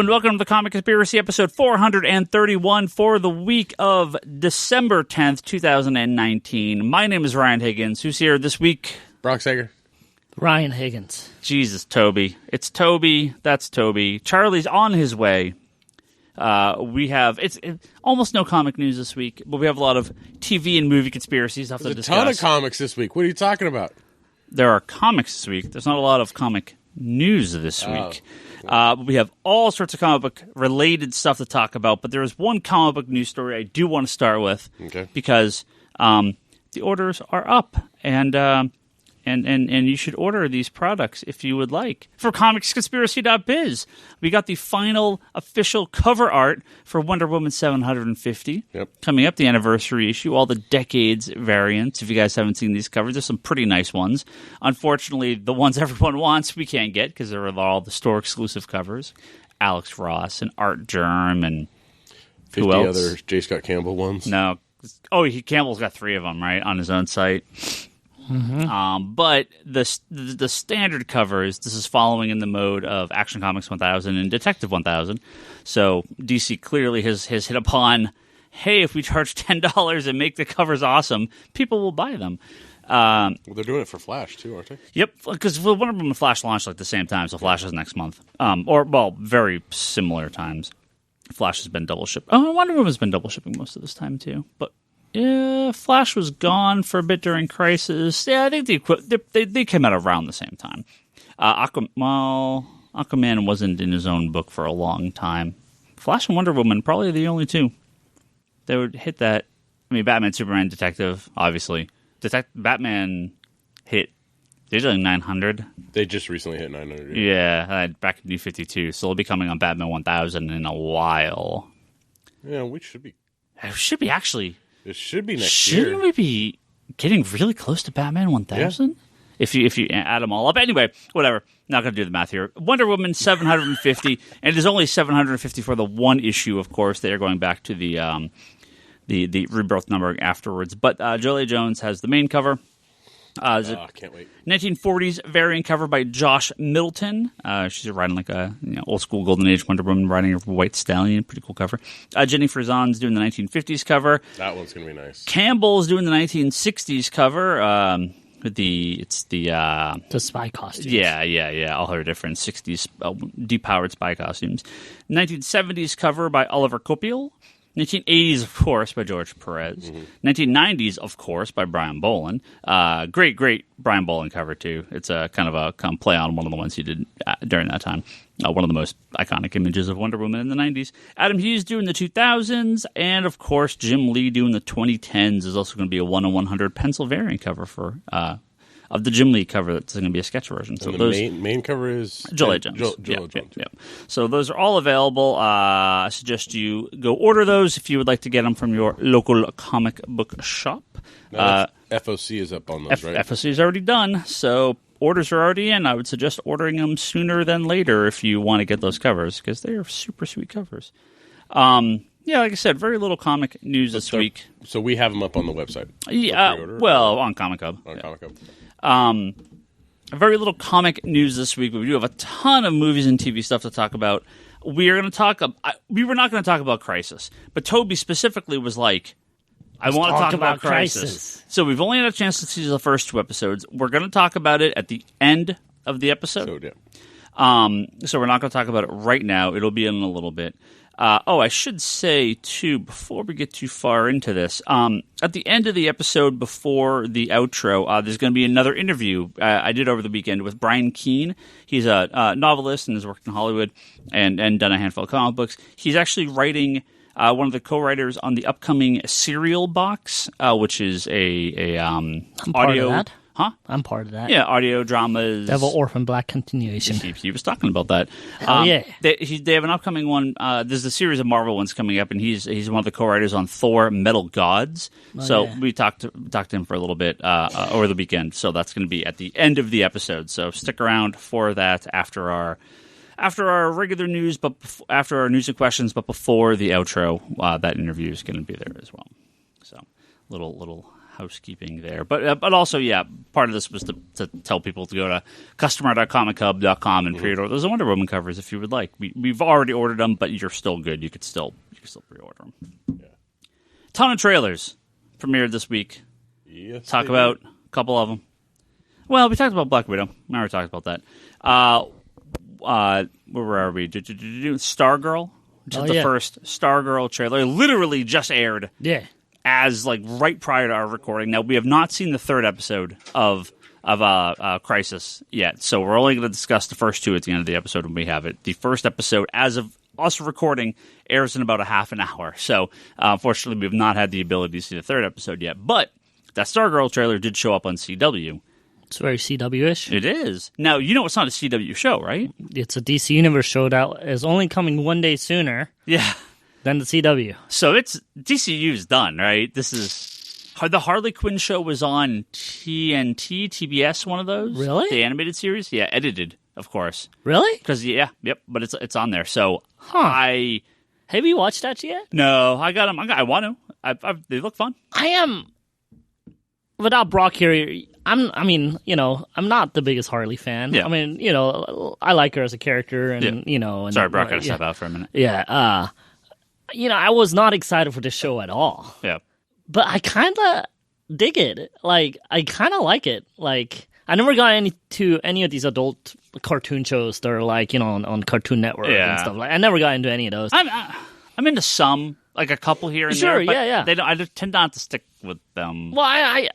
and welcome to the Comic Conspiracy, episode 431 for the week of December 10th, 2019. My name is Ryan Higgins. Who's here this week? Brock Sager. Ryan Higgins. Jesus, Toby. It's Toby. That's Toby. Charlie's on his way. We have it's almost no comic news this week, but we have a lot of TV and movie conspiracy stuff to discuss. There's a ton of comics this week. What are you talking about? There are comics this week. There's not a lot of comic news this week. We have all sorts of comic book related stuff to talk about, but there is one comic book news story I do want to start with because the orders are up, and you should order these products if you would like. For comicsconspiracy.biz, we got the final official cover art for Wonder Woman 750 coming up, the anniversary issue, all the Decades variants. If you guys haven't seen these covers, there's some pretty nice ones. Unfortunately, the ones everyone wants we can't get because they're all the store-exclusive covers. Alex Ross and Art Germ and 50 who else? other J. Scott Campbell ones. No. Oh, Campbell's got 3 of them, right, on his own site. Mm-hmm. But the standard covers, this is following in the mode of Action Comics 1000 and Detective 1000. So DC clearly has hit upon, hey, if we charge $10 and make the covers awesome, people will buy them. Well, they're doing it for Flash, too, aren't they? Yep, because Wonder Woman and Flash launched like the same time, so Flash is next month. Very similar times. Flash has been double shipped. Oh, Wonder Woman's been double shipping most of this time, too. But yeah, Flash was gone for a bit during Crisis. Yeah, I think they came out around the same time. Aquaman wasn't in his own book for a long time. Flash and Wonder Woman, probably the only two that would hit that. I mean, Batman, Superman, Detective, obviously. Batman hit, they're doing 900. They just recently hit 900. Yeah, back in New 52, so they'll be coming on Batman 1000 in a while. Yeah, we should be. It should be actually. It should be next year. Shouldn't we be getting really close to Batman 1000? Yeah. If you add them all up. Anyway, whatever. Not going to do the math here. Wonder Woman 750, and it is only 750 for the one issue, of course. They are going back to the rebirth numbering afterwards. But Jolie Jones has the main cover. Can't wait. 1940s variant cover by Josh Middleton. She's riding like a old school Golden Age Wonder Woman riding a white stallion. Pretty cool cover. Jenny Friesen's doing the 1950s cover. That one's gonna be nice. Campbell's doing the 1960s cover. The spy costumes. Yeah. All her different 60s depowered spy costumes. 1970s cover by Oliver Copiel. 1980s, of course, by George Perez. 1990s, of course, by Brian Bolin. Great Brian Bolin cover, too. It's a kind of play on one of the ones he did during that time. One of the most iconic images of Wonder Woman in the 90s. Adam Hughes doing the 2000s. And, of course, Jim Lee doing the 2010s. There's also going to be a 1-100 pencil variant cover of the Jim Lee cover that's going to be a sketch version. So the main cover is Jolie Jones. Jones. Yep. So those are all available. I suggest you go order those if you would like to get them from your local comic book shop. FOC is up on those, right? FOC is already done, so orders are already in. I would suggest ordering them sooner than later if you want to get those covers, because they are super sweet covers. Yeah, like I said, very little comic news this week. So we have them up on the website. Yeah, on Comic Hub. Comic Hub. Very little comic news this week, but we do have a ton of movies and TV stuff to talk about. We were not going to talk about Crisis, but Toby specifically was like, I want to talk about Crisis. So we've only had a chance to see the first 2 episodes. We're going to talk about it at the end of the episode. So we're not going to talk about it right now. It'll be in a little bit. I should say, too, before we get too far into this, at the end of the episode before the outro, there's going to be another interview I did over the weekend with Brian Keene. He's a novelist and has worked in Hollywood and done a handful of comic books. He's actually writing one of the co-writers on the upcoming Serial box, which is a audio... Huh? I'm part of that. Yeah, audio dramas. Devil Orphan Black continuation. He was talking about that. Yeah. They have an upcoming one. There's a series of Marvel ones coming up, and he's one of the co-writers on Thor: Metal Gods. We talked to him for a little bit over the weekend. So that's going to be at the end of the episode. So stick around for that after our regular news, but after our news and questions, but before the outro. That interview is going to be there as well. So little housekeeping there. But also, yeah, part of this was to tell people to go to customer.comichub.com and pre-order those Wonder Woman covers if you would like. We've already ordered them, but you're still good. You can still pre-order them. Yeah. Ton of trailers premiered this week. Yes, Talk about a couple of them. Well, we talked about Black Widow. We already talked about that. Where are we? Stargirl, which is the first Stargirl trailer. It literally just aired. Yeah. As like right prior to our recording. Now we have not seen the third episode of Crisis yet, so we're only going to discuss the first two at the end of the episode when we have it. The first episode, as of us recording, airs in about a half an hour. So unfortunately, we have not had the ability to see the third episode yet. But that Stargirl trailer did show up on CW. It's very CW-ish. It is. Now, you know it's not a CW show, right? It's a DC Universe show that is only coming one day sooner than the CW. So it's DCU's done, right? This is... The Harley Quinn show was on TNT, TBS, one of those. Really? The animated series? Yeah, edited, of course. Really? Because, but it's on there. So Have you watched that yet? No, I got them. I want to. They look fun. I am... Without Brock here, I'm not the biggest Harley fan. Yeah. I mean, I like her as a character, and And, sorry, Brock, got to step out for a minute. Yeah. I was not excited for this show at all. Yeah. But I kind of dig it. Like, I kind of like it. Like, I never got into any of these adult cartoon shows that are like, on Cartoon Network and stuff. Like, I never got into any of those. I'm into some. Like a couple here and there, but I just tend not to stick with them. Well, I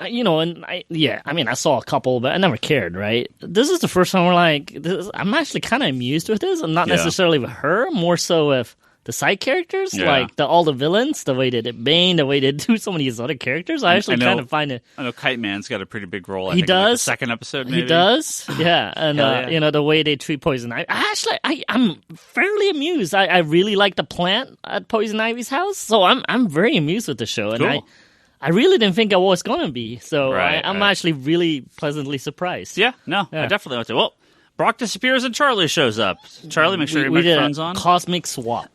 saw a couple, but I never cared, right? This is the first time we're like, I'm actually kind of amused with this, and not necessarily with her, more so with the side characters, like all the villains, the way they did Bane, the way they do some of these other characters. I actually kind of find it. I know Kite Man's got a pretty big role. He does. In the second episode, maybe. He does, yeah. And the way they treat Poison Ivy. I'm fairly amused. I really like the plant at Poison Ivy's house, so I'm very amused with the show, and cool. I really didn't think I was going to be. So I'm actually really pleasantly surprised. Yeah, no, I definitely want to. Well, Brock disappears and Charlie shows up. Charlie, make sure your microphone's on. Cosmic swap.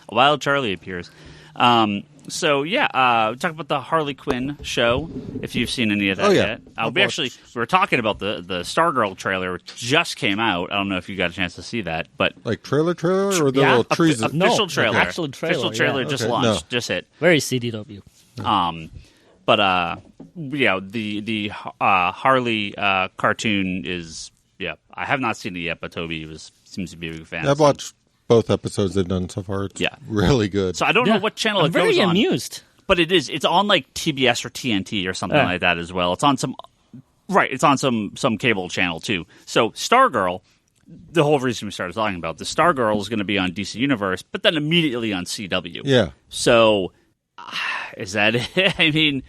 Wild Charlie appears. Talk about the Harley Quinn show, if you've seen any of that yet. We were talking about the Stargirl trailer, which just came out. I don't know if you got a chance to see that, but like trailer or the little trees? Official trailer. Actual trailer. Official trailer just launched, just hit. Very CDW. The Harley cartoon is I have not seen it yet, but Toby seems to be a big fan. I've watched both episodes they've done so far. It's really good. So I don't know what channel it goes on. I'm very amused. But it's on like TBS or TNT or something like that as well. It's on some cable channel too. So Stargirl, the whole reason we started talking about the Stargirl is going to be on DC Universe, but then immediately on CW. Yeah. So is that it? I mean,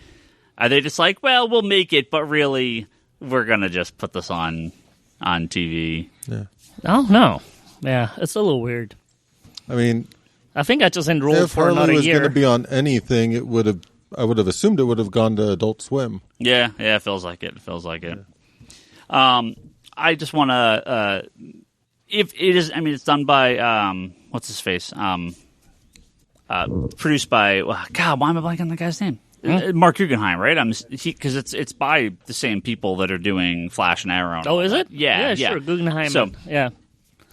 are they just like, well, we'll make it, but really we're going to just put this on TV? Yeah. Oh, no. Yeah, it's a little weird. I mean, I think I just enrolled for Harley another year. If Harley was going to be on anything, I would have assumed it would have gone to Adult Swim. Yeah, it feels like it. I just want to, if it is, I mean, it's done by, what's his face? Produced by, God, why am I blanking on the guy's name? Mark Guggenheim, right? Because it's by the same people that are doing Flash and Arrow. Oh, is it? Yeah, sure. Guggenheim. So, yeah.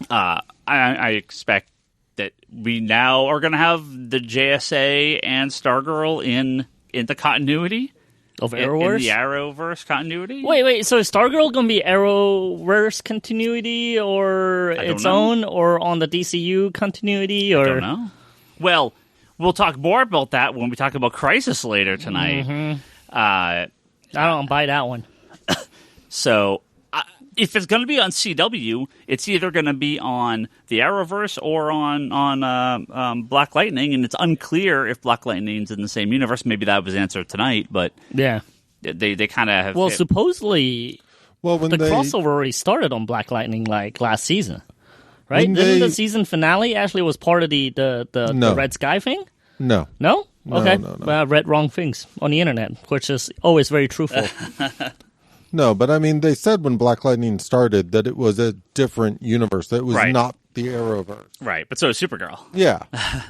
I expect that we now are going to have the JSA and Stargirl in the continuity of Arrowverse, in the Arrowverse continuity. Wait. So is Stargirl going to be Arrowverse continuity or its own, or on the DCU continuity? Or I don't know. Well, we'll talk more about that when we talk about Crisis later tonight. Mm-hmm. I don't buy that one. So, if it's going to be on CW, it's either going to be on the Arrowverse or on Black Lightning, and it's unclear if Black Lightning's in the same universe. Maybe that was answered tonight, but yeah, they kind of have. Well, supposedly, when the crossover already started on Black Lightning like last season. Right? Didn't the season finale actually was part of the Red Sky thing? No. No? Okay. No. Well, I read wrong things on the internet, which is always very truthful. No, but I mean, they said when Black Lightning started that it was a different universe. That it was not the Arrowverse. Right, but so is Supergirl. Yeah.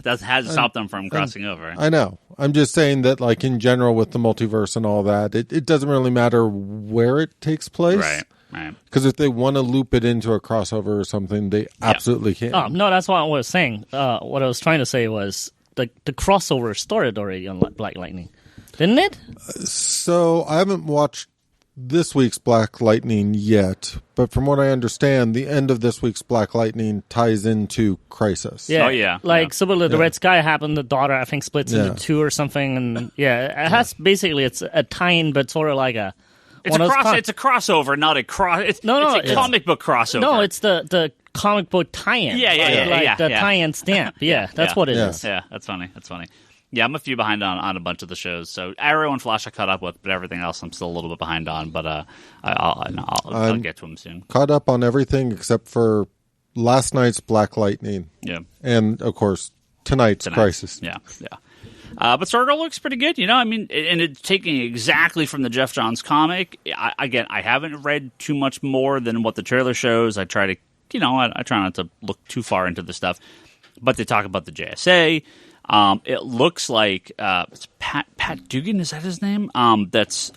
That hasn't stopped them from crossing over. I know. I'm just saying that, like, in general with the multiverse and all that, it doesn't really matter where it takes place. Right. Because if they want to loop it into a crossover or something, they absolutely can. No, that's what I was saying. What I was trying to say was the crossover started already on Black Lightning, didn't it? So I haven't watched this week's Black Lightning yet, but from what I understand, the end of this week's Black Lightning ties into Crisis. Yeah. Oh, yeah. Like, similar to the Red Sky happened, the daughter, I think, splits into two or something. And yeah, it has basically, it's a tie-in, but sort of like a... It's a crossover, not a cross. It's a comic book crossover. No, it's the comic book tie-in. Yeah. The tie-in stamp. Yeah, that's what it is. Yeah, that's funny. Yeah, I'm a few behind on a bunch of the shows. So Arrow and Flash I caught up with, but everything else I'm still a little bit behind on. But I'll get to them soon. Caught up on everything except for last night's Black Lightning. Yeah. And, of course, tonight's Crisis. Yeah. But Stargirl looks pretty good, I mean, and it's taking exactly from the Jeff Johns comic. I haven't read too much more than what the trailer shows. I try to, I try not to look too far into the stuff. But they talk about the JSA. It looks like it's Pat Dugan, is that his name? That's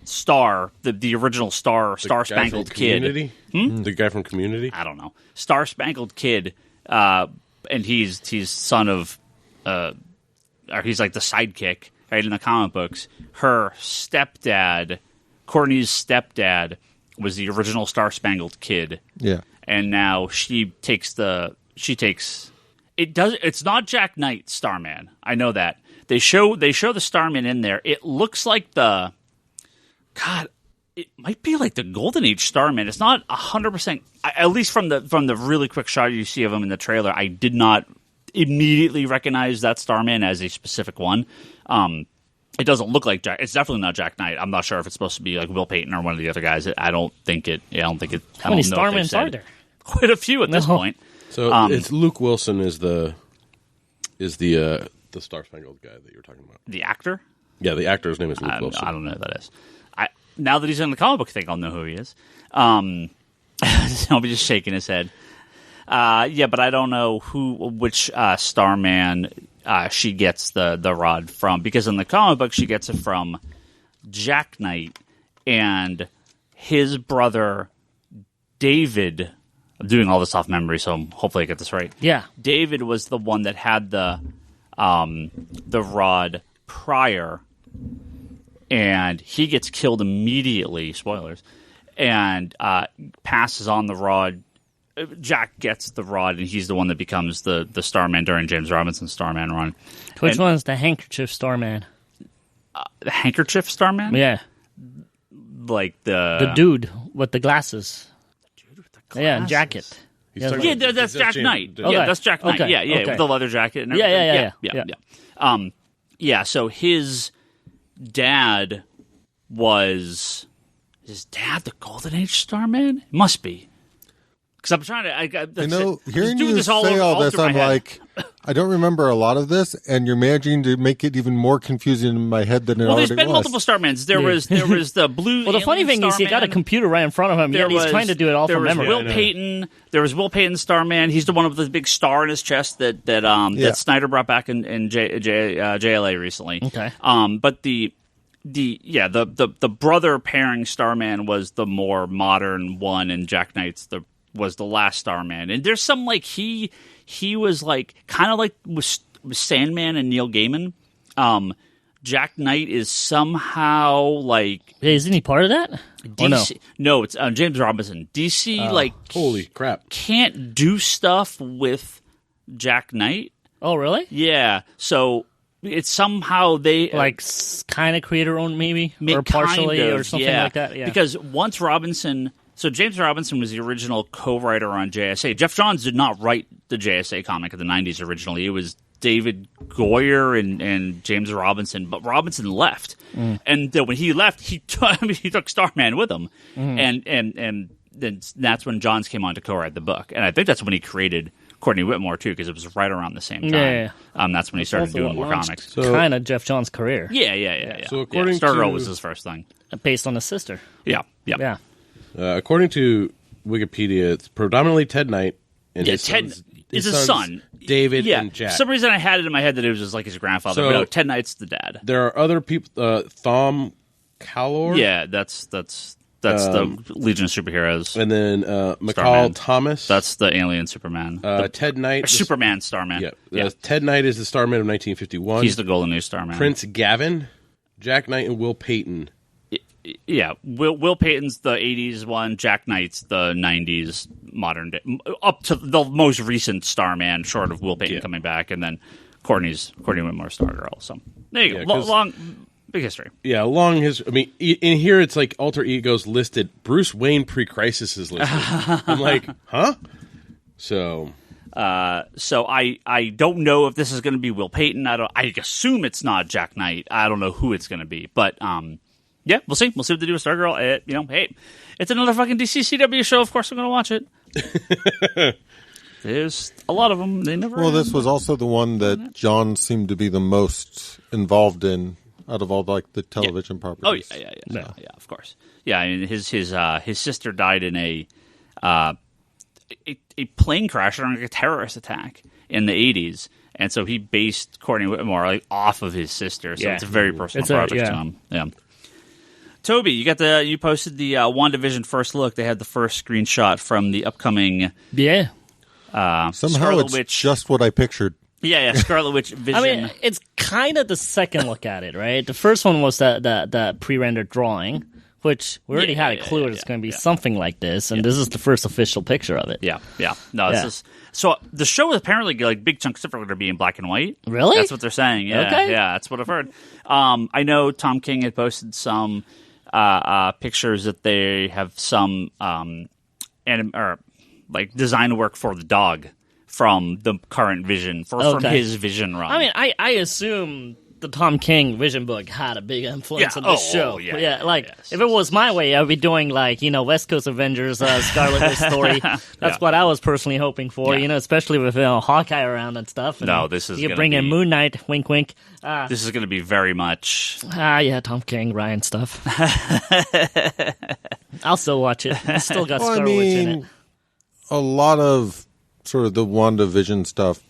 Star, the original Star Spangled Kid. The guy from Community? I don't know. Star Spangled Kid, and he's son of, or he's like the sidekick, right, in the comic books. Her stepdad, Courtney's stepdad, was the original Star Spangled Kid. Yeah. And now it's not Jack Knight Starman. I know that. They show the Starman in there. It looks like it might be like the Golden Age Starman. It's not 100%, at least from the really quick shot you see of him in the trailer. I did not immediately recognize that Starman as a specific one. It doesn't look like Jack. It's definitely not Jack Knight. I'm not sure if it's supposed to be like Will Payton or one of the other guys. I don't think it. How many Starmans are there? Quite a few at this point. So it's Luke Wilson is the Star Spangled guy that you were talking about. The actor? Yeah, the actor's name is Luke Wilson. I don't know who that is. Now that he's in the comic book thing, I'll know who he is. He'll be just shaking his head. But I don't know which Starman she gets the rod from, because in the comic book she gets it from Jack Knight and his brother David. I'm doing all this off memory, so hopefully I get this right. Yeah. David was the one that had the rod prior, and he gets killed immediately, spoilers, and passes on the rod. Jack gets the rod, and he's the one that becomes the Starman during James Robinson's Starman run. Which one's the handkerchief Starman? The handkerchief Starman? Yeah. Like the dude with the glasses. Yeah, and jacket. That's Jack Knight. Okay. Yeah, that's Jack Knight. Okay. Yeah, with the leather jacket and everything. Yeah. So his dad was the Golden Age Starman? It must be. Because I'm trying to. Hearing you say all this, I'm like, I don't remember a lot of this, and you're managing to make it even more confusing in my head than it already was. Well, there's been multiple Starmans. There was the blue. Well, the funny thing is, he got a computer right in front of him. Yet he's trying to do it all from memory. There was Will Payton Starman. He's the one with the big star in his chest that Snyder brought back in JLA recently. Okay. But the brother pairing Starman was the more modern one, and Jack Knight's was the last Starman. And there's some like he was like kind of like with Sandman and Neil Gaiman. Jack Knight is somehow like isn't he part of that? DC, no, it's James Robinson. DC holy crap, can't do stuff with Jack Knight. Oh really? Yeah. So it's somehow they like kind of creator owned maybe or partially or something like that. Yeah. Because once Robinson. So James Robinson was the original co-writer on JSA. Jeff Johns did not write the JSA comic in the 90s originally. It was David Goyer and James Robinson, but Robinson left. And when he left, he took Starman with him. And then that's when Johns came on to co-write the book. And I think that's when he created Courtney Whitmore, too, because it was right around the same time. Yeah. That's when he started doing more comics. So, kind of Jeff Johns' career. Yeah. So according Stargirl was his first thing. Based on his sister. Yeah. According to Wikipedia, it's predominantly Ted Knight. And Ted is his son. David and Jack. For some reason I had it in my head that it was just like his grandfather. So, but no, Ted Knight's the dad. There are other people. Thom Calor. Yeah, that's the Legion of Superheroes. And then McCall Thomas. That's the alien Superman. Ted Knight. Superman Starman. Yeah. Ted Knight is the Starman of 1951. He's the Golden Age Starman. Prince Gavin, Jack Knight, and Will Payton. Yeah, Will Payton's the 80s one. Jack Knight's the 90s modern day. Up to the most recent Starman, short of Will Payton coming back. And then Courtney Whitmore, Stargirl. So there you go. Long... Big history. Yeah, long history. I mean, in here it's like alter egos listed. Bruce Wayne pre-crisis is listed. I'm like, huh? So I don't know if this is going to be Will Payton. I assume it's not Jack Knight. I don't know who it's going to be, but yeah, we'll see. We'll see what they do with Stargirl. Hey, it's another fucking DC CW show. Of course, I'm going to watch it. There's a lot of them. They never. Well, this was also the one that John seemed to be the most involved in. Out of all the television properties. Oh yeah, of course. Yeah, I mean, his sister died in a plane crash during a terrorist attack in the 80s, and so he based Courtney Whitmore off of his sister. So it's a very personal project to him. Yeah. Toby, you posted the WandaVision first look. They had the first screenshot from the upcoming. Yeah. Somehow Scarlet it's Witch. just what I pictured. Yeah, Scarlet Witch Vision. I mean, it's kind of the second look at it, right? The first one was that pre-rendered drawing, which we already had a clue it's going to be something like this, and this is the first official picture of it. Yeah. No, this is... So the show is apparently, like, big chunks of it are going to be in black and white. Really? That's what they're saying. Yeah, okay. Yeah, that's what I've heard. I know Tom King had posted some pictures that they have some design work for the dog from the current Vision, from his Vision run. I mean, I assume the Tom King Vision book had a big influence on this show. If it was my way, I'd be doing West Coast Avengers, Scarlet Witch story. That's what I was personally hoping for. Especially with Hawkeye around and stuff. And this is you bring in Moon Knight. Wink, wink. This is going to be very much Tom King, Ryan stuff. I'll still watch it. It's still got Scarlet Witch in it. A lot of sort of the WandaVision stuff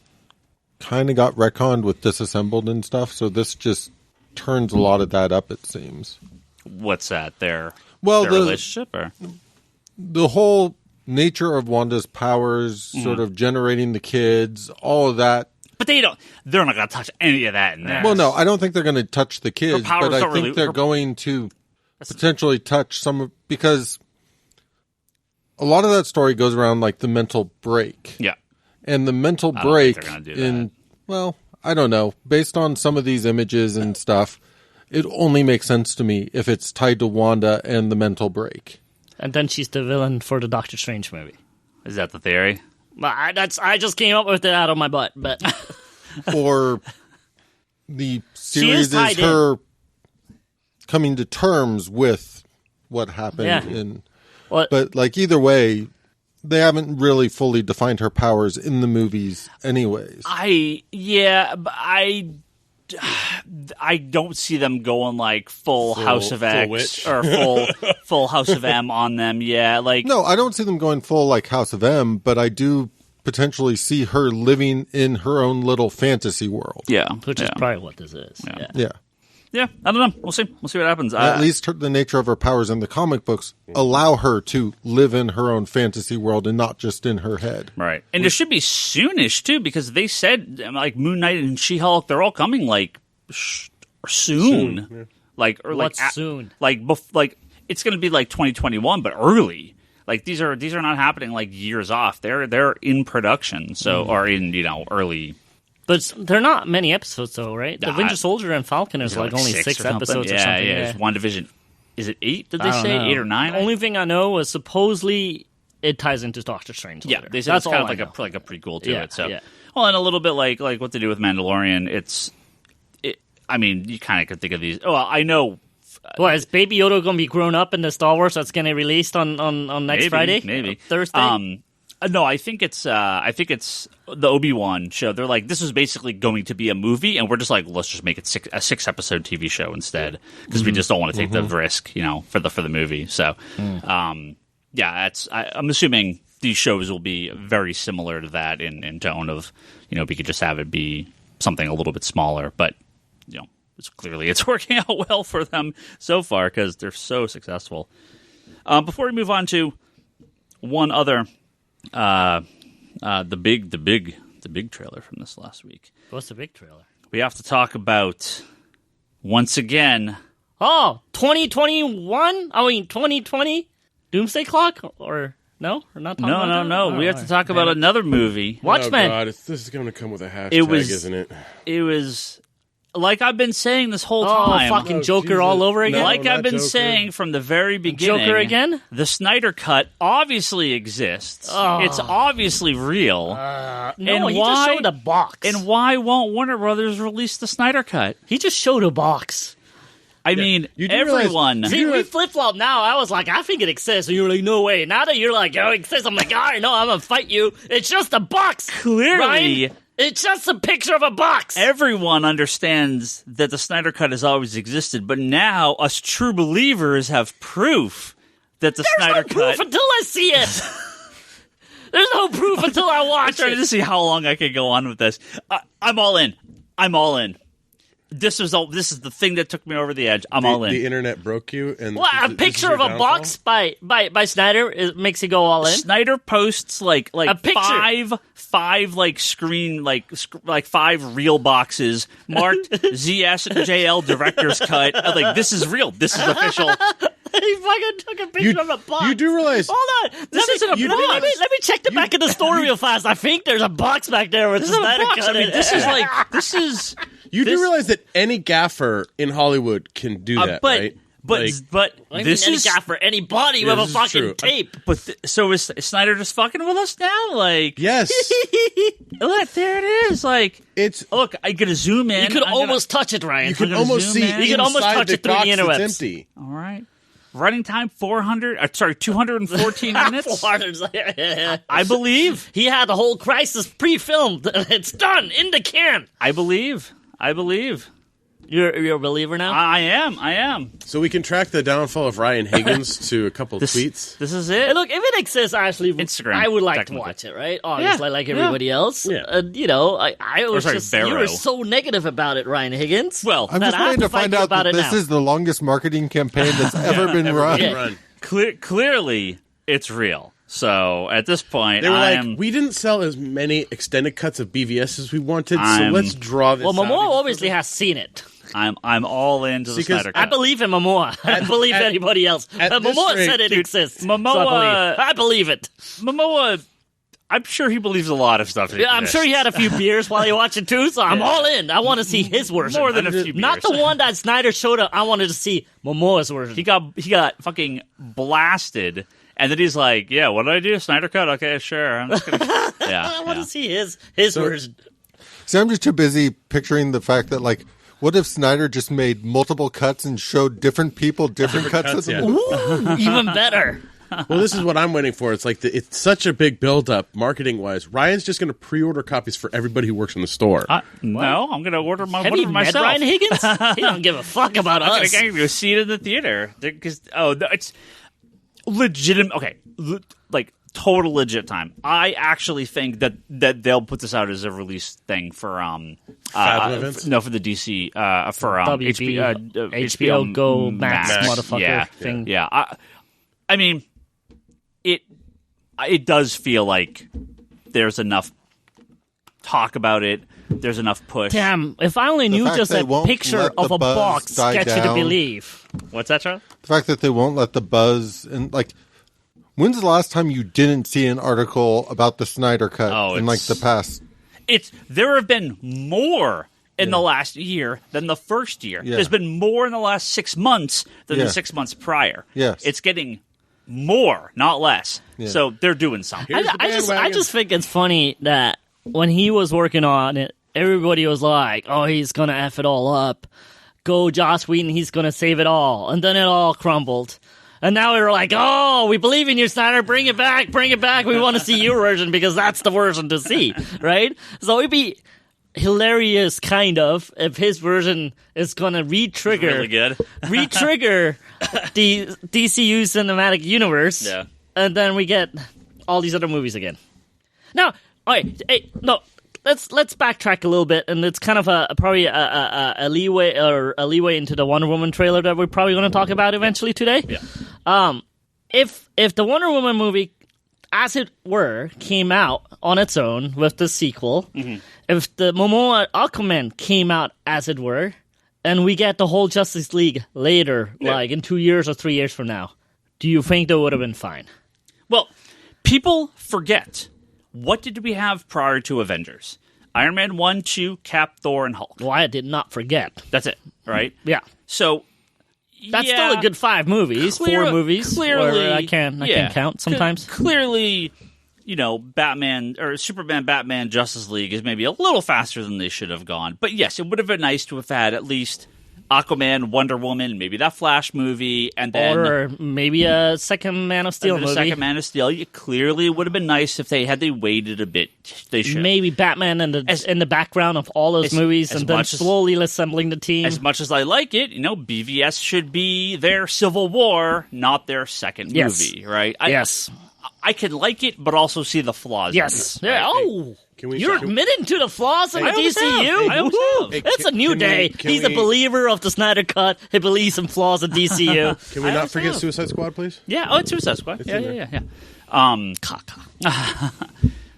kind of got retconned with Disassembled and stuff, so this just turns a lot of that up, it seems. What's that? Their relationship? Or? The whole nature of Wanda's powers, sort of generating the kids, all of that. But they're not going to touch any of that in this. Well, no, I don't think they're going to touch the kids, but I think they're going to potentially touch some, because a lot of that story goes around like the mental break. Yeah. And the mental break I don't know. Based on some of these images and stuff, it only makes sense to me if it's tied to Wanda and the mental break. And then she's the villain for the Doctor Strange movie. Is that the theory? I just came up with it out of my butt, but or the series is her coming to terms with what happened but either way, they haven't really fully defined her powers in the movies anyways. I don't see them going like full House of X or full House of M on them. Yeah, no, I don't see them going full like House of M, but I do potentially see her living in her own little fantasy world. Yeah, which is probably what this is. Yeah, I don't know. We'll see. We'll see what happens. At least the nature of her powers in the comic books allow her to live in her own fantasy world and not just in her head. Right. And it should be soonish, too, because they said, Moon Knight and She-Hulk, they're all coming, soon. Yeah. Soon? It's going to be, 2021, but early. These are not happening, years off. They're in production, or in, early... But there are not many episodes, though, right? The Winter Soldier and Falcon is only 6 episodes or something. Yeah. WandaVision. Is it 8, did they say? 8 or 9? The only thing I know is supposedly it ties into Doctor Strange later. Yeah, they said it's kind of like a prequel to it. So. Yeah. Well, and a little bit like what they do with Mandalorian, you kind of could think of these. Oh, I know. Well, is Baby Yoda going to be grown up in the Star Wars that's going to be released on next Friday? Maybe. Thursday? No, I think it's the Obi-Wan show. They're like, this is basically going to be a movie, and we're just like, let's just make it a 6-episode TV show instead, because we just don't want to take the risk, for the movie. So, I'm assuming these shows will be very similar to that in tone of, we could just have it be something a little bit smaller, but it's working out well for them so far because they're so successful. Before we move on to one other, the big trailer from this last week. What's the big trailer? We have to talk about, once again... Oh, 2021? 2020? Doomsday Clock? Or no? Or not talking about that? No. We have to talk about another movie. Watchmen. Oh, God. This is going to come with a hashtag, isn't it? It was... Like I've been saying this whole time. Fucking Joker Jesus. All over again? Like I've been saying from the very beginning. Joker again? The Snyder Cut obviously exists. Oh. It's obviously real. No, he just showed a box. And why won't Warner Brothers release the Snyder Cut? He just showed a box. I mean, everyone... See, we flip-flop now. I was like, I think it exists. And you're like, no way. Now that you're like, oh, it exists. I'm like, all right, no, I'm going to fight you. It's just a box. Clearly... Ryan. It's just a picture of a box. Everyone understands that the Snyder Cut has always existed, but now us true believers have proof that the Snyder Cut... There's no proof until I see it. There's no proof until I watch it. I'm trying to see how long I can go on with this. I'm all in. This is the thing that took me over the edge. I'm all in. The internet broke you, and a picture of a box by Snyder makes you go all in. Snyder posts like a picture. five screen like 5 real boxes marked ZSJL Director's Cut. Like, this is real. This is official. He fucking took a picture of a box. You do realize... Hold on. Let me check the back of the story real fast. I think there's a box back there with the Snyder Cut. I mean, this is... You do realize that any gaffer in Hollywood can do that, right? But this is... Any gaffer, anybody with a fucking tape. So is Snyder just fucking with us now? Like... Yes. Look, there it is. Like... Look, I gotta zoom in. You could almost touch it, Ryan. You can almost see You can almost touch it through the interwebs. It's empty. All right. Running time 214 minutes. 400. I believe he had the whole Crisis pre-filmed. It's done in the can. I believe. You're a believer now? I am. So we can track the downfall of Ryan Higgins to a couple tweets. This is it. Hey, look, if it exists, actually, Instagram, I would like to watch it, right? Obviously, like everybody else. Yeah. I was you were so negative about it, Ryan Higgins. Well, I'm just waiting to find out that this is the longest marketing campaign that's ever been run. Yeah. Clearly, it's real. So at this point, they were we didn't sell as many extended cuts of BVS as we wanted, so let's draw this. Well, Momoa obviously has seen it. I'm all into the Snyder Cut. I believe in Momoa. I believe anybody else. Momoa said it exists. Momoa, so I believe it. Momoa, I'm sure he believes a lot of stuff. I'm sure he had a few beers while he watched it too. So I'm all in. I want to see his version. More than a few beers. Not the one that Snyder showed up. I wanted to see Momoa's version. He got fucking blasted. And then he's like, "Yeah, what did I do? Snyder Cut? Okay, sure." I'm just gonna... I want to see his version. See, I'm just too busy picturing the fact that, like, what if Snyder just made multiple cuts and showed different people different cuts of them? Ooh, even better. Well, this is what I'm waiting for. It's like it's such a big build-up, marketing-wise. Ryan's just going to pre-order copies for everybody who works in the store. No, I'm going to order one for myself. Met Ryan Higgins? He don't give a fuck about us. I'm going to go see it in the theater. It's legitimate. Okay, like total legit time. I actually think that they'll put this out as a release thing for for the DC for HBO Go Max motherfucker thing. Yeah. I mean, it does feel like there's enough talk about it. There's enough push. Damn, if I only knew just a picture of a box get you to believe. What's that, Charlie? The fact that they won't let the buzz and like. When's the last time you didn't see an article about the Snyder Cut in like the past? There have been more in the last year than the first year. Yeah. There's been more in the last 6 months than the 6 months prior. Yes. It's getting more, not less. Yeah. So they're doing something. I just think it's funny that when he was working on it, everybody was like, "Oh, he's gonna F it all up. Go, Joss Whedon. He's gonna save it all." And then it all crumbled. And now we're like, "Oh, we believe in you, Snyder. Bring it back. We want to see your version because that's the version to see," right? So it'd be hilarious, kind of, if his version is going to re-trigger the DCU cinematic universe. Yeah. and then we get all these other movies again. Now, all right, hey, no, let's backtrack a little bit, and it's kind of probably a leeway into the Wonder Woman trailer that we're probably going to talk about eventually today. Yeah. If the Wonder Woman movie, as it were, came out on its own with the sequel, if the Momoa Aquaman came out as it were, and we get the whole Justice League later, like in 2 years or 3 years from now, do you think that would have been fine? Well, people forget. What did we have prior to Avengers? Iron Man 1, 2, Cap, Thor, and Hulk. Well, I did not forget. That's it, right? Yeah. So that's still a good 5 movies, 4 movies. Clearly, I can't count sometimes. Clearly, Batman or Superman, Batman, Justice League is maybe a little faster than they should have gone. But yes, it would have been nice to have had at least Aquaman, Wonder Woman, maybe that Flash movie, and then or maybe a second Man of Steel movie. Second Man of Steel. Clearly, it would have been nice if they waited a bit. They should maybe Batman in the background of all those movies, and then slowly assembling the team. As much as I like it, BVS should be their Civil War, not their second movie, right? I could like it, but also see the flaws. Yes. In it, right? Oh. You're admitting to the flaws in the DCU? I always have. It's a new day. He's a believer of the Snyder Cut. He believes in flaws in DCU. Can we not forget Suicide Squad, please? Yeah. Oh, it's Suicide Squad. Yeah.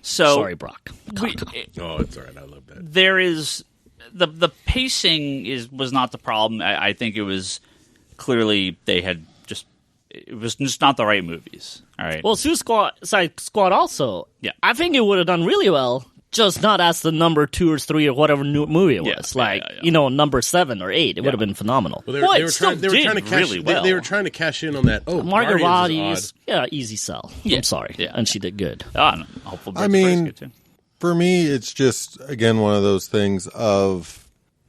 So sorry, Brock. It's all right. I love that. There is the pacing was not the problem. I think it was clearly it was just not the right movies. All right. Well, Suicide Squad also. Yeah. I think it would have done really well, just not as the number 2 or 3 or whatever new movie it was. Number 7 or 8. It would have been phenomenal. Well, they were trying to cash really well. They were trying to cash in on that. Oh, Margot Robbie's easy sell. Yeah. I'm sorry. Yeah. And she did good. Hopefully, for me, it's just again one of those things of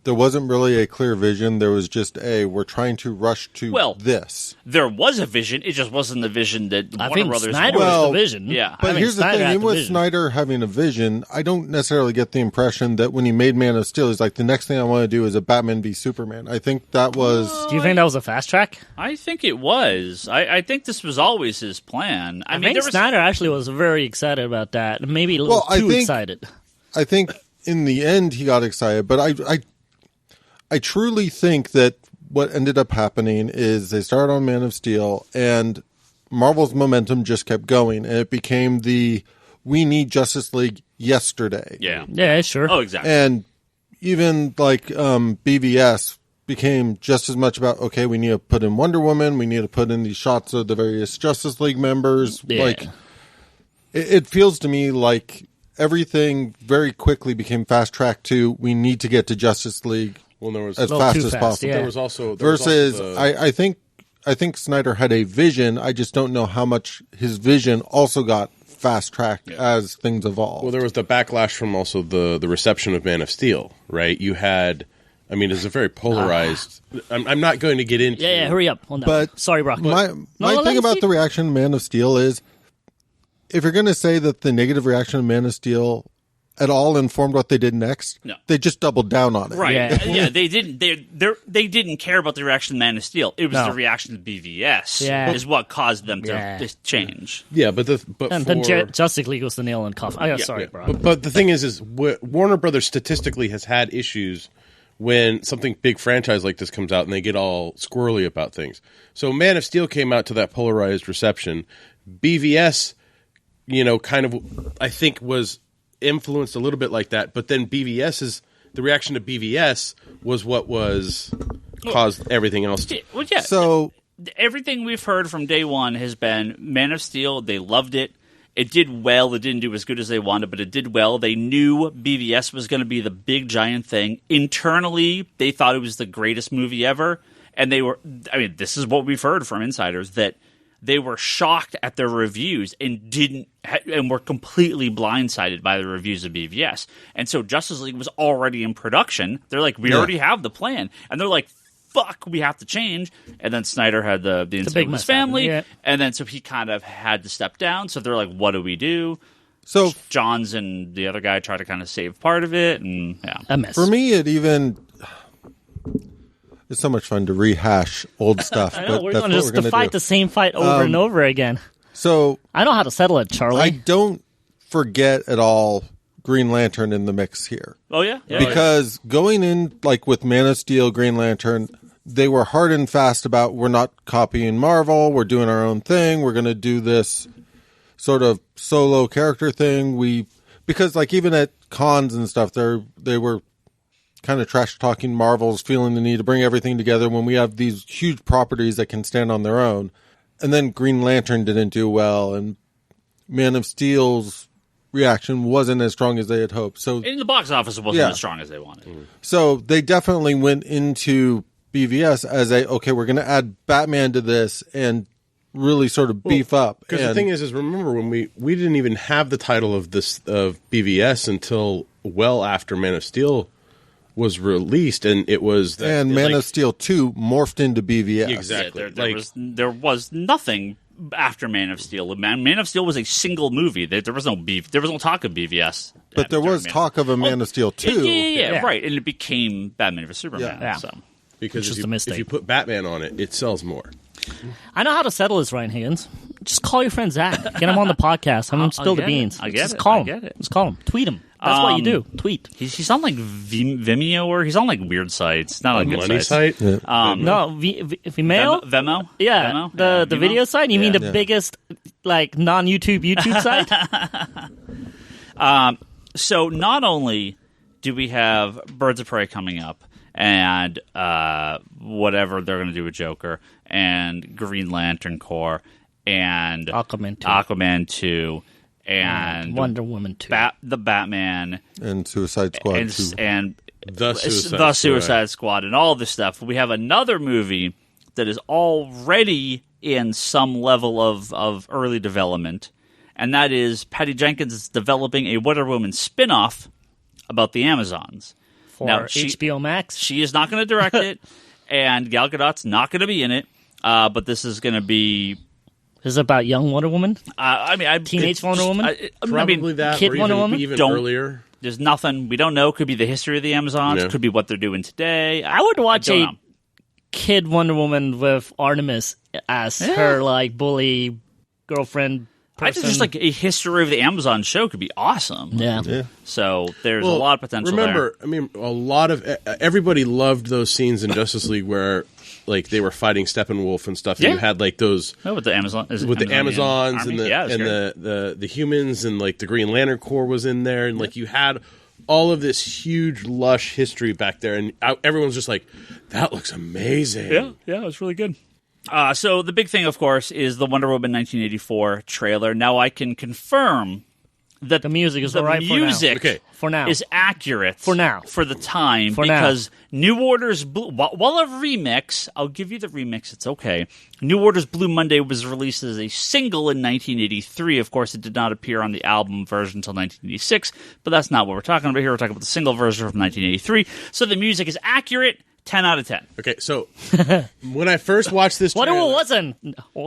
there wasn't really a clear vision. There was just we're trying to rush to this. There was a vision. It just wasn't the vision that Warner Brothers Snyder was the vision. Yeah. But here's the thing. Even with Snyder having a vision, I don't necessarily get the impression that when he made Man of Steel, he's like, the next thing I want to do is a Batman v Superman. I think that was... Do you think that was a fast track? I think it was. I think this was always his plan. I mean, Snyder actually was very excited about that. Maybe a little too excited. I think in the end he got excited, but I truly think that what ended up happening is they started on Man of Steel, and Marvel's momentum just kept going, and it became we need Justice League yesterday. Yeah. Yeah, sure. Oh, exactly. And even BVS became just as much about, okay, we need to put in Wonder Woman, we need to put in these shots of the various Justice League members. Yeah. It feels to me like everything very quickly became fast-tracked to, we need to get to Justice League as fast as possible. Yeah. There was also I think Snyder had a vision. I just don't know how much his vision also got fast-tracked as things evolved. Well, there was the backlash from also the reception of Man of Steel, right? You had... I mean, it's a very polarized... I'm not going to get into... Yeah, hurry up on that. But sorry, Brock. My thing about the reaction to Man of Steel is, if you're going to say that the negative reaction to Man of Steel at all informed what they did next, they just doubled down on it. Right. Yeah, they didn't. They didn't care about the reaction to Man of Steel. It was the reaction to BVS is what caused them to change. Yeah, but then Justice League was the nail in the coffin. Sorry, bro. But the thing is Warner Brothers statistically has had issues when something big franchise like this comes out and they get all squirrely about things. So Man of Steel came out to that polarized reception. BVS, kind of, I think was influenced a little bit like that, but then the reaction to BVS was what caused everything else to... Well, yeah. So everything we've heard from day one has been Man of Steel. They loved it. It did well. It didn't do as good as they wanted, but it did well. They knew BVS was going to be the big giant thing. Internally, they thought it was the greatest movie ever, and this is what we've heard from insiders, that they were shocked at their reviews and were completely blindsided by the reviews of BVS. And so Justice League was already in production. They're like, we already have the plan. And they're like, fuck, we have to change. And then Snyder had the incident with his family. And then so he kind of had to step down. So they're like, what do we do? So Johns and the other guy tried to kind of save part of it. And a mess. For me, it's so much fun to rehash old stuff. I know, we're going to fight the same fight over and over again. So I know how to settle it, Charlie. I don't forget at all Green Lantern in the mix here. Oh, yeah? Because going in, like with Man of Steel, Green Lantern, they were hard and fast about, we're not copying Marvel, we're doing our own thing, we're going to do this sort of solo character thing. Because like even at cons and stuff, they were kind of trash talking Marvel's, feeling the need to bring everything together when we have these huge properties that can stand on their own. And then Green Lantern didn't do well, and Man of Steel's reaction wasn't as strong as they had hoped. So in the box office, it wasn't as strong as they wanted. So they definitely went into BVS as okay, we're going to add Batman to this and really sort of beef up. Because the thing is remember when we didn't even have the title of BVS until well after Man of Steel was released, and it was Man of Steel 2 morphed into BVS. Exactly. Yeah, there was nothing after Man of Steel. Man of Steel was a single movie. There was no beef. There was no talk of BVS. But there was talk of a Man of Steel 2. Yeah, right. And it became Batman vs Superman. Yeah. So. Because if you put Batman on it, it sells more. I know how to settle this, Ryan Higgins. Just call your friend Zach. Get him on the podcast. Have him spill the beans. Just call him. Just call him. Tweet him. That's what you do. Tweet. He's on like Vimeo, or he's on like weird sites. Not like good money sites. Site? Yeah. No, Vimeo? Venmo? Yeah. Venmo? The video site? You mean the biggest like non-YouTube site? So not only do we have Birds of Prey coming up, and whatever they're going to do with Joker, and Green Lantern Corps, and Aquaman 2, and Wonder Woman 2, the Batman, and Suicide Squad 2, and the Suicide Squad, and all this stuff. We have another movie that is already in some level of early development, and that is Patty Jenkins is developing a Wonder Woman spin-off about the Amazons. For HBO Max. She is not going to direct it, and Gal Gadot's not going to be in it, but this is going to be... Is it about young Wonder Woman? Teenage Wonder Woman? Probably that, Kid or Wonder Woman? Even earlier. There's nothing. We don't know. Could be the history of the Amazons. Could be what they're doing today. I would watch Kid Wonder Woman with Artemis as her like bully girlfriend person. I think just like a history of the Amazon show could be awesome. Yeah. So there's a lot of potential there. I mean, a lot of everybody loved those scenes in Justice League where like they were fighting Steppenwolf and stuff. And you had like those with the Amazons and the humans, and like the Green Lantern Corps was in there, and like you had all of this huge lush history back there, and everyone's just like, that looks amazing. Yeah, it was really good. So the big thing, of course, is the Wonder Woman 1984 trailer. Now I can confirm that the music is for now is accurate for the time, because New Order's Blue, while a remix, I'll give you the remix, it's okay. New Order's Blue Monday was released as a single in 1983. Of course, it did not appear on the album version until 1986, but that's not what we're talking about here. We're talking about the single version from 1983. So the music is accurate. 10 out of 10. Okay, so when I first watched this trailer... What wasn't?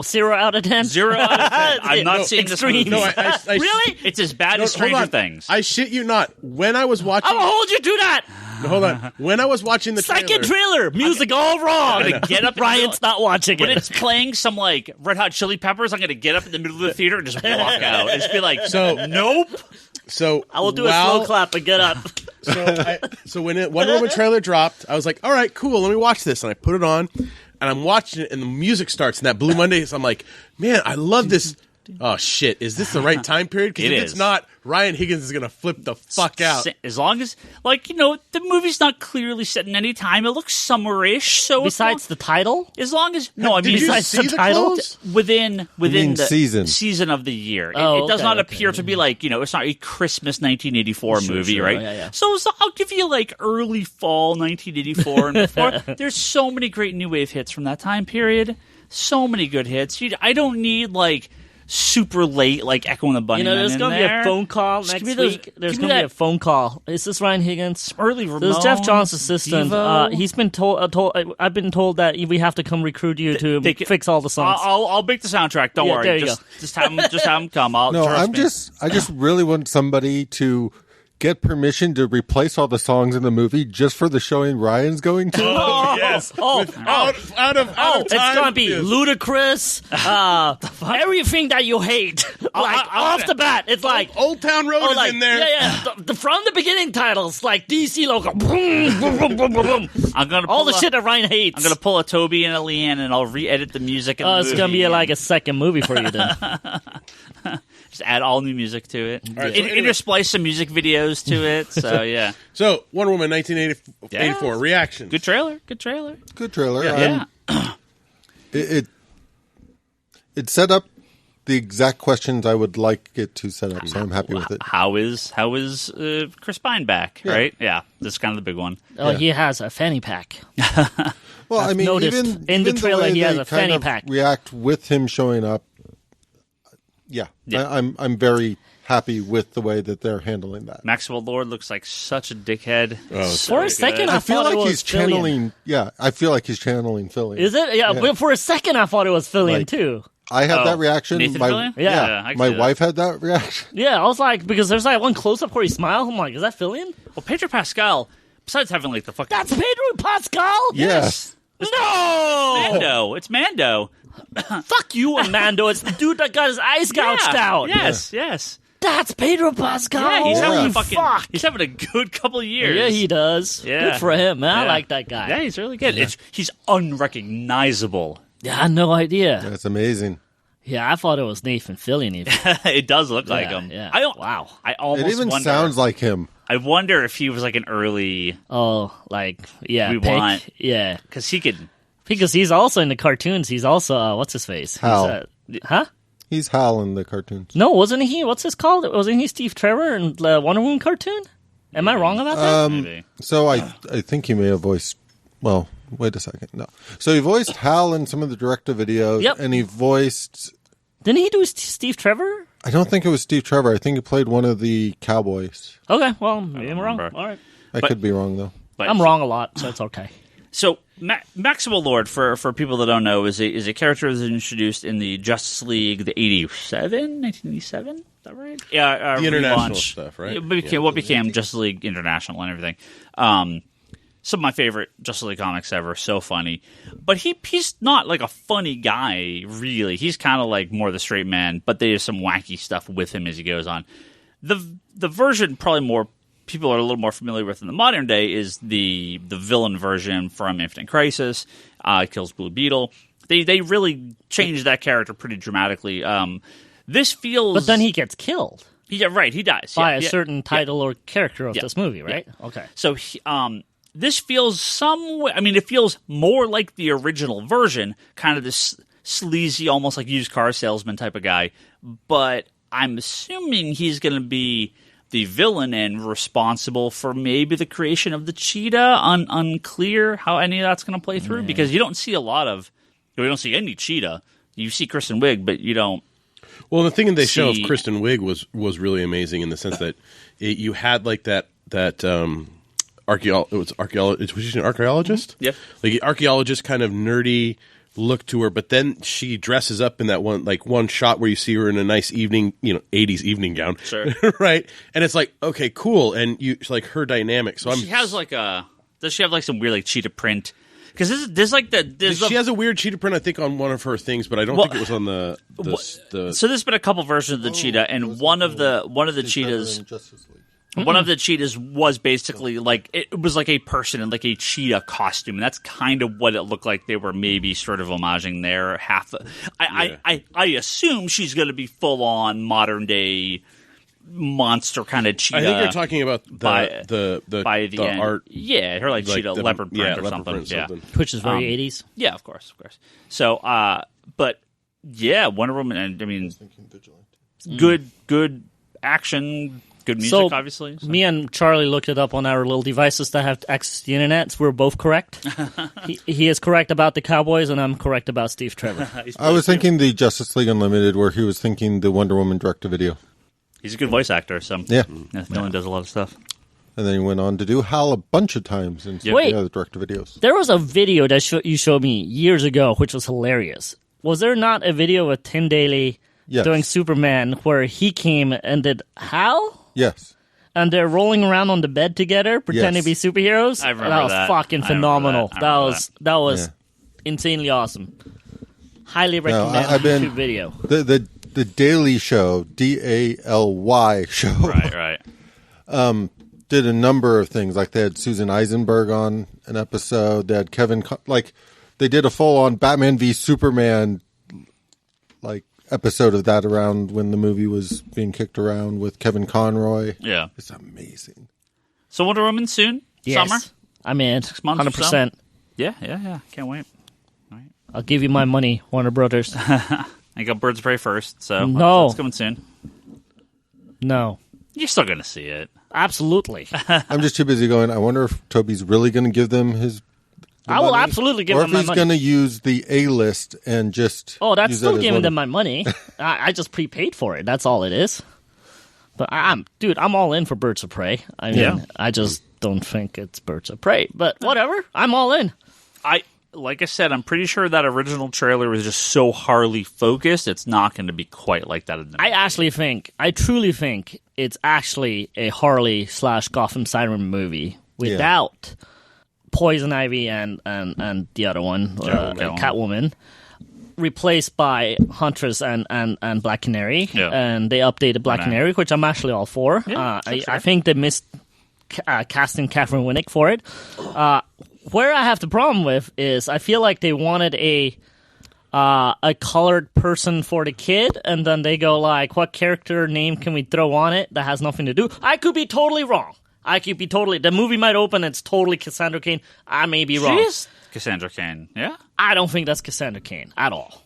0 out of 10? 0 out of 10. I'm not seeing extreme. this movie. No, really? It's as bad as Stranger Things. I shit you not. When I was watching... I will hold you to that! No, hold on. When I was watching the second trailer, music all wrong. I'm going to get up. Ryan's not watching it. When it's playing some like Red Hot Chili Peppers, I'm going to get up in the middle of the theater and just walk out. And just be like, nope. So I will do a slow clap and get up. So when Wonder Woman trailer dropped, I was like, all right, cool, let me watch this. And I put it on, and I'm watching it, and the music starts, and that Blue Monday, so I'm like, man, I love this. Oh, shit, is this the right time period? Because if it's not, Ryan Higgins is going to flip the fuck out. As long as, like, you know, the movie's not clearly set in any time. It looks summer-ish. So besides the title? As long as... No, I mean, besides the title? Within the season of the year. It does not appear to be like, you know, it's not a Christmas 1984 movie, right? Yeah. So I'll give you, like, early fall 1984 and before. There's so many great new wave hits from that time period. So many good hits. I don't need, like... super late, like Echo and the Bunnymen. You know, there's going to be a phone call next week. There's going to be a phone call. Is this Ryan Higgins? Early Ramon. This is Jeff John's assistant. He's been told. I've been told that we have to come recruit you to fix all the songs. I'll make the soundtrack. Don't worry. There you go. Just have him come. I just really want somebody to get permission to replace all the songs in the movie just for the showing Ryan's going to? Oh, yes. Out of time. It's going to be ludicrous. Everything that you hate. Off the bat. It's like... Old Town Road is in there. Yeah. From the beginning titles, like DC logo. Boom, boom, boom, boom, boom. I'm gonna all the shit that Ryan hates. I'm going to pull a Toby and a Leanne, and I'll re-edit the music. It's going to be like a second movie for you then. Just add all new music to it. Right, intersplice some music videos to it. So, yeah. So, Wonder Woman 1984, reaction. Good trailer. Good trailer. Yeah. Yeah. It set up the exact questions I would like it to set up, so I'm happy with it. How is Chris Pine back, right? Yeah, that's kind of the big one. He has a fanny pack. Well, I mean, even in the trailer, he has a fanny pack. React with him showing up. Yeah. I'm very happy with the way that they're handling that. Maxwell Lord looks like such a dickhead. For a second, I feel thought like he's channeling. Yeah, I feel like he's channeling Fillion. Is it? Yeah, but for a second, I thought it was Fillion too. I had that reaction. Nathan Fillion? Yeah, my wife had that reaction. Yeah, I was like, because there's like one close up where he smiles. I'm like, is that Fillion? Well, Pedro Pascal, besides having like the fucking... That's Pedro Pascal? Yes. No! Mando. It's Mando. Fuck you, Mando. It's the dude that got his eyes gouged out. Yes. That's Pedro Pascal. Yeah, he's having a good couple of years. Yeah, he does. Yeah. Good for him, man. I like that guy. Yeah, he's really good. Yeah. He's unrecognizable. Yeah, I had no idea. That's amazing. Yeah, I thought it was Nathan Fillion even. It does look like him. Yeah. Wow. I almost It even wonder, sounds like him. I wonder if he was like an early... Yeah, yeah. Because he could... Because he's also in the cartoons. He's also, what's his face? Hal. Huh? He's Hal in the cartoons. No, wasn't he? What's his called? Wasn't he Steve Trevor in the Wonder Woman cartoon? Am I wrong about that? Maybe. So I think he may have voiced... Well, wait a second. No. So he voiced Hal in some of the direct-to-videos. Yep. And he voiced... Didn't he do Steve Trevor? I don't think it was Steve Trevor. I think he played one of the cowboys. Okay, well, maybe I'm wrong. All right. I could be wrong, though. I'm wrong a lot, so it's okay. So Maxwell Lord, for people that don't know, is a character that was introduced in the Justice League, the 1987? Is that right? Yeah, the international relaunch. stuff, right? What became Justice League International and everything. Some of my favorite Justice League comics ever. So funny, but he's not like a funny guy, really. He's kind of like more the straight man, but there's some wacky stuff with him as he goes on. The version probably more people are a little more familiar with in the modern day is the villain version from Infinite Crisis. Kills Blue Beetle. They really changed that character pretty dramatically. This feels, but then he gets killed. Yeah, right. He dies by a certain title or character of this movie, right? Yeah. Okay. So this feels it feels more like the original version, kind of this sleazy, almost like used car salesman type of guy. But I'm assuming he's going to be the villain and responsible for maybe the creation of the cheetah. Unclear how any of that's going to play through because you don't see see any cheetah. You see Kristen Wiig, but you don't. Well, the thing they show of Kristen Wiig was really amazing in the sense that you had like that was she an archaeologist? Yep. Like archaeologist kind of nerdy look to her, but then she dresses up in that one shot where you see her in a nice evening, 80s evening gown. Sure. Right? And it's like, okay, cool. And it's like her dynamic. So she has does she have like some weird like cheetah print? Because she has a weird cheetah print, I think, on one of her things, but I don't think it was on the. So there's been a couple versions of the cheetah, and one of the cheetahs. One of the cheetahs was basically like it was like a person in like a cheetah costume, and that's kind of what it looked like. They were maybe sort of homaging there. I assume she's going to be full on modern day monster kind of cheetah. I think you're talking about the art. Yeah, her like cheetah leopard print or something. Yeah, which is very 80s. Yeah, of course. So, but yeah, Wonder Woman. I mean, good action. Good music, obviously. So. Me and Charlie looked it up on our little devices that have access to the internet, so we're both correct. he is correct about the Cowboys, and I'm correct about Steve Trevor. I was thinking the Justice League Unlimited, where he was thinking the Wonder Woman direct-to-video. He's a good voice actor, so Dylan does a lot of stuff. And then he went on to do Hal a bunch of times in some of the other direct-to-videos. There was a video that you showed me years ago, which was hilarious. Was there not a video with Tim Daly doing Superman where he came and did Hal? Yes. and they're rolling around on the bed together, pretending to be superheroes. I remember that. Was fucking phenomenal. That was insanely awesome. Highly recommend YouTube video. The Daily Show, DALY show. Right. Did a number of things. Like they had Susan Eisenberg on an episode. They had Kevin, they did a full-on Batman v Superman episode of that around when the movie was being kicked around with Kevin Conroy. Yeah. It's amazing. So Wonder Woman soon? Yes. Summer? I'm in. 6 months 100%. Yeah. Can't wait. All right. I'll give you my money, Warner Brothers. I got Birds of Prey first, so no. It's coming soon. No. You're still going to see it. Absolutely. I'm just too busy going, I wonder if Toby's really going to give them his I will absolutely give them my money. Or if he's going to use the A-list and just that's still giving them my money. I just prepaid for it. That's all it is. But I'm all in for Birds of Prey. I mean, I just don't think it's Birds of Prey. But whatever. I'm all in. Like I said, I'm pretty sure that original trailer was just so Harley focused. It's not going to be quite like that in the movie. I truly think it's actually a Harley / Gotham Siren movie without Poison Ivy and the other one, Catwoman, replaced by Huntress and Black Canary. Yeah. And they updated Black Canary, which I'm actually all for. Yeah, I think they missed casting Catherine Winnick for it. Where I have the problem with is I feel like they wanted a colored person for the kid, and then they go like, what character name can we throw on it that has nothing to do? I could be totally wrong. The movie might open, it's totally Cassandra Cain. I may be wrong. She is Cassandra Cain, yeah? I don't think that's Cassandra Cain at all.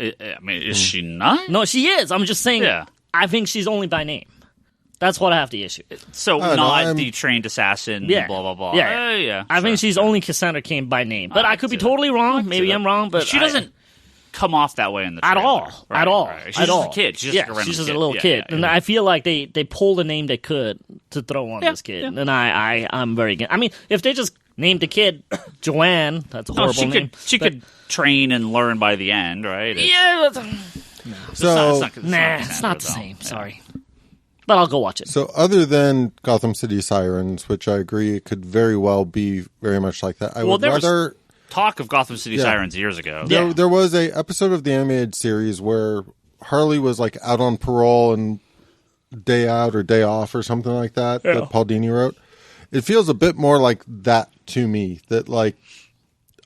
I mean, is she not? No, she is. I'm just saying, I think she's only by name. That's what I have the issue. So, not the trained assassin, blah, blah, blah. Yeah. I think she's only Cassandra Cain by name. But I could be totally wrong. Maybe I'm wrong, but she doesn't come off that way in the trailer. At all. She's just a kid. She's just a little kid. And I feel like they pulled the name they could to throw on this kid. And I'm very against. I mean, if they just named the kid Joanne, that's a horrible name. She could train and learn by the end, right? It's not the same. Sorry. But I'll go watch it. So other than Gotham City Sirens, which I agree it could very well be very much like that, I would rather... talk of Gotham City Sirens years ago. There was a episode of the animated series where Harley was out on parole and day out or day off or something like that Paul Dini wrote. It feels a bit more like that to me. That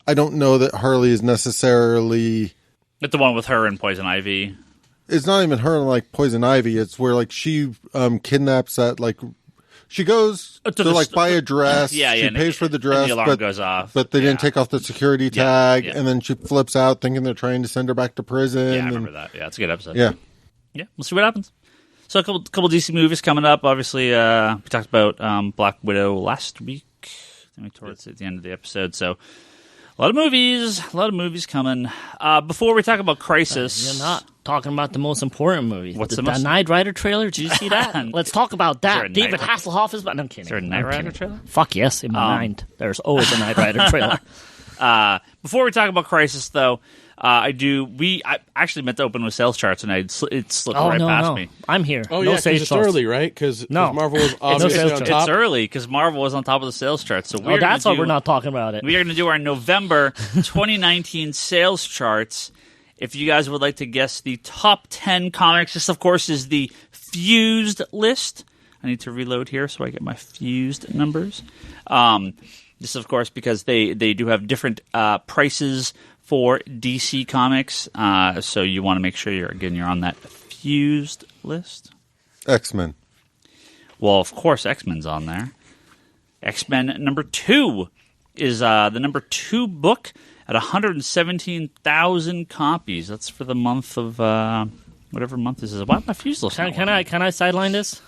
I don't know that Harley is necessarily... It's the one with her and Poison Ivy. It's not even her and Poison Ivy. It's where she kidnaps that she goes to buy a dress. She pays for the dress, and the alarm goes off. But they didn't take off the security tag, and then she flips out thinking they're trying to send her back to prison. Yeah, I remember that. Yeah, it's a good episode. Yeah, we'll see what happens. So a couple DC movies coming up. Obviously, we talked about Black Widow last week. Towards the end of the episode, so. A lot of movies coming. Before we talk about Crisis... You're not talking about the most important movie. What's the Knight Rider trailer? Did you see that? Let's talk about that. David Hasselhoff is... No, I'm kidding. Is there a Knight Rider trailer? Fuck yes, in my mind. There's always a Knight Rider trailer. Before we talk about Crisis, though, I actually meant to open with sales charts, and it slipped past me. I'm here. Oh, yeah, because it's early, right? Because Marvel was obviously on top. It's early, because Marvel was on top of the sales charts. So that's why we're not talking about it. We are going to do our November 2019 sales charts. If you guys would like to guess the top 10 comics, this, of course, is the Fused list. I need to reload here so I get my Fused numbers. This, of course, because they do have different prices for DC Comics, so you want to make sure you're on that Fused list. X-Men. Well, of course, X-Men's on there. X-Men number 2 is the number 2 book at 117,000 copies. That's for the month of whatever month this is. Why my Fused list? Can I sideline this?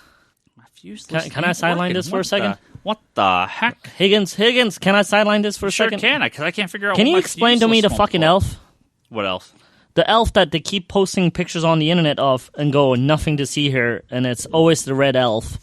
My Fused list. Can I sideline this for a second? What the heck? Higgins, can I sideline this for a second? Sure can, because I can't figure out. Can you explain to me the fucking elf? What elf? The elf that they keep posting pictures on the internet of and go, nothing to see here, and it's always the red elf.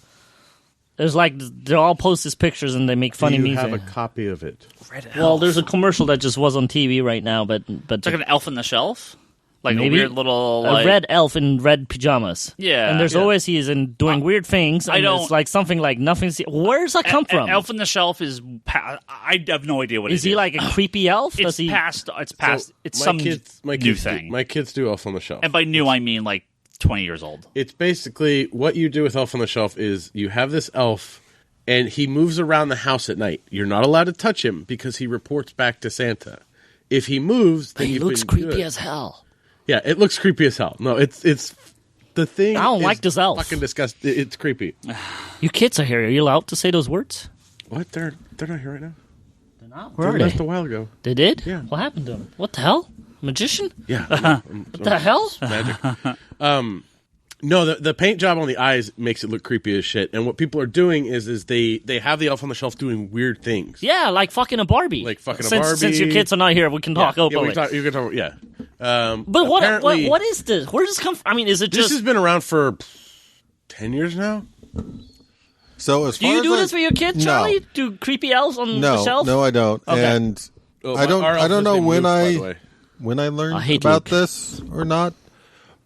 There's they all post these pictures and they make funny music. Do you have a copy of it? Red elf. Well, there's a commercial that just was on TV right now, but it's like an elf on the shelf? Like maybe a weird little a red elf in red pajamas. Yeah, and there's always he's doing weird things. And it's like something like nothing. Where's that come from? Elf on the Shelf is. I have no idea what. Is he like a creepy elf? It's past. It's past. It's some new thing. My kids do Elf on the Shelf, and by new I mean like 20 years old. It's basically what you do with Elf on the Shelf is you have this elf, and he moves around the house at night. You're not allowed to touch him because he reports back to Santa. If he moves, then he looks creepy as hell. Yeah, it looks creepy as hell. No, it's the thing. I don't like this elf. Fucking disgusting. It's creepy. You kids are here. Are you allowed to say those words? What? They're not here right now. They're not. Where they are they? left a while ago. They did? Yeah. What happened to them? What the hell? Magician? Yeah. What the hell? Magic. No, the paint job on the eyes makes it look creepy as shit. And what people are doing is they have the Elf on the Shelf doing weird things. Yeah, like fucking a Barbie. Since your kids are not here, we can talk openly. You can talk. Yeah. But what is this? Where does this come from? I mean, is it just... This has been around for 10 years now. So as far do you as do this for your kids, Charlie? Do creepy elves on the shelf? No, I don't. Okay. And I don't know when I learned about this or not.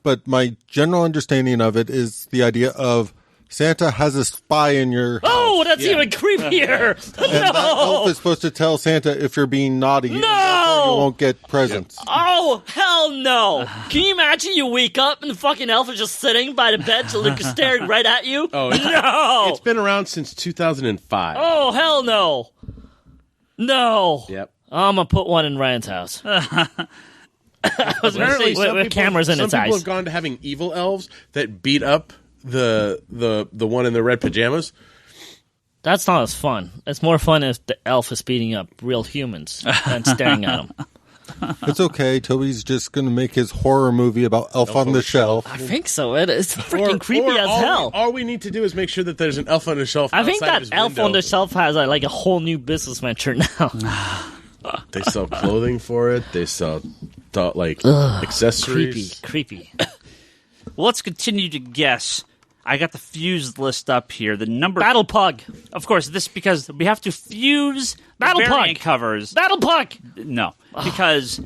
But my general understanding of it is the idea of Santa has a spy in your house. Oh, that's even creepier. And that elf is supposed to tell Santa if you're being naughty. No! And therefore you won't get presents. Yep. Oh, hell no. Can you imagine you wake up and the fucking elf is just sitting by the bed staring right at you? Oh, no! It's been around since 2005. Oh, hell no. No. Yep. I'm going to put one in Ryan's house. I was going to say with cameras in its eyes. Some people have gone to having evil elves that beat up the one in the red pajamas. That's not as fun. It's more fun if the elf is beating up real humans and staring at them. It's okay. Toby's just going to make his horror movie about Elf on the Shelf. I think so. It's freaking creepy as hell. All we need to do is make sure that there's an elf on the shelf. I think that Elf on the Shelf has like a whole new business venture now. They sell clothing for it. They sell accessories. Creepy. Well, let's continue to guess. I got the fused list up here. The number Battle Pug. Of course, this because we have to fuse Battle variant Pug covers. Battle Pug. No, because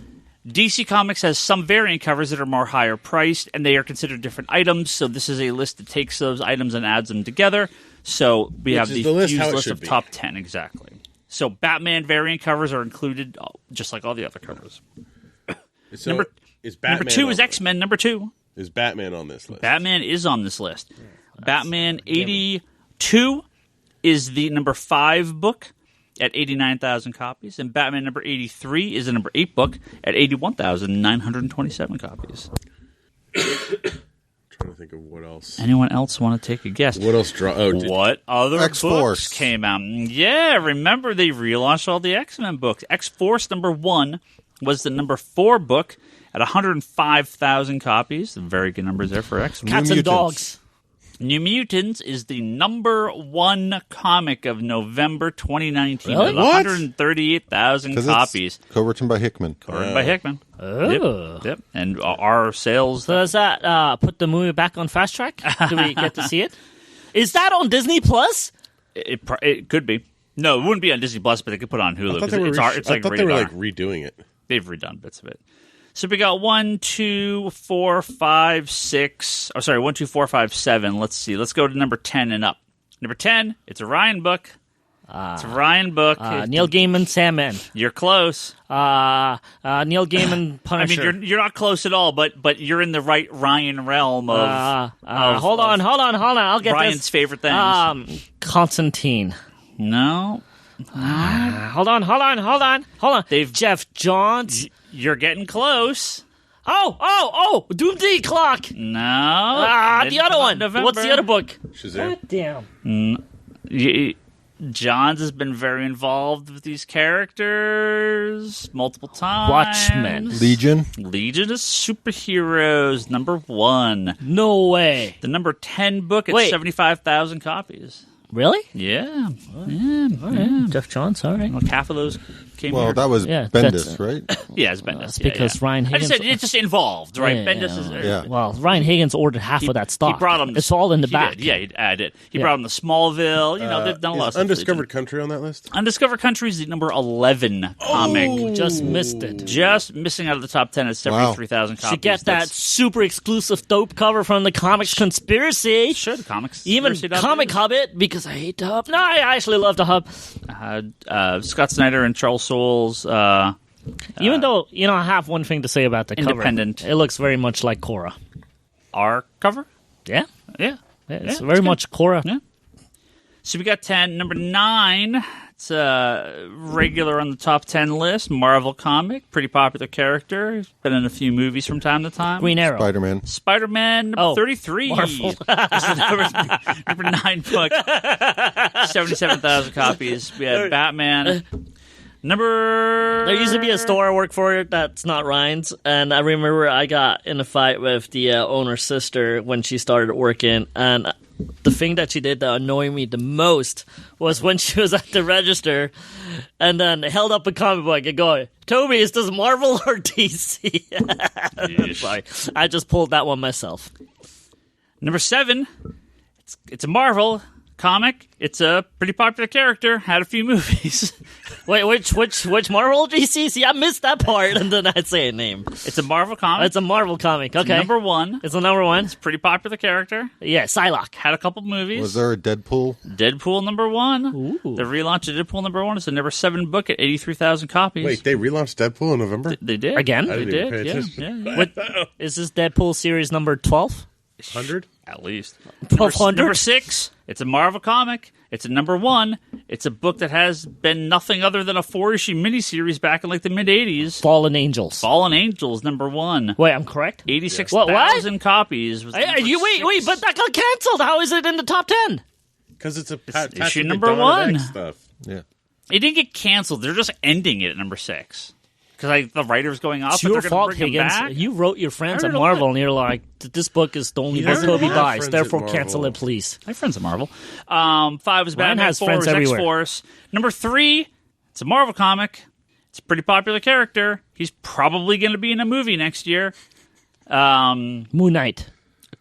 DC Comics has some variant covers that are more higher priced, and they are considered different items. So this is a list that takes those items and adds them together. So we have the fused list of top 10 exactly. So Batman variant covers are included, just like all the other covers. So number 2 is X-Men. Number 2 is Batman on this list. Batman is on this list. Batman 82 is the number 5 book at 89,000 copies, and Batman number 83 is the number 8 book at 81,927 copies. Trying to think of what else. Anyone else want to take a guess? What else? What other X-Force books came out? Yeah, remember they relaunched all the X-Men books. X-Force number 1 was the number 4 book at 105,000 copies. Very good numbers there for X-Men. Cats and dogs. New Mutants is the number 1 comic of November 2019 really? at 138,000 copies. Co-written by Hickman. By Hickman. Oh. Yep. And our sales... So does that put the movie back on Fast Track? Do we get to see it? Is that on Disney Plus? It could be. No, it wouldn't be on Disney Plus, but they could put it on Hulu. I thought they were redoing it. They've redone bits of it. So we got 1, 2, 4, 5, 6. Oh, sorry, 1, 2, 4, 5, 7. Let's see. Let's go to number 10 and up. Number 10, it's a Ryan book. It's a Ryan book. Neil Gaiman, Sandman. You're close. Neil Gaiman, Punisher. I mean, you're not close at all, but you're in the right Ryan realm of. Hold on. I'll get Ryan's this. favorite things. Constantine. No. Hold on. Jeff Johns. You're getting close. Oh! Doomsday Clock. No. The other one. November. What's the other book? Shazam. God damn. Johns has been very involved with these characters multiple times. Watchmen. Legion of Superheroes, number 1. No way. The number 10 book at 75,000 copies. Really? Yeah. All right. Jeff Johns, all right. Like half of those came Well, here. that was Bendis, right? Yeah, it's Bendis. It's because Ryan Higgins... I just said it's just involved, right? Bendis is... Well, Ryan Higgins ordered half of that stock. He brought him... It's all in the back. Yeah, he added. He brought him to Smallville. They've done a lot of stuff. Undiscovered Country on that list? Undiscovered Country is the number 11 comic. Just missed it. Just missing out of the top 10 at 73,000 copies. Should get that super exclusive dope cover from the Comics Conspiracy. Should, Comics. Even Comic Hobbit, because I hate the Hub. No, I actually love the Hub. Scott Snyder and Charles Soules. Even though, I have one thing to say about the Independent. cover. It looks very much like Korra. Our cover? Yeah. Yeah. It's very much Korra. Yeah. So we got 10. Number 9, it's a regular on the top 10 list. Marvel comic, pretty popular character. He's been in a few movies from time to time. Green Arrow. Spider-Man, number 33. Marvel. number 9 book. 77,000 copies. We had Batman. There used to be a store I worked for that's not Ryan's, and I remember I got in a fight with the owner's sister when she started working, and the thing that she did that annoyed me the most was when she was at the register and then held up a comic book and going, Toby, is this Marvel or DC? Sorry, I just pulled that one myself. Number 7, it's a Marvel comic. It's a pretty popular character. Had a few movies. Wait, which Marvel DC? See, I missed that part, and then I'd say a name. It's a Marvel comic. It's a Marvel comic. Okay, it's number 1. It's a number 1. It's a pretty popular character. Yeah, Psylocke. Had a couple movies. Was there a Deadpool? Deadpool number 1. Ooh. The relaunch of Deadpool number 1 is the number 7 book at 83,000 copies. Wait, they relaunched Deadpool in November? They did again. They did. Yeah. What is this Deadpool series number 12? 100 at least. 1200. Number 6. It's a Marvel comic. It's a number 1. It's a book that has been nothing other than a 4-issue miniseries back in like the mid '80s. Fallen Angels. Fallen Angels, number 1. Wait, I'm correct. 86,000 copies. Was but that got canceled. How is it in the top 10? Because it's issue number 1. Stuff. Yeah. It didn't get canceled. They're just ending it at number 6. Because the writer's going off, It's but your they're fault, going to bring him Higgins. back. You wrote your friends I at don't know Marvel, and you're like, this book is the only book doesn't Toby have buys, friends therefore at cancel Marvel. it, please. I have friends at Marvel. 5 was Ryan Batman. has 4 friends was everywhere. X-Force. Number 3, it's a Marvel comic. It's a pretty popular character. He's probably going to be in a movie next year. Moon Knight.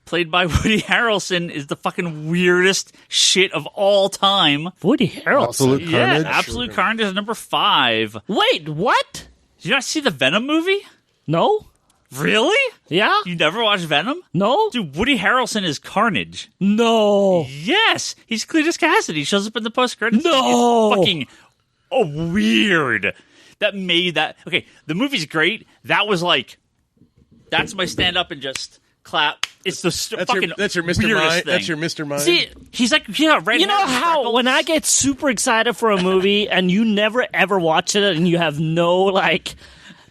Played by Woody Harrelson is the fucking weirdest shit of all time. Woody Harrelson. Absolute Carnage. Yeah, Absolute Carnage is number 5. Wait, what? Did you not see the Venom movie? No? Really? Yeah? You never watched Venom? No? Dude, Woody Harrelson is Carnage. No. Yes, he's Cletus Cassidy. He shows up in the post-credits. No. It's fucking weird. That made that... Okay, the movie's great. That was like... That's my stand-up and just clap. It's the fucking that's your Mr. weirdest Mind. thing. That's your Mr. Mind. See, he's like... Yeah, red You know hair, how freckles. when I get super excited for a movie and you never ever watch it and you have no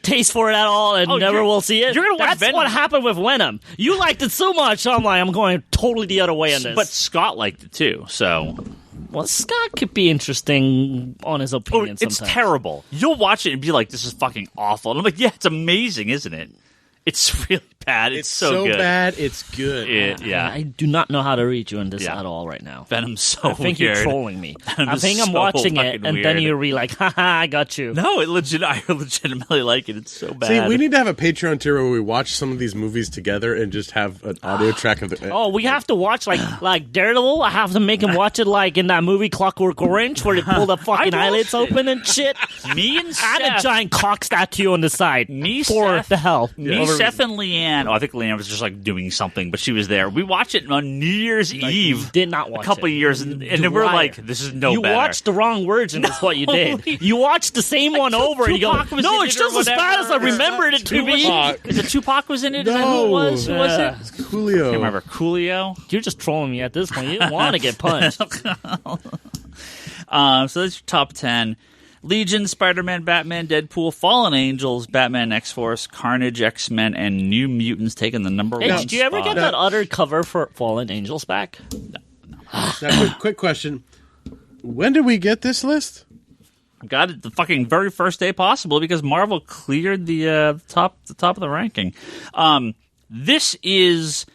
taste for it at all and never will see it? You're gonna watch That's Venom. what happened with Venom. You liked it so much, so I'm going totally the other way on this. But Scott liked it too, so... Well, Scott could be interesting on his opinion it's sometimes. terrible. You'll watch it and be like, this is fucking awful. And I'm like, yeah, it's amazing, isn't it? It's really bad. It's so good. bad, it's good. Yeah. I do not know how to read you in this at all right now. Venom's so I think weird. you're trolling me. Venom I is think I'm so watching it, fucking and then weird. you're like, haha, I got you. No, I legitimately like it. It's so bad. See, we need to have a Patreon tier where we watch some of these movies together and just have an audio track of the... Oh, we have to watch like Daredevil. I have to make him watch it like in that movie Clockwork Orange where they pull the fucking eyelids open and shit. Me and And Seth. a giant cock statue on the side. For Seth, the hell. Me, Seth, and Leanne. Oh, I think Leanne was just like doing something, but she was there. We watched it on New Year's Eve. Did not watch a couple it. of years, and then we're like, "This is no you better." You watched the wrong version. Is what you did. You watched the same one over, and you go, "No, it's just as bad as I remembered it to be." Is it Tupac was in it? Is that who it was? Who was it? It's Coolio. I can't remember. Coolio. You're just trolling me at this point. You didn't want to get punched. So that's your top 10. Legion, Spider-Man, Batman, Deadpool, Fallen Angels, Batman, X-Force, Carnage, X-Men, and New Mutants taking the number 1 Did you ever get that other cover for Fallen Angels back? Now, quick question. When did we get this list? Got it the fucking very first day possible because Marvel cleared the top of the ranking. This is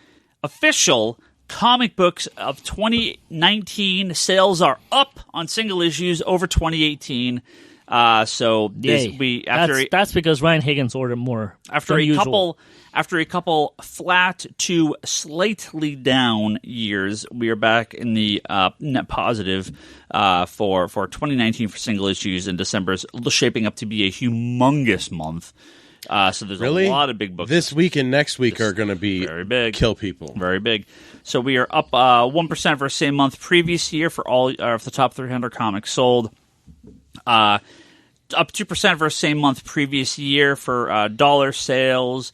official comic books of 2019 sales are up on single issues over 2018. So that's because Ryan Higgins ordered more after a couple flat to slightly down years. We are back in the net positive for 2019 for single issues, and December is shaping up to be a humongous month. So there's a lot of big books. This week and next week are going to be very big, kill people, very big. So we are up 1% versus same month previous year for all of the top 300 comics sold. Up 2% versus same month previous year for dollar sales.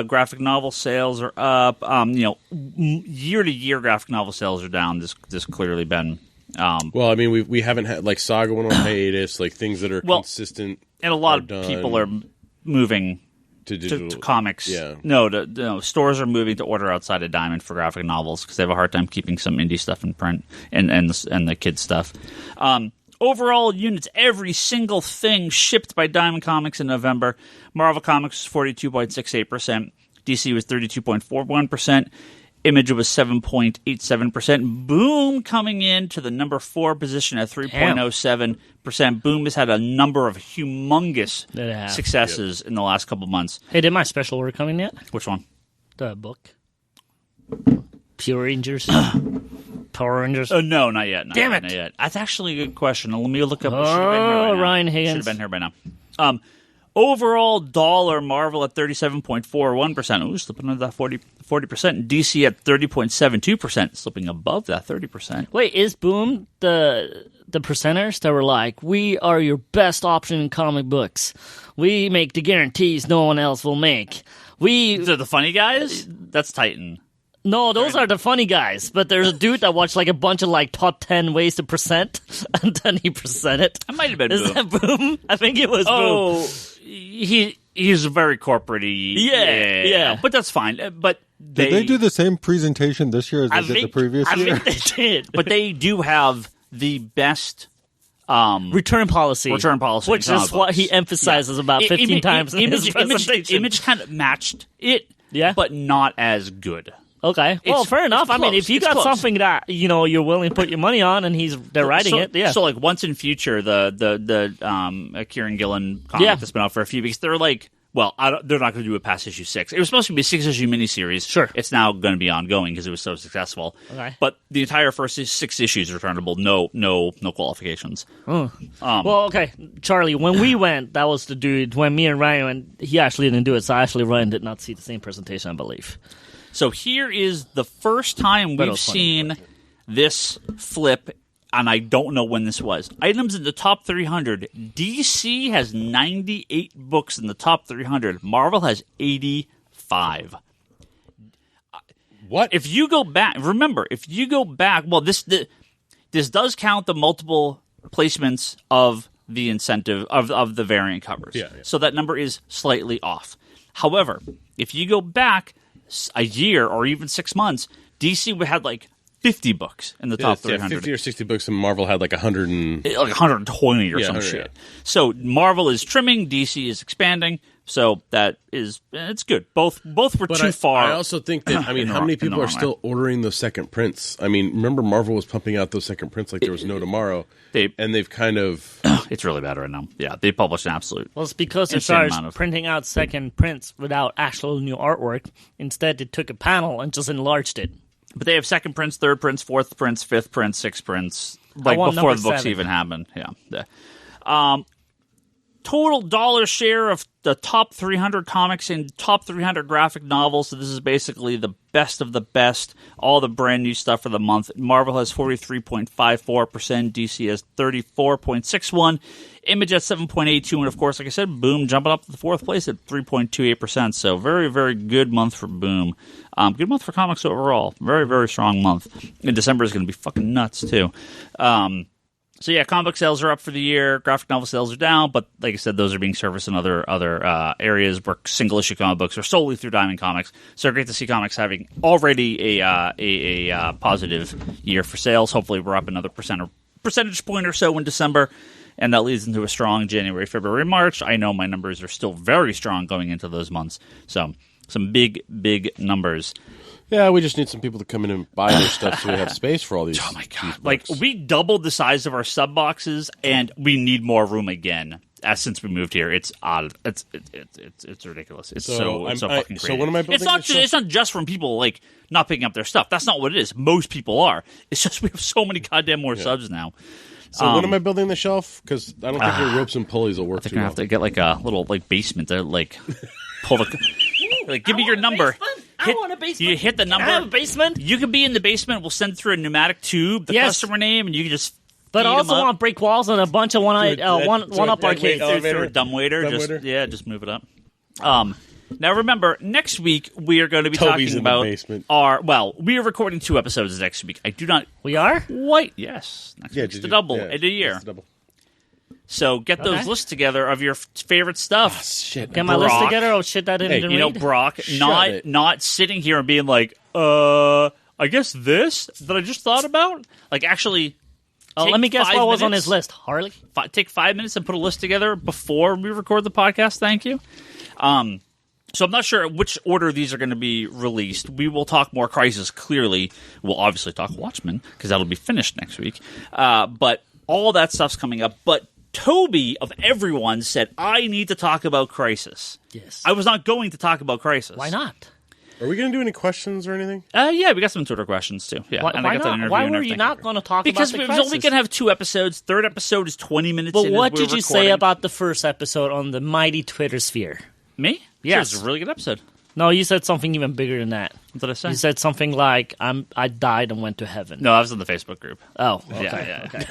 Graphic novel sales are up. Year to year, graphic novel sales are down. This clearly been. Well, I mean, we haven't had like Saga went on hiatus, like things that are consistent, and a lot of people are moving to comics. Yeah. No, stores are moving to order outside of Diamond for graphic novels because they have a hard time keeping some indie stuff in print and the kids stuff. Overall units, every single thing shipped by Diamond Comics in November. Marvel Comics was 42.68%. DC was 32.41%. Image was 7.87%. Boom coming in to the number 4 position at 3.07%. Boom has had a number of humongous successes in the last couple months. Hey, did my special order come in yet? Which one? The book. Pure Rangers. Power Rangers? No, not yet. Damn it. Not yet. That's actually a good question. Let me look up. Ryan Higgins. Should have been here by now. Overall dollar, Marvel at 37.41%. Ooh, slipping under that 40%. DC at 30.72%, slipping above that 30%. Wait, is Boom the presenters that were like, we are your best option in comic books. We make the guarantees no one else will make. They're the funny guys? That's Titan. No, those are the funny guys. But there's a dude that watched like a bunch of like top 10 ways to present, and then he presented. That might have been Boom. Is that Boom? I think it was Boom. He's very corporate-y. Yeah. But that's fine. But did they do the same presentation this year as they did the previous year? I think they did. But they do have the best return policy, which is what he emphasizes about 15 times in his presentation. Image kind of matched it, but not as good. Okay, well, fair enough. I mean, if you got something that you're willing to put your money on, and they're writing it, yeah. So, like, once in future, the Kieran Gillen comic that's been out for a few weeks, they're like, well, they're not going to do it past issue 6. It was supposed to be a 6-issue miniseries. Sure, it's now going to be ongoing because it was so successful. Okay, but the entire first 6 issues are returnable. No qualifications. Well, okay, Charlie. When we went, that was the dude. When me and Ryan went, he actually didn't do it. So actually, Ryan did not see the same presentation, I believe. So here is the first time we've seen this flip, and I don't know when this was. Items in the top 300. DC has 98 books in the top 300. Marvel has 85. What? If you go back, well, this does count the multiple placements of the incentive of the variant covers. Yeah. So that number is slightly off. However, if you go back a year or even 6 months, DC had like 50 books in the top 300. 50 or 60 books, and Marvel had like 120 or some shit. Yeah. So Marvel is trimming, DC is expanding. So it's good. Both were too far. I also think that, how many people are still ordering those second prints? I mean, remember Marvel was pumping out those second prints like there was no tomorrow, and they've kind of... It's really bad right now. Yeah, they published an absolute... Well, it's because they started printing out second prints without actual new artwork. Instead, they took a panel and just enlarged it. But they have second prints, third prints, fourth prints, fifth prints, sixth prints, like before the books even happened. Yeah. Total dollar share of the top 300 comics and top 300 graphic novels. So this is basically the best of the best, all the brand new stuff for the month. Marvel has 43.54%, DC has 34.61%, Image at 7.82%, and of course, like I said, Boom jumping up to the 4th place at 3.28%. So very, very good month for Boom. Good month for comics overall. Very, very strong month. And December is going to be fucking nuts too. So yeah, comic book sales are up for the year. Graphic novel sales are down, but like I said, those are being serviced in other areas where single issue comic books are solely through Diamond Comics. So great to see comics having already a positive year for sales. Hopefully, we're up another percentage point or so in December, and that leads into a strong January, February, March. I know my numbers are still very strong going into those months. So some big numbers. Yeah, we just need some people to come in and buy their stuff so we have space for all these. Oh my god! Like we doubled the size of our sub boxes, and we need more room again. Since we moved here, it's odd. It's ridiculous. It's so fucking crazy. So what am I building? It's not just from people like not picking up their stuff. That's not what it is. Most people are. It's just we have so many goddamn more subs now. So when am I building the shelf? Because I don't think your ropes and pulleys will work too well. I have to get like a little like basement to like pull the. Like, give me your number. I want a basement. You hit the number. Can I have a basement? You can be in the basement. We'll send through a pneumatic tube, the customer name, and you can just. But I also want brick walls and a bunch of one-up arcades. Through a dumbwaiter. Just move it up. Now remember, next week we are going to be talking about we are recording 2 episodes next week. I do not. We are? Quite. Yes. Next week's the double in a year. So get those lists together of your favorite stuff. Oh, shit. Get my list together. Oh shit, that didn't read. Brock, not sitting here and being like, I guess this that I just thought about. Like actually. Let me guess what was on his list. Harley? Take 5 minutes and put a list together before we record the podcast. Thank you. So I'm not sure which order these are going to be released. We will talk more Crisis, clearly. We'll obviously talk Watchmen, because that'll be finished next week. But all that stuff's coming up. But Toby, of everyone, said, I need to talk about Crisis. Yes. I was not going to talk about Crisis. Why not? Are we going to do any questions or anything? Yeah, we got some Twitter questions, too. Yeah, why not? Why were you not going to talk about the Crisis? Because we're only going to have 2 episodes. Third episode is 20 minutes But what did you say about the first episode on the mighty Twitter sphere? Me? Yes. It was a really good episode. No, you said something even bigger than that. What did I say? You said something like, I died and went to heaven. No, I was in the Facebook group. Oh, okay. Okay.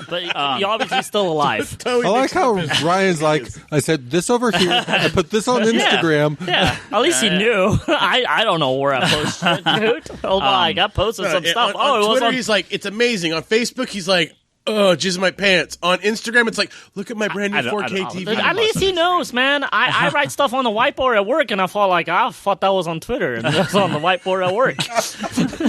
But you're obviously still alive. I like how Ryan's like, I said this over here, I put this on Instagram. Yeah. At least he knew. I don't know where I posted it, dude. Hold on, I got posted some stuff. On Twitter, he's like, it's amazing. On Facebook, he's like, oh, jizz my pants. On Instagram, it's like, look at my brand new 4K TV. At least he knows, man. I write stuff on the whiteboard at work, and I thought like, I thought that was on Twitter, and that's on the whiteboard at work.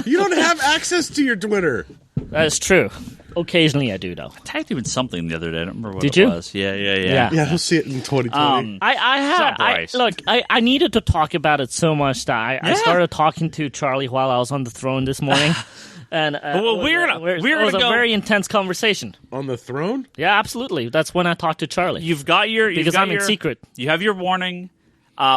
You don't have access to your Twitter. That's true. Occasionally I do, though. I tagged you in something the other day. I don't remember what it was. Yeah. Yeah, we'll see it in 2020. I needed to talk about it so much that I started talking to Charlie while I was on the throne this morning. And it was a very intense conversation. On the throne? Yeah, absolutely. That's when I talked to Charlie. Because I'm in secret. You have your warning.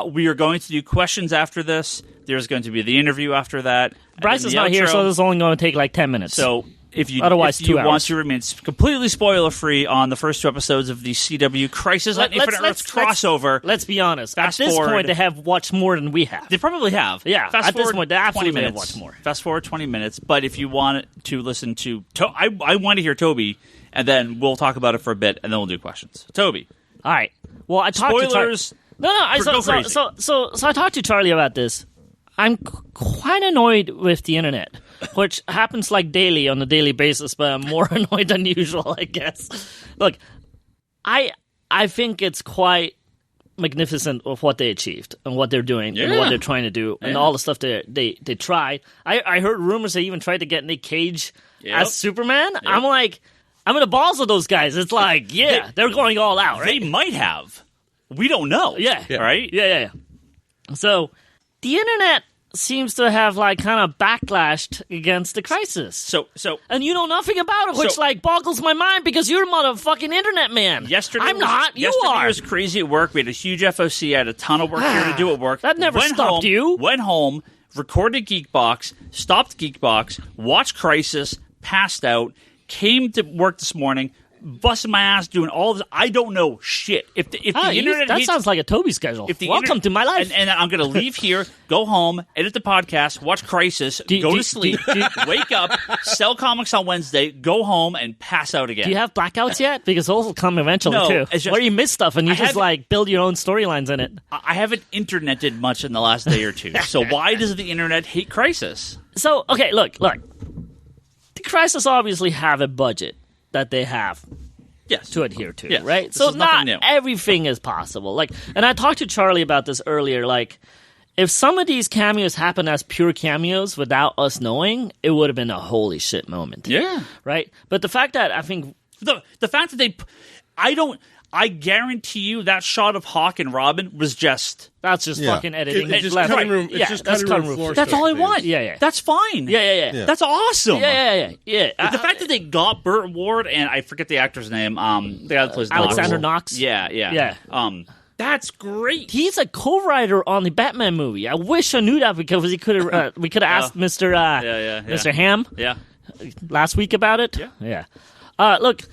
We are going to do questions after this. There's going to be the interview after that. Bryce is not here, so this is only going to take like 10 minutes. So if you want to remain completely spoiler-free on the first 2 episodes of the CW Crisis on Infinite Earths crossover. Let's be honest. At this point, they have watched more than we have. They probably have. Yeah, at this point, they absolutely have watched more. Fast forward 20 minutes. But if you want to listen to... I want to hear Toby, and then we'll talk about it for a bit, and then we'll do questions. Toby. All right. Well, I talked to Charlie. So I talked to Charlie about this. I'm quite annoyed with the internet, which happens like daily on a daily basis, but I'm more annoyed than usual, I guess. Look, I think it's quite magnificent of what they achieved and what they're doing and what they're trying to do and all the stuff they tried. I heard rumors they even tried to get Nick Cage as Superman. Yep. I'm like, I'm in the balls of those guys. It's like, they're going all out, right? They might have. We don't know. Yeah. Right? Yeah. So the internet seems to have like kind of backlashed against the Crisis. So and you know nothing about it, which like boggles my mind because you're a motherfucking internet man. I'm not. You are. Yesterday was crazy at work. We had a huge FOC. I had a ton of work here to do at work. That never stopped you. Went home, recorded Geekbox, stopped Geekbox, watched Crisis, passed out, came to work this morning, busting my ass doing all of this. I don't know shit. If the internet that sounds like a Toby schedule. Welcome to my life. And I'm going to leave here, go home, edit the podcast, watch Crisis, go to sleep, wake up, sell comics on Wednesday, go home, and pass out again. Do you have blackouts yet? Because those will come eventually too. Where you miss stuff and you just like build your own storylines in it. I haven't interneted much in the last day or two. So why does the internet hate Crisis? So okay, look. The Crisis obviously have a budget that they have to adhere to, right? So not everything is possible. Like, and I talked to Charlie about this earlier. Like, if some of these cameos happen as pure cameos without us knowing, it would have been a holy shit moment. Yeah. Right? But the fact that I think... The fact that I guarantee you that shot of Hawk and Robin was just... That's just fucking editing. It's just cutting room. It's just cutting room floor. That's all I want. Yeah. That's fine. Yeah. That's awesome. Yeah. The fact that they got Burt Ward and I forget the actor's name. The guy that plays Alexander Knox. Yeah. That's great. He's a co-writer on the Batman movie. I wish I knew that because we could have asked Mr. Ham last week about it. Yeah. Look,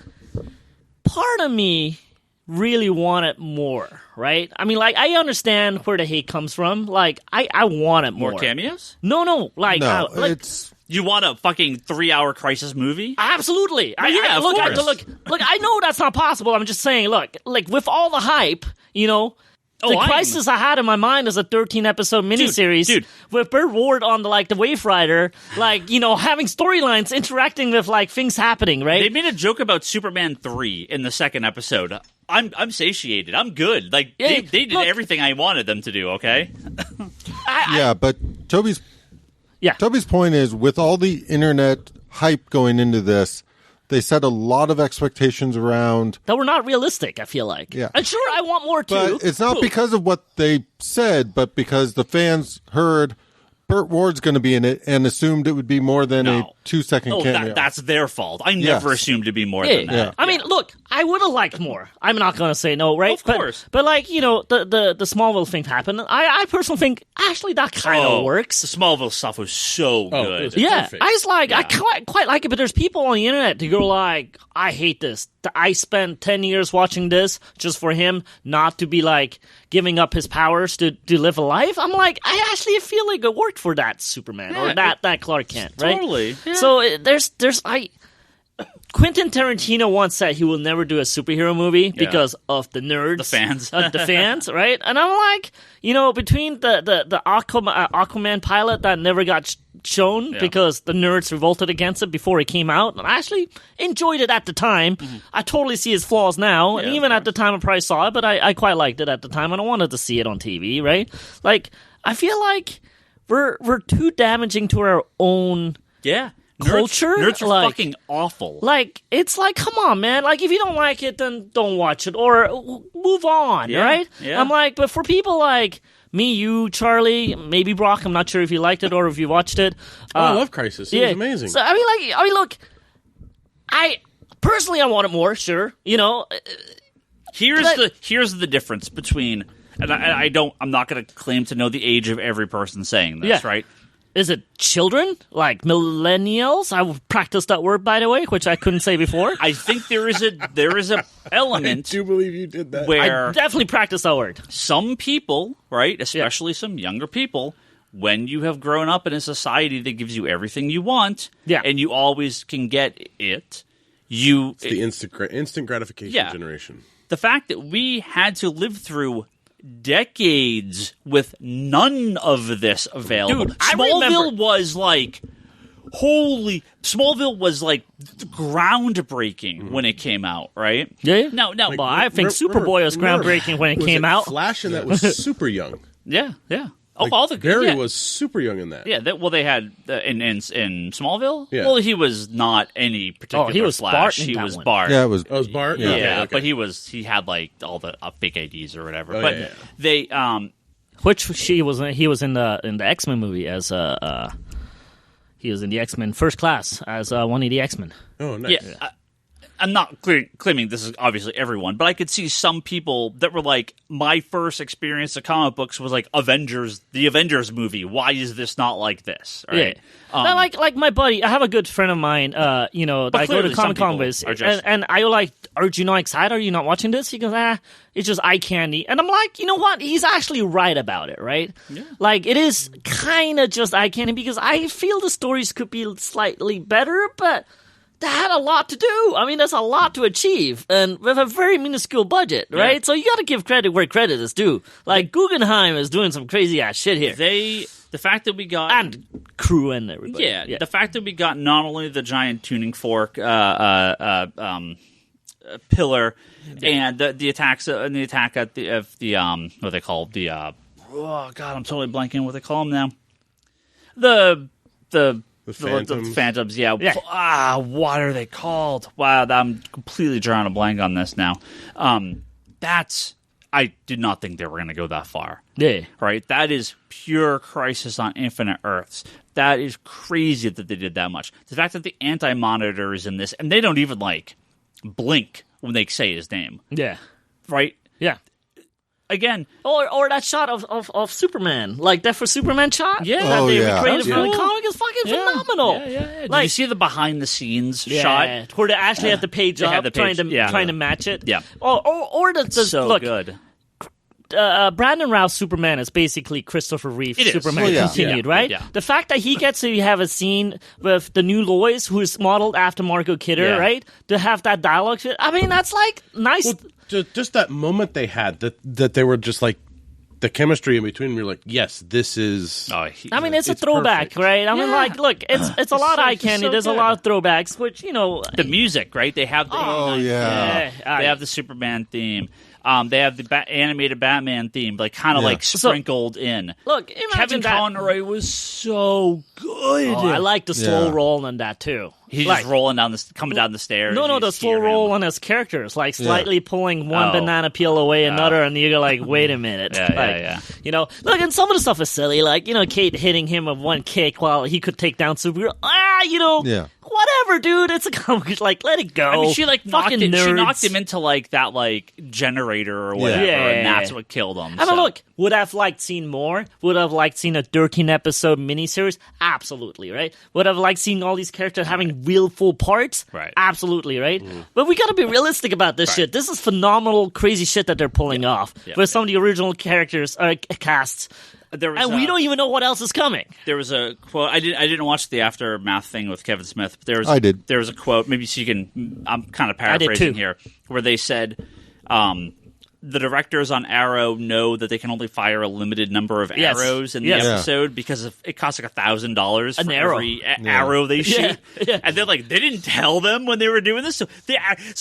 part of me really wanted more, right? I mean, like, I understand where the hate comes from. Like, I wanted more. More cameos? No. It's... You want a fucking 3-hour Crisis movie? Absolutely. Look, I know that's not possible. I'm just saying, look, like, with all the hype, you know... The Crisis I had in my mind is a 13-episode miniseries with Burt Ward on the Wave Rider, having storylines interacting with things happening, right? They made a joke about Superman 3 in the second episode. I'm satiated. I'm good. They did everything I wanted them to do. Okay. But Toby's point is, with all the internet hype going into this, they set a lot of expectations around that were not realistic, I feel like. Yeah. And sure, I want more too. But it's not because of what they said, but because the fans heard Burt Ward's going to be in it and assumed it would be more than a 2-second cameo. That's their fault. I never assumed it'd be more than that. Yeah. I mean, look, I would have liked more. I'm not going to say no, right? Of course. But the Smallville thing happened. I personally think, actually, that kind of works. The Smallville stuff was so good. It was perfect. I was like, I quite like it, but there's people on the internet who go like, I hate this. I spent 10 years watching this just for him not to be giving up his powers to live a life. I'm like, I actually feel like it worked for that Superman or that Clark Kent, right? Totally. Yeah. So Quentin Tarantino once said he will never do a superhero movie because of the nerds, the fans, right? And I'm like, between the Aquaman pilot that never got shown because the nerds revolted against it before it came out, and I actually enjoyed it at the time. Mm-hmm. I totally see his flaws now, and even at the time I probably saw it, but I quite liked it at the time, and I wanted to see it on TV, right? I feel like we're too damaging to our own culture. Nerds are fucking awful. It's come on, man. If you don't like it, then don't watch it or move on, right? Yeah. I'm like, but for people like me, you, Charlie, maybe Brock, I'm not sure if you liked it or if you watched it. I love Crisis. It was amazing. So, look, I personally, I wanted more, sure. Here's the difference between, and I'm not going to claim to know the age of every person saying this, right? Is it children? Millennials? I practiced that word, by the way, which I couldn't say before. I think there is a element. I do believe you did that. Where I definitely practiced that word. Some people, right, especially some younger people, when you have grown up in a society that gives you everything you want, and you always can get it, it's the instant gratification generation. The fact that we had to live through decades with none of this available. Dude, Smallville was Smallville was groundbreaking when it came out, right? Yeah. No. I think Superboy was groundbreaking when it came out. Flash and that was super young. Yeah. Barry was super young in that. Yeah, they had in Smallville. Yeah. Well, he was not any particular he was Flash. Bart He was one. Bart. Yeah, it was Bart. Yeah, okay. but he had all the fake IDs or whatever. They which he was in the X-Men movie as he was in the X-Men First Class as one of the X-Men. Oh, nice. Yeah. I'm not claiming this is obviously everyone, but I could see some people that were like, my first experience of comic books was the Avengers movie. Why is this not like this? Right? Yeah. Like my buddy, I have a good friend of mine, that I go to Comic-Con with, and I like, are you not excited? Are you not watching this? He goes, it's just eye candy. And I'm like, you know what? He's actually right about it, right? Yeah. It is kind of just eye candy because I feel the stories could be slightly better, but that had a lot to do. I mean, there's a lot to achieve, and with a very minuscule budget, right? Yeah. So you got to give credit where credit is due. Guggenheim is doing some crazy ass shit here. The fact that we got and crew and everybody. Yeah, the fact that we got not only the giant tuning fork, pillar, and the attacks and the attack at what they call I'm totally blanking what they call them now. The The Phantoms. The Phantoms, yeah. What are they called? Wow, I'm completely drawing a blank on this now. I did not think they were going to go that far. Yeah. Right? That is pure Crisis on Infinite Earths. That is crazy that they did that much. The fact that the Anti-Monitor is in this, and they don't even, blink when they say his name. Yeah. Right? Yeah. Again, or that shot of Superman, that for Superman shot, that they recreated from the comic is fucking phenomenal. Yeah. Did you see the behind the scenes shot where they actually have the page up, trying to match it? Yeah, or so good. Brandon Routh's Superman is basically Christopher Reeve's Superman continued, right? Yeah. The fact that he gets to have a scene with the new Lois, who is modeled after Margot Kidder, right? To have that dialogue, I mean, that's nice. Well, just that moment they had that they were just the chemistry in between. We were like, yes, this is. I mean, it's a throwback, perfect. right? I mean, look, it's a lot of eye candy. There's a lot of throwbacks, which the music, right? They have the they have the Superman theme. They have the animated Batman theme, sprinkled in. Look, Kevin Conroy was so good. I like the slow roll on that too. He's just rolling coming down the stairs. No, the slow roll on his characters, slightly pulling one banana peel away another, and you're like, wait a minute. Look, and some of the stuff is silly, Kate hitting him with one kick while he could take down Supergirl. Whatever, dude. It's a comic. Let it go. I mean, she knocked him into that generator or whatever, and that's what killed him. I mean, look, would have seen more. Would have seen a 13-episode miniseries. Absolutely, right. Would have seeing all these characters having real full parts. Right. Absolutely, right. But we got to be realistic about this shit. This is phenomenal, crazy shit that they're pulling off with some of the original characters casts. We don't even know what else is coming. There was a quote. I didn't watch the Aftermath thing with Kevin Smith. But I did. There was a quote. Maybe so you can. I'm kind of paraphrasing here, where they said the directors on Arrow know that they can only fire a limited number of arrows in the episode because it costs $1,000 for every arrow they shoot. And they're like, they didn't tell them when they were doing this, so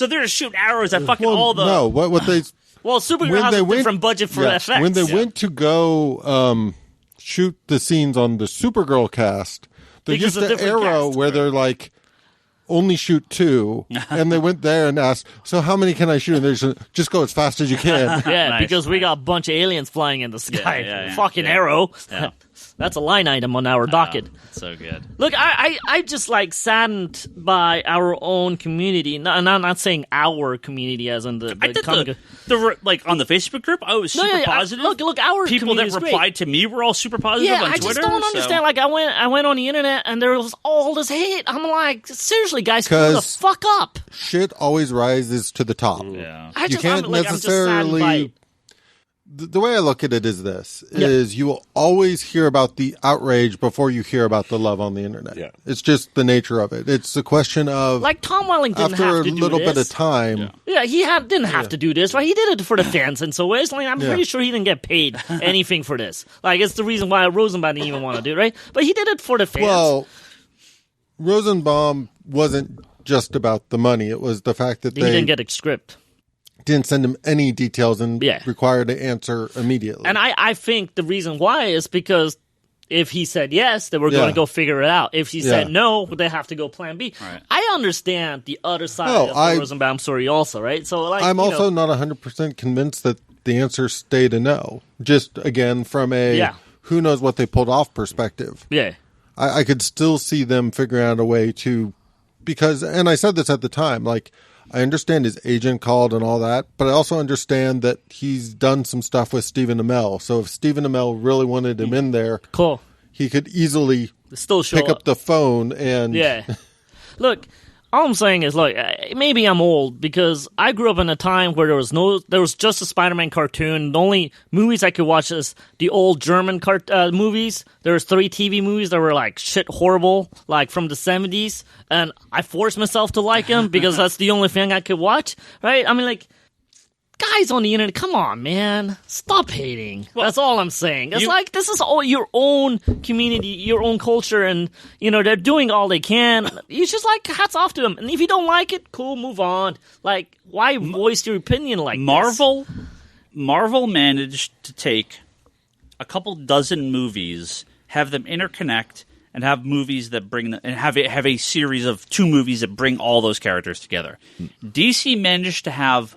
they're just shooting arrows at fucking all the. No, what they. Well, Supergirl has a different budget for effects. When they went to go shoot the scenes on the Supergirl cast, they used the Arrow where they're only shoot 2, and they went there and asked, so how many can I shoot? And they just go as fast as you can. Nice. Because we got a bunch of aliens flying in the sky. Fucking Arrow. Yeah. That's a line item on our docket. So good. Look, I just saddened by our own community. And I'm not saying our community as in the comic. On the Facebook group, I was super positive. Look, our people that replied great. to me were all super positive on Twitter. I just don't understand. I went on the internet and there was all this hate. I'm like, seriously, guys, grow the fuck up. Shit always rises to the top. Yeah. You can't necessarily. The way I look at it is is you will always hear about the outrage before you hear about the love on the internet. Yeah. It's just the nature of it. It's a question of Tom Welling didn't have to do this. After a little bit of time. Yeah, he didn't have to do this, right? He did it for the fans, and so I'm pretty sure he didn't get paid anything for this. It's the reason why Rosenbaum didn't even want to do it, right? But he did it for the fans. Well, Rosenbaum wasn't just about the money. It was the fact that he didn't get a script. Didn't send him any details and required to answer immediately. And I think the reason why is because if he said yes, they were going to go figure it out. If he said no, they have to go plan B. Right. I understand the other side of the Rosenbaum story also, right? So I'm also not 100% convinced that the answer stayed a no. Just, again, from a who knows what they pulled off perspective. Yeah. I could still see them figuring out a way to, because, and I said this at the time, I understand his agent called and all that, but I also understand that he's done some stuff with Stephen Amell. So if Stephen Amell really wanted him in there, he could easily still pick up the phone and... Yeah. Look, all I'm saying is, maybe I'm old because I grew up in a time where there was just a Spider-Man cartoon. The only movies I could watch is the old German movies. There was 3 TV movies that were shit horrible, from the 70s, and I forced myself to like them because that's the only thing I could watch, right? I mean, guys on the internet, come on, man. Stop hating. Well, that's all I'm saying. It's this is all your own community, your own culture, and, they're doing all they can. You just, hats off to them. And if you don't like it, cool, move on. Why voice your opinion like this? Marvel managed to take a couple dozen movies, have them interconnect, and have movies that bring and have a series of 2 movies that bring all those characters together. DC managed to have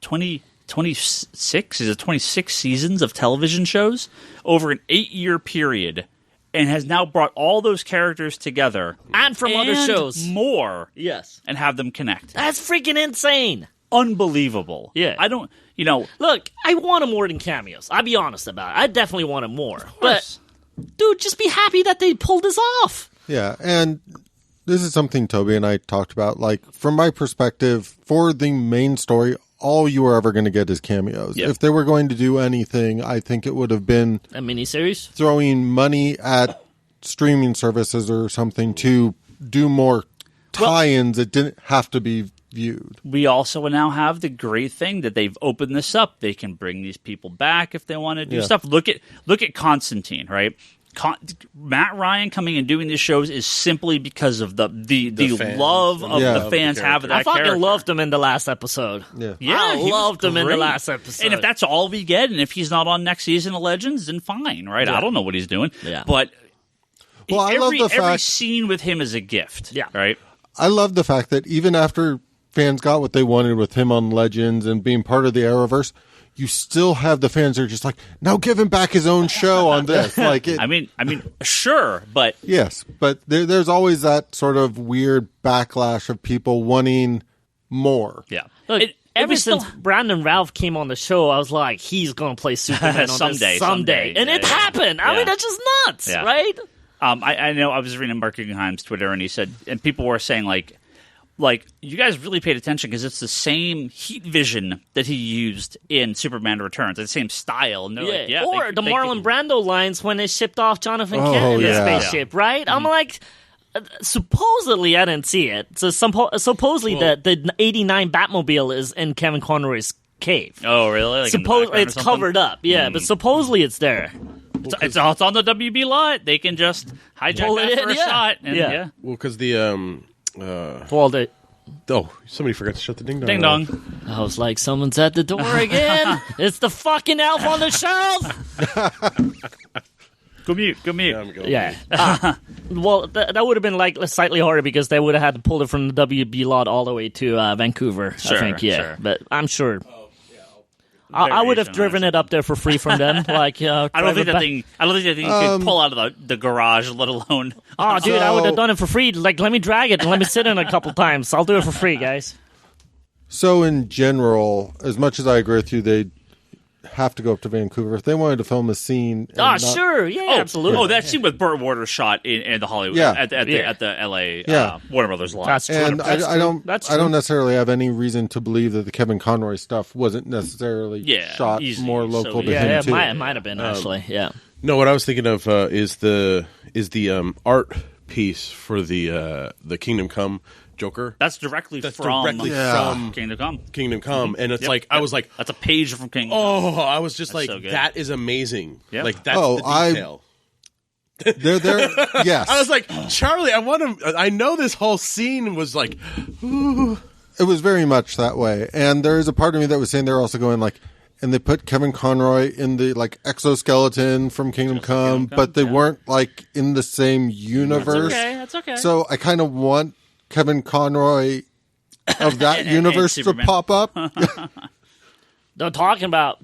26 is it 26 seasons of television shows over an 8-year period, and has now brought all those characters together and from other shows more, yes, and have them connect. That's freaking insane. Unbelievable. Yeah. I don't, look, I wanted more than cameos. I'll be honest about it. I definitely wanted more. But, dude, just be happy that they pulled this off. Yeah, and this is something Toby and I talked about. Like, from my perspective, for the main story, all you are ever going to get is cameos. Yep. If they were going to do anything, I think it would have been a miniseries, throwing money at streaming services or something to do more tie-ins that didn't have to be viewed. We also now have the great thing that they've opened this up. They can bring these people back if they want to do stuff. Look at Constantine, right? Matt Ryan coming and doing these shows is simply because of the love of the fans have of that character. I fucking loved him in the last episode. Yeah, I loved him in the last episode. And if that's all we get, and if he's not on next season of Legends, then fine, right? Yeah. I don't know what he's doing. Yeah. But every scene with him is a gift. Yeah. Right? I love the fact that even after fans got what they wanted with him on Legends and being part of the Arrowverse, you still have the fans that are just like, now give him back his own show on this. Like, I mean, sure, but yes, but there's always that sort of weird backlash of people wanting more. Yeah. Look, ever since Brandon Routh came on the show, I was like, he's going to play Superman someday. And it happened. I mean, that's just nuts, right? I know I was reading Mark Guggenheim's Twitter, and he said, and people were saying, like, you guys really paid attention because it's the same heat vision that he used in Superman Returns. It's the same style. And or the Marlon Brando lines when they shipped off Jonathan Kent in the spaceship, right? Mm-hmm. I'm like, supposedly, I didn't see it. So supposedly the 89 Batmobile is in Kevin Conroy's cave. Oh, really? Like it's covered up, but supposedly it's there. It's on the WB lot. They can just hijack that for a shot. And, Well, because the... somebody forgot to shut the ding dong. Ding dong. I was like, someone's at the door again. It's the fucking elf on the shelf. Go mute. Yeah. That would have been like slightly harder because they would have had to pull it from the WB lot all the way to Vancouver. Sure, I think, sure. But I'm sure. I would have driven it up there for free from them. I don't think that thing you could pull out of the garage, let alone. Oh, dude, I would have done it for free. Like, let me drag it and let me sit in it a couple times. I'll do it for free, guys. So, in general, as much as I agree with you, they have to go up to Vancouver if they wanted to film a scene. Sure, absolutely. Oh, that scene with Burt Warders shot in the Hollywood at the LA Warner Brothers lot. That's true. And I don't necessarily have any reason to believe that the Kevin Conroy stuff wasn't necessarily shot more local to him too. It might have been actually. No, what I was thinking of is the art piece for the Kingdom Come Joker. That's directly from Kingdom Come. And it's I was like, that's a page from Kingdom Come. Oh, I was just like, so that is amazing. Yep. Like, that's the detail. They're yes. I was like, Charlie, I know this whole scene was like, ooh. It was very much that way. And there is a part of me that was saying they're also going like, and they put Kevin Conroy in the exoskeleton from Kingdom Come, but they weren't in the same universe. That's okay. So I kind of want Kevin Conroy of that universe to pop up. They're talking about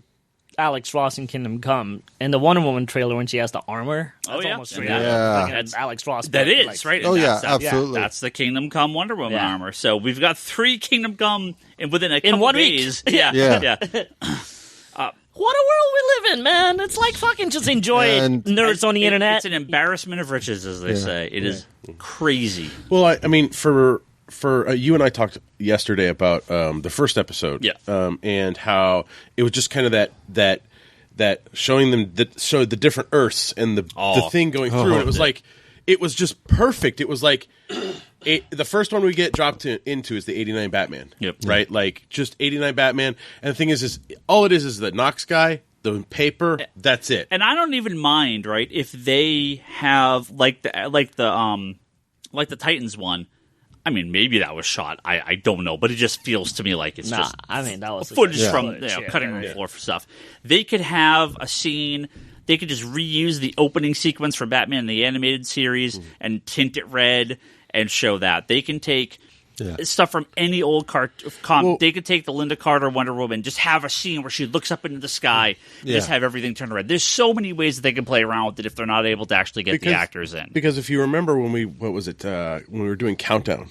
Alex Ross in Kingdom Come and the Wonder Woman trailer when she has the armor. That's Alex Ross. That is right. Oh yeah, absolutely. That's the Kingdom Come Wonder Woman armor. So we've got 3 Kingdom Come within a couple days. Yeah. What a world we live in, man! It's like fucking just enjoy it, nerds on the internet. It's an embarrassment of riches, as they say. It is crazy. Well, I mean, for you and I talked yesterday about the first episode, and how it was just kind of that showing them showed the different Earths and the thing going through. And it was it was just perfect. It was like. The first one we get dropped into is the 89 Batman. Yep. Right? Like, just 89 Batman. And the thing is all it is the Knox guy, the paper, that's it. And I don't even mind, right, if they have, like the Titans one. I mean, maybe that was shot. I don't know. But it just feels to me like it's just that was footage from cutting room floor for stuff. They could have a scene They could just reuse the opening sequence for Batman the animated series and tint it red and show that. They can take stuff from any old comic. They could take the Linda Carter Wonder Woman, just have a scene where she looks up into the sky, just have everything turned red. There's so many ways that they can play around with it if they're not able to actually get the actors in. Because if you remember when we were doing Countdown,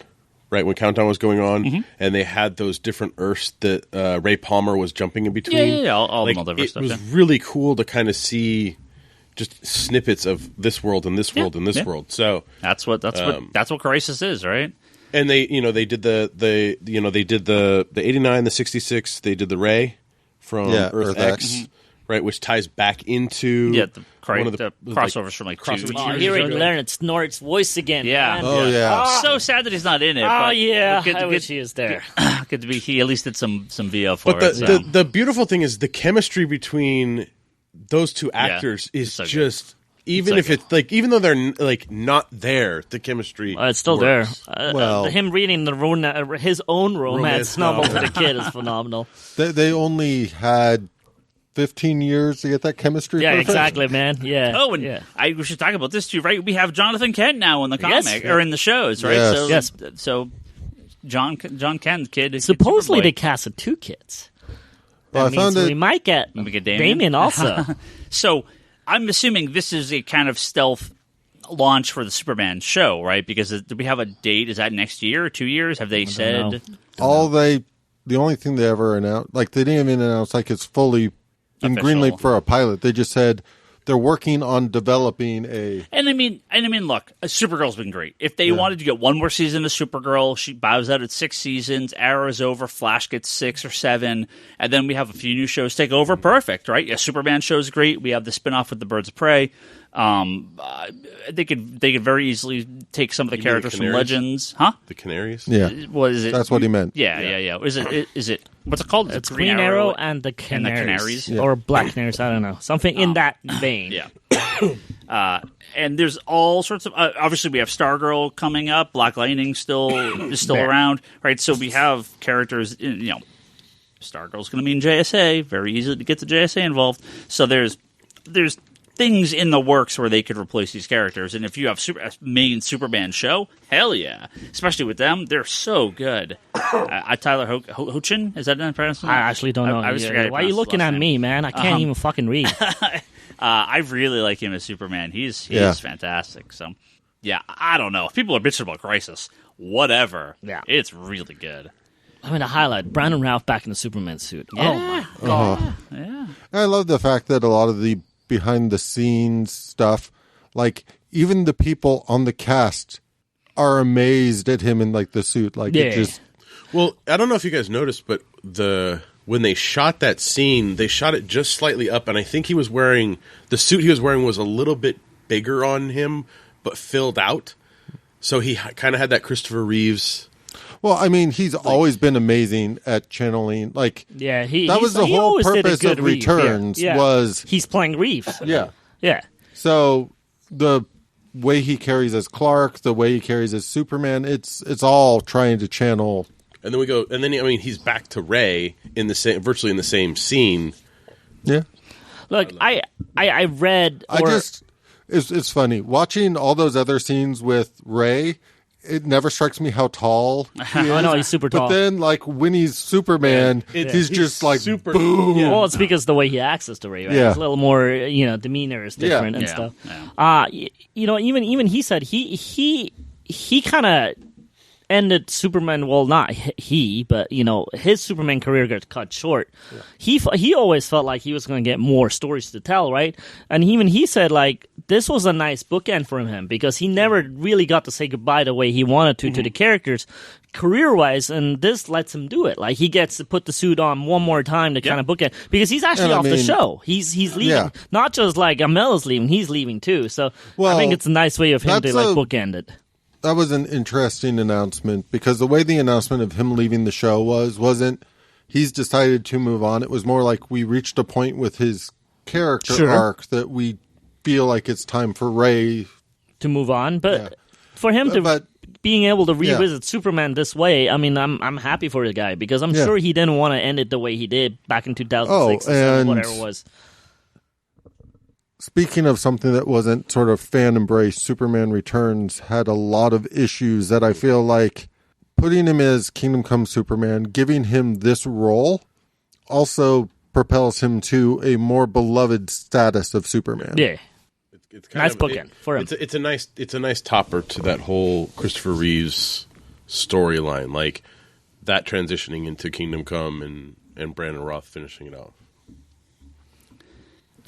right, when Countdown was going on, and they had those different Earths that Ray Palmer was jumping in between. All the multiverse stuff. It was really cool to kind of see just snippets of this world and this world and this world. So that's what Crisis is, right? And they did the 89, the 66. They did the Ray from Earth X, right, which ties back into the crossovers from like crossover. Oh, hearing Leonard Snort's voice again. Yeah. Man. Oh yeah. So sad that he's not in it. Oh but yeah. I wish he was there. Good to be. He at least did some VO for it. But the beautiful thing is the chemistry between those two actors is so just. Good. Even if it's like, even though they're like not there, the chemistry it's still works. there. Him reading his own romance novel to the kid is phenomenal. They only had 15 years to get that chemistry. Yeah, perfect. exactly, man. Yeah. Oh, and we should talk about this too, right? We have Jonathan Kent now in the comic or in the shows, right? Yes. So John Kent, kid. Supposedly they casted 2 kids. Well, That means we might get Damien also. So I'm assuming this is a kind of stealth launch for the Superman show, right? Because do we have a date? Is that next year or 2 years? Have they said? The only thing they ever announced, like they didn't even announce like it's fully been greenlit for a pilot. They just said they're working on developing a. And I mean, look, Supergirl's been great. If they wanted to get one more season of Supergirl, she bows out at 6 seasons. Arrow's over. Flash gets 6 or 7, and then we have a few new shows take over. Perfect, right? Yeah, Superman show's great. We have the spinoff with the Birds of Prey. They could very easily take some of the characters from Legends, huh? The Canaries. Yeah, what is it? That's what he meant. Yeah. Is it? What's it called? It's Green Arrow and the Canaries. Or Black Canaries, I don't know. Something in that vein. Yeah. And there's all sorts of... obviously, we have Stargirl coming up. Black Lightning is still around, right? So we have characters, Stargirl's going to be in JSA. Very easy to get the JSA involved. So there's things in the works where they could replace these characters. And if you have a main Superman show, hell yeah. Especially with them, they're so good. Tyler Hoechlin, is that not pronounced? I actually don't know. Why are you looking at me, man? I can't even fucking read. I really like him as Superman. He's fantastic. So, yeah, I don't know. If people are bitching about Crisis, whatever. Yeah. It's really good. I mean, a highlight. Brandon Routh back in the Superman suit. Yeah. Oh, my God. Yeah. I love the fact that a lot of the behind-the-scenes stuff, like, even the people on the cast are amazed at him in, like, the suit. Like, it just... Well, I don't know if you guys noticed, but when they shot that scene, they shot it just slightly up, and I think he was wearing... The suit he was wearing was a little bit bigger on him, but filled out. So he kind of had that Christopher Reeves... Well, I mean, he's always been amazing at channeling. Like, that was the whole purpose of Returns was he's playing Reeves. Yeah. So the way he carries as Clark, the way he carries as Superman, it's all trying to channel. And then he's back to Ray virtually in the same scene. Yeah. Look, I read. It's funny watching all those other scenes with Ray. It never strikes me how tall he is. I know, he's super tall. But then, like, when he's Superman, he's just like, super, boom. Yeah. Well, it's because the way he acts is the Ray, right? Yeah. It's a little more, demeanor is different and stuff. Yeah. Even he said he kind of ended Superman. Well, not he, but his Superman career got cut short. Yeah. He always felt like he was going to get more stories to tell, right? And even he said like this was a nice bookend for him because he never really got to say goodbye the way he wanted to the characters career-wise, and this lets him do it. Like he gets to put the suit on one more time to kind of bookend because he's actually off the show. He's leaving, not just like Amel is leaving. He's leaving too. So I think it's a nice way of him to like bookend it. That was an interesting announcement because the way the announcement of him leaving the show wasn't he's decided to move on. It was more like we reached a point with his character arc that we feel like it's time for Ray to move on. But for him being able to revisit Superman this way, I mean, I'm happy for the guy because I'm sure he didn't want to end it the way he did back in 2006 or whatever it was. speaking of something that wasn't sort of fan embraced, Superman Returns had a lot of issues that I feel like putting him as Kingdom Come Superman, giving him this role, also propels him to a more beloved status of Superman. Yeah. It's kind nice of, bookend for him. It's a nice topper to that whole Christopher Reeves storyline, like that transitioning into Kingdom Come and Brandon Roth finishing it off.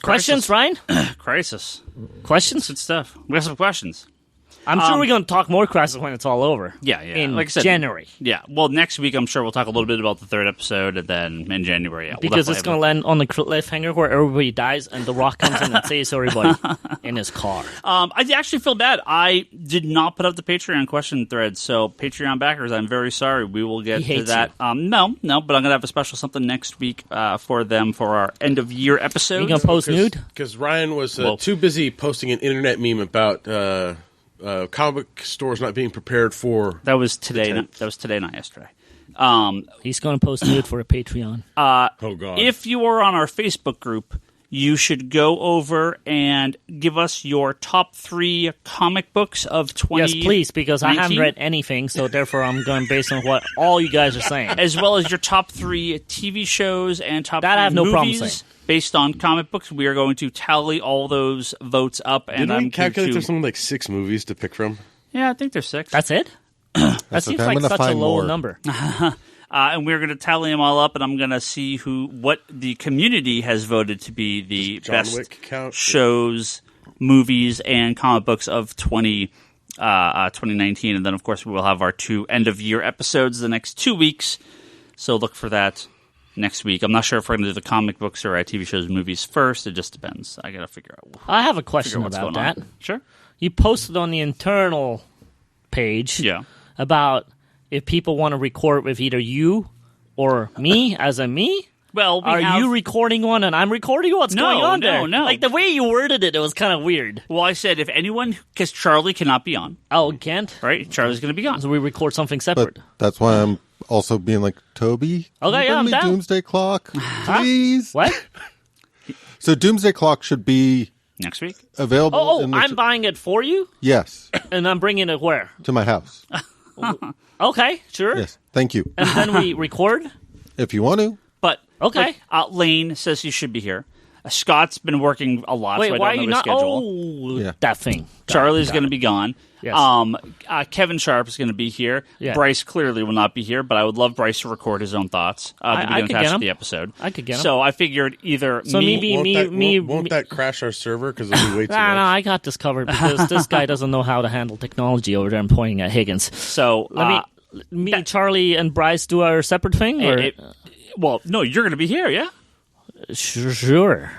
Questions, Ryan? Crisis. Questions? Good stuff. We have some questions. I'm sure we're going to talk more Crisis when it's all over. Yeah. In like I said, January. Yeah. Well, next week I'm sure we'll talk a little bit about the third episode, and then in January. Yeah, because it's going to land on the cliffhanger where everybody dies and The Rock comes in and saves everybody in his car. I actually feel bad. I did not put up the Patreon question thread, so Patreon backers, I'm very sorry. We will get to that. No, but I'm going to have a special something next week for them for our end of year episode. You going to post nude? Because Ryan was too busy posting an internet meme about comic stores not being prepared for. That was today. That was today, not yesterday. He's going to post nude for a Patreon. Oh God! If you are on our Facebook group, you should go over and give us your top 3 comic books of 2019. Yes, please, because I haven't read anything, so therefore I'm going based on what all you guys are saying, as well as your top 3 TV shows and top 3 I have no problem movies saying. Based on comic books. We are going to tally all those votes up, and Didn't we calculate there's something like 6 movies to pick from? Yeah, I think there's 6. That's it. That seems like such a low number. And we're going to tally them all up, and I'm going to see what the community has voted to be the best shows, movies, and comic books of 2019. And then, of course, we will have our 2 end-of-year episodes the next 2 weeks. So look for that next week. I'm not sure if we're going to do the comic books or TV shows, movies first. It just depends. I got to figure out. I have a question about that. Sure. You posted on the internal page about if people want to record with either you or me as a me. Well, you recording one and I'm recording? What's going on there? No. Like the way you worded it was kind of weird. Well, I said if anyone, because Charlie cannot be on. Oh, can't? Right? Charlie's going to be on. So we record something separate. But that's why I'm also being like, Toby, okay, I'm down. Doomsday Clock, please. What? So Doomsday Clock should be next week available. Oh, I'm buying it for you? Yes. And I'm bringing it where? To my house. Okay, sure. Yes, thank you. And then we record? If you want to. But okay. Lane says you should be here. Scott's been working a lot. Wait, so I why don't are you know his not? schedule. That thing. Charlie's going to be gone. Yes. Kevin Sharp is going to be here. Yeah. Bryce clearly will not be here, but I would love Bryce to record his own thoughts to be attached to the episode. I could get him. So I figured either so me. Won't that crash our server because it'll be way too much? No, I got this covered because this guy doesn't know how to handle technology over there. I'm pointing at Higgins. So Charlie, and Bryce do our separate thing? Or? Well, no, you're going to be here, yeah? Sure.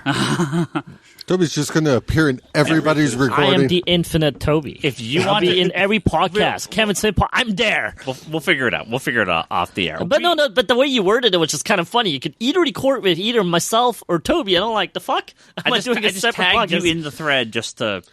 Toby's just going to appear in everybody's recording. I am the infinite Toby. If you want to be in every podcast, Kevin St. Paul, I'm there. We'll figure it out. We'll figure it out off the air. But but the way you worded it was just kind of funny. You could either record with either myself or Toby. I don't like the fuck. I just tagged you in the thread just to.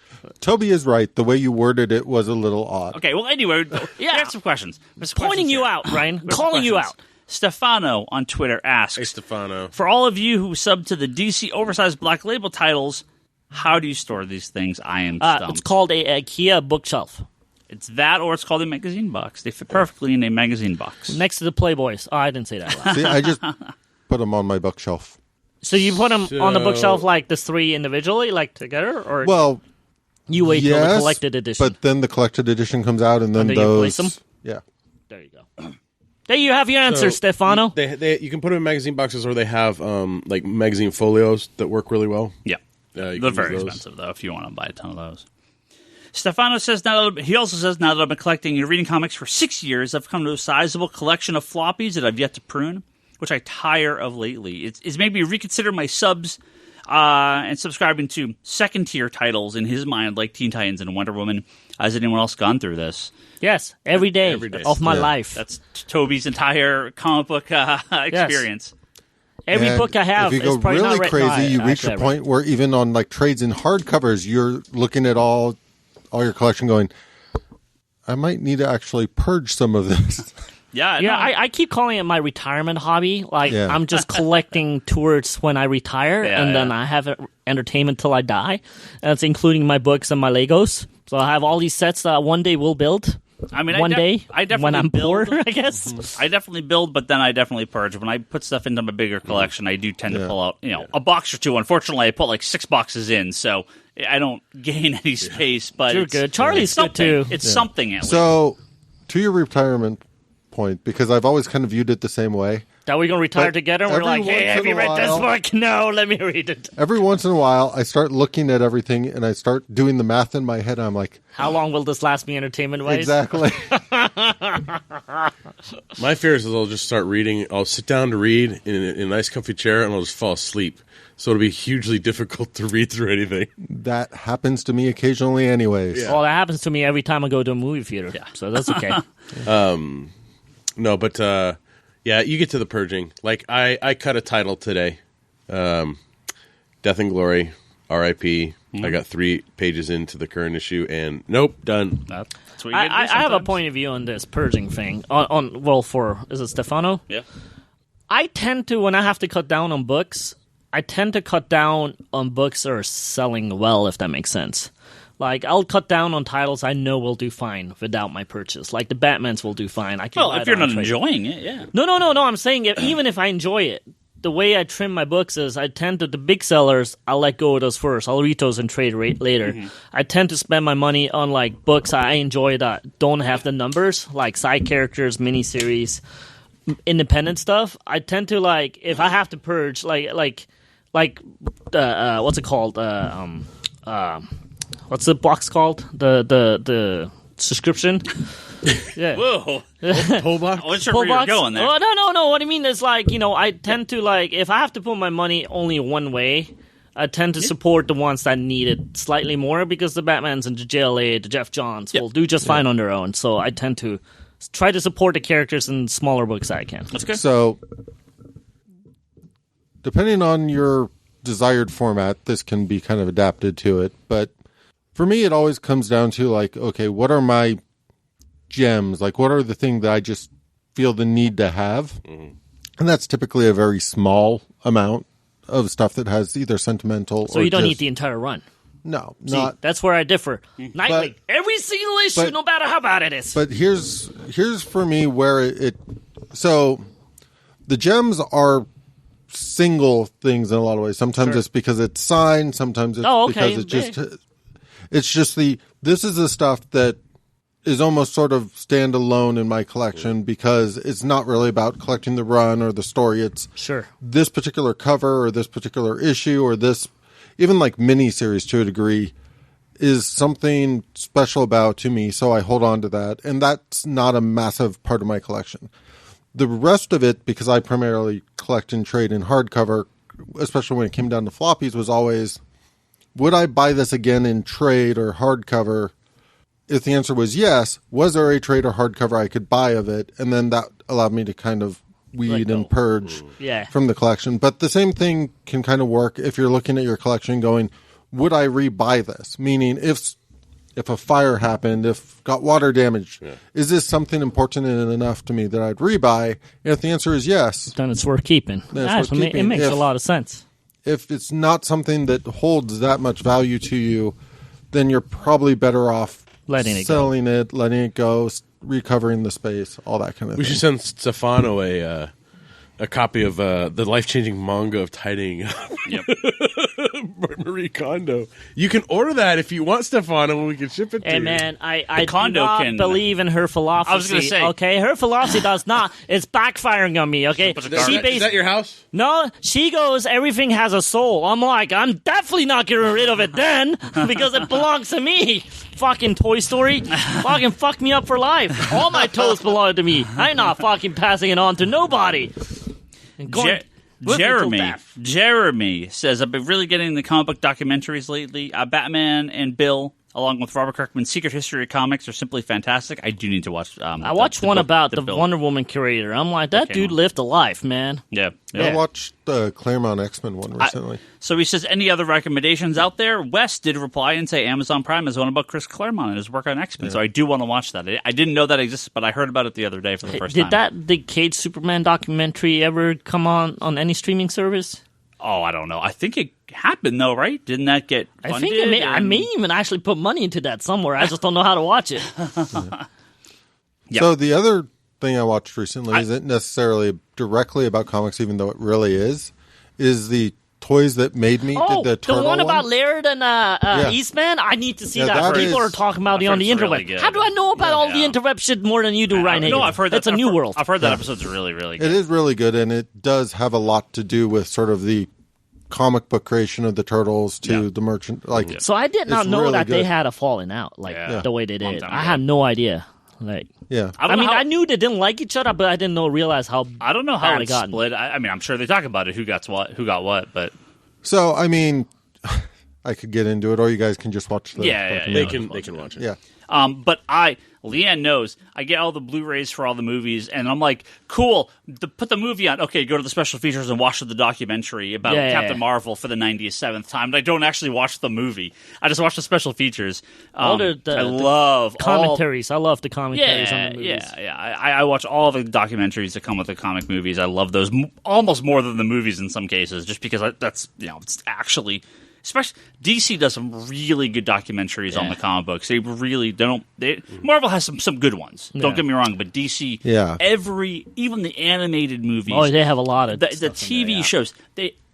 Toby is right. The way you worded it was a little odd. Okay. Well, anyway, we have some questions. Pointing you out, Ryan. Calling you out. Stefano on Twitter asks, "Hey, Stefano, for all of you who sub to the DC oversized Black Label titles, how do you store these things? I am stumped." It's called a IKEA bookshelf. It's that, or it's called a magazine box. They fit perfectly in a magazine box next to the Playboys. Oh, I didn't say that last. See, I just put them on my bookshelf. So you put them on the bookshelf like the 3 individually, like together, or you wait till the collected edition? But then the collected edition comes out, and then those. You place them? Yeah. There you go. There you have your answer, Stefano. You can put them in magazine boxes, or they have like magazine folios that work really well. Yeah, they're very expensive though. If you want to buy a ton of those. Stefano says now that I've been collecting and reading comics for 6 years, I've come to a sizable collection of floppies that I've yet to prune, which I tire of lately. It's made me reconsider my subs and subscribing to second tier titles in his mind, like Teen Titans and Wonder Woman. Has anyone else gone through this? Yes, every day of my life. That's Toby's entire comic book experience. Every book I have. If you go really crazy, you reach a point where even on like trades and hardcovers, you're looking at all your collection, going, "I might need to actually purge some of this." Yeah, yeah. I keep calling it my retirement hobby. Like I'm just collecting towards when I retire, and then I have entertainment till I die. That's including my books and my Legos. So I have all these sets that one day will build. I mean, one day when I'm poor, I guess. I definitely build, but then I definitely purge. When I put stuff into my bigger collection, I do tend to pull out, a box or two. Unfortunately, I put like 6 boxes in, so I don't gain any space. But you're good. Charlie's good too. It's something at least. So, to your retirement point, because I've always kind of viewed it the same way. That we're going to retire together, and we're like, hey, have you read this book? No, let me read it. Every once in a while, I start looking at everything, and I start doing the math in my head, and I'm like... How long will this last me entertainment-wise? Exactly. My fear is I'll just start reading. I'll sit down to read in a nice comfy chair, and I'll just fall asleep. So it'll be hugely difficult to read through anything. That happens to me occasionally anyways. Yeah. Well, that happens to me every time I go to a movie theater, so that's okay. No, but... yeah, you get to the purging. Like, I cut a title today. Death and Glory, R.I.P. I got 3 pages into the current issue, and nope, done. That's what you I have a point of view on this purging thing. Is it Stefano? Yeah. I tend to, when I have to cut down on books, I tend to cut down on books that are selling well, if that makes sense. Like, I'll cut down on titles I know will do fine without my purchase. Like, the Batmans will do fine. I can if you're not enjoying it, yeah. No. I'm saying even if I enjoy it, the way I trim my books is I tend to, the big sellers, I'll let go of those first. I'll read those and trade later. Mm-hmm. I tend to spend my money on, like, books I enjoy that don't have the numbers, like side characters, miniseries, independent stuff. I tend to, like, if I have to purge, like what's it called? What's the box called? The subscription? Yeah. Whoa. Pull box? I wasn't sure where you were going there. Oh, no. What I mean is, like, I tend to, like, if I have to put my money only one way, I tend to support the ones that need it slightly more, because the Batmans and the JLA, the Jeff Johns will do just fine on their own. So I tend to try to support the characters in smaller books I can. That's good. So, depending on your desired format, this can be kind of adapted to it, but for me, it always comes down to, like, okay, what are my gems? Like, what are the things that I just feel the need to have? Mm-hmm. And that's typically a very small amount of stuff that has either sentimental So you don't need the entire run? No, See, that's where I differ. Nightwing, every single issue, no matter how bad it is. But here's for me where it... So, the gems are single things in a lot of ways. Sometimes it's because it's signed. Sometimes it's because it's just... It's just this is the stuff that is almost sort of standalone in my collection, because it's not really about collecting the run or the story. It's this particular cover or this particular issue or this, even like mini-series to a degree, is something special about to me, so I hold on to that. And that's not a massive part of my collection. The rest of it, because I primarily collect and trade in hardcover, especially when it came down to floppies, was always... Would I buy this again in trade or hardcover? If the answer was yes, was there a trade or hardcover I could buy of it? And then that allowed me to kind of weed and purge from the collection. But the same thing can kind of work if you're looking at your collection going, would I rebuy this? Meaning, if a fire happened, if got water damage, is this something important enough to me that I'd rebuy? And if the answer is yes, then it's worth keeping. It makes a lot of sense. If it's not something that holds that much value to you, then you're probably better off selling it, letting it go, recovering the space, all that kind of thing. We should send Stefano a copy of the life-changing manga of tidying up. Yep. Marie Kondo. You can order that if you want, Stefano. We can ship it to you. Hey, man, I do not believe in her philosophy. I was going to say. Okay, her philosophy does not. It's backfiring on me, okay? Is that your house? No, she goes, everything has a soul. I'm like, I'm definitely not getting rid of it then, because it belongs to me. Fucking Toy Story. Fucking fuck me up for life. All my toys belong to me. I'm not fucking passing it on to nobody. Jeremy says, I've been really getting into comic book documentaries lately. Batman and Bill along with Robert Kirkman's Secret History of Comics, are simply fantastic. I do need to watch. I watched one about the Wonder Woman curator. I'm like, that dude lived a life, man. Yeah. I watched the Claremont X-Men one recently. So he says, any other recommendations out there? Wes did reply and say Amazon Prime is one about Chris Claremont and his work on X-Men. So I do want to watch that. I didn't know that existed, but I heard about it the other day for the first time. Did the Cage Superman documentary ever come on any streaming service? Oh, I don't know. I think it happened, though, right? Didn't that get funded? I think I may even actually put money into that somewhere. I just don't know how to watch it. Yeah. So the other thing I watched recently isn't necessarily directly about comics, even though it really is the Toys That Made Me. Did the turtle one about Laird and Eastman? I need to see that. People are talking about it on the interweb. Really, how do I know about all the interweb shit more than you do, Ryan Higgins? No, I've heard that. That's a new world. I've heard that episode's really, really good. It is really good, and it does have a lot to do with sort of the comic book creation of the Turtles to the merchant. So I did not know really that they had a falling out the way they did. I had no idea. I knew they didn't like each other, but I didn't realize how. I don't know how it split. I mean, I'm sure they talk about it. Who got what, but. So I mean, I could get into it, or you guys can just watch the. They can watch it. Yeah. But Leanne knows, I get all the Blu-rays for all the movies, and I'm like, cool, put the movie on. Okay, go to the special features and watch the documentary about Captain Marvel for the 97th time. But I don't actually watch the movie. I just watch the special features. I love commentaries. I love the commentaries on the movies. Yeah. I watch all of the documentaries that come with the comic movies. I love those almost more than the movies in some cases, just because that's, it's actually... Especially DC does some really good documentaries on the comic books. They really don't. Marvel has some good ones. Don't get me wrong, but DC, even the animated movies. Oh, they have a lot of the TV shows.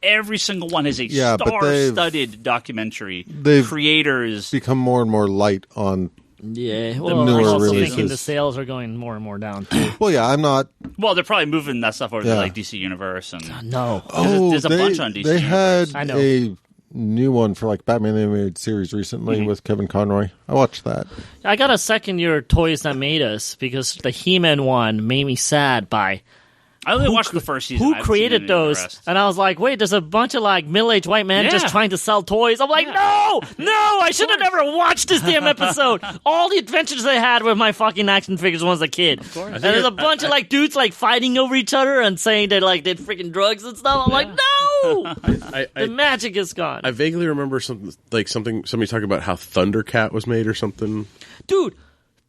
Every single one has a star-studded documentary. Creators become more and more light on. Yeah, well, newer I'm also releases. thinking the sales are going more and more down too. Well, I'm not. Well, they're probably moving that stuff over to DC Universe and no. There's a bunch on DC. They Universe. had a new one for Batman animated series recently with Kevin Conroy. I watched that. I got a second year Toys That Made Us because the He-Man one made me sad by I only watched the first season. Who created those? And I was like, wait, there's a bunch of middle-aged white men just trying to sell toys. I'm like, no, I should have never watched this damn episode. All the adventures I had with my fucking action figures when I was a kid. Of course. And there's a bunch of dudes fighting over each other and saying they did freaking drugs and stuff. I'm like, no, the magic is gone. I vaguely remember somebody talking about how Thundercat was made or something. Dude,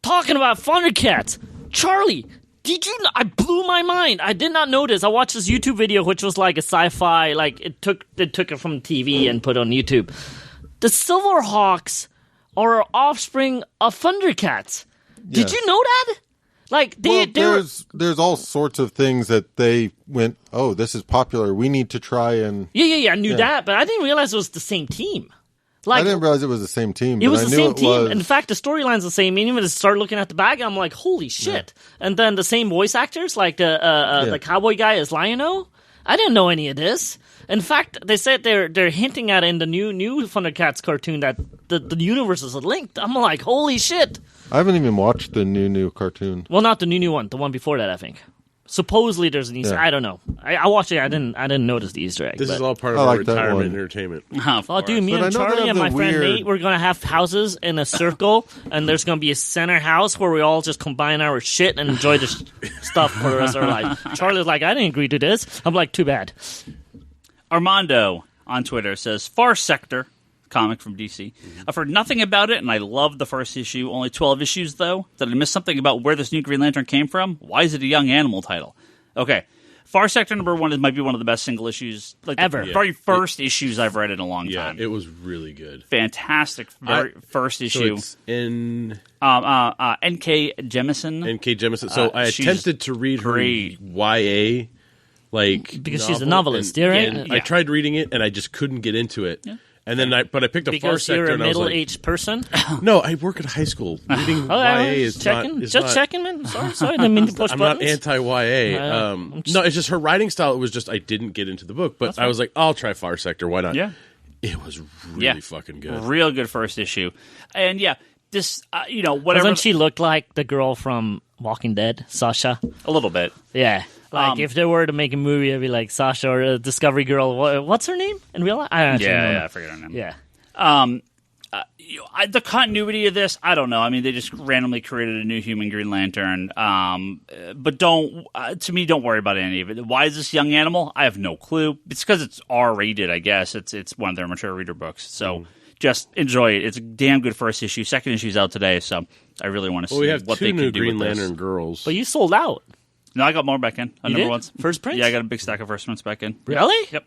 talking about Thundercats, Charlie. Did you? I blew my mind. I did not notice. I watched this YouTube video, which was a sci-fi. It took it from TV and put it on YouTube. The Silverhawks are offspring of Thundercats. Did you know that? There's all sorts of things that they went, oh, this is popular. We need to try and... Yeah, I knew that, but I didn't realize it was the same team. I didn't realize it was the same team. It was the same team. In fact, the storyline's the same. Even when I started looking at the bag, I'm like, holy shit. Yeah. And then the same voice actors, the cowboy guy is Lion-O. I didn't know any of this. In fact, they said they're hinting at it in the new Thundercats cartoon that the universes are linked. I'm like, holy shit. I haven't even watched the new cartoon. Well, not the new one. The one before that, I think. Supposedly there's an Easter egg. I don't know. I watched it. I didn't notice the Easter egg. This is all part of our retirement entertainment. Dude, me and Charlie and my friend Nate, we're going to have houses in a circle, and there's going to be a center house where we all just combine our shit and enjoy the stuff for the rest of our life. Charlie's like, I didn't agree to this. I'm like, too bad. Armando on Twitter says, Far Sector, comic from DC. I've heard nothing about it, and I love the first issue. Only 12 issues, though. Did I miss something about where this new Green Lantern came from? Why is it a Young Animal title? Okay. Far Sector #1 might be one of the best single issues ever. The very first issues I've read in a long time. Yeah, it was really good. Fantastic first issue. So it's in... N.K. Jemisin. N.K. Jemisin. So I attempted to read her YA, because she's a novelist, right? I tried reading it, and I just couldn't get into it. Yeah. And then I picked up Far Sector, you're a and I was like, middle-aged person? No, I work at a high school. Reading YA is checking. not... Just checking, man. Sorry, didn't mean to push buttons. I'm not anti-YA. No, it's just her writing style. It was just I didn't get into the book. But I was like, I'll try Far Sector. Why not? Yeah. It was really fucking good. Real good first issue. And this, whatever. Doesn't she look like the girl from Walking Dead, Sasha? A little bit. Yeah. If they were to make a movie, it'd be like Sasha or a Discovery Girl. What's her name in real life? I forget her name. Yeah. the continuity of this, I don't know. I mean, they just randomly created a new human Green Lantern. But don't worry about any of it. Why is this young animal? I have no clue. It's because it's R-rated, I guess. It's one of their mature reader books. So just enjoy it. It's a damn good first issue. Second issue's out today, so I really want to see what they can do with this. We have 2 new Green Lantern girls. But you sold out. No, I got more back in. You did? First print? Yeah, I got a big stack of first prints back in. Really? Yep.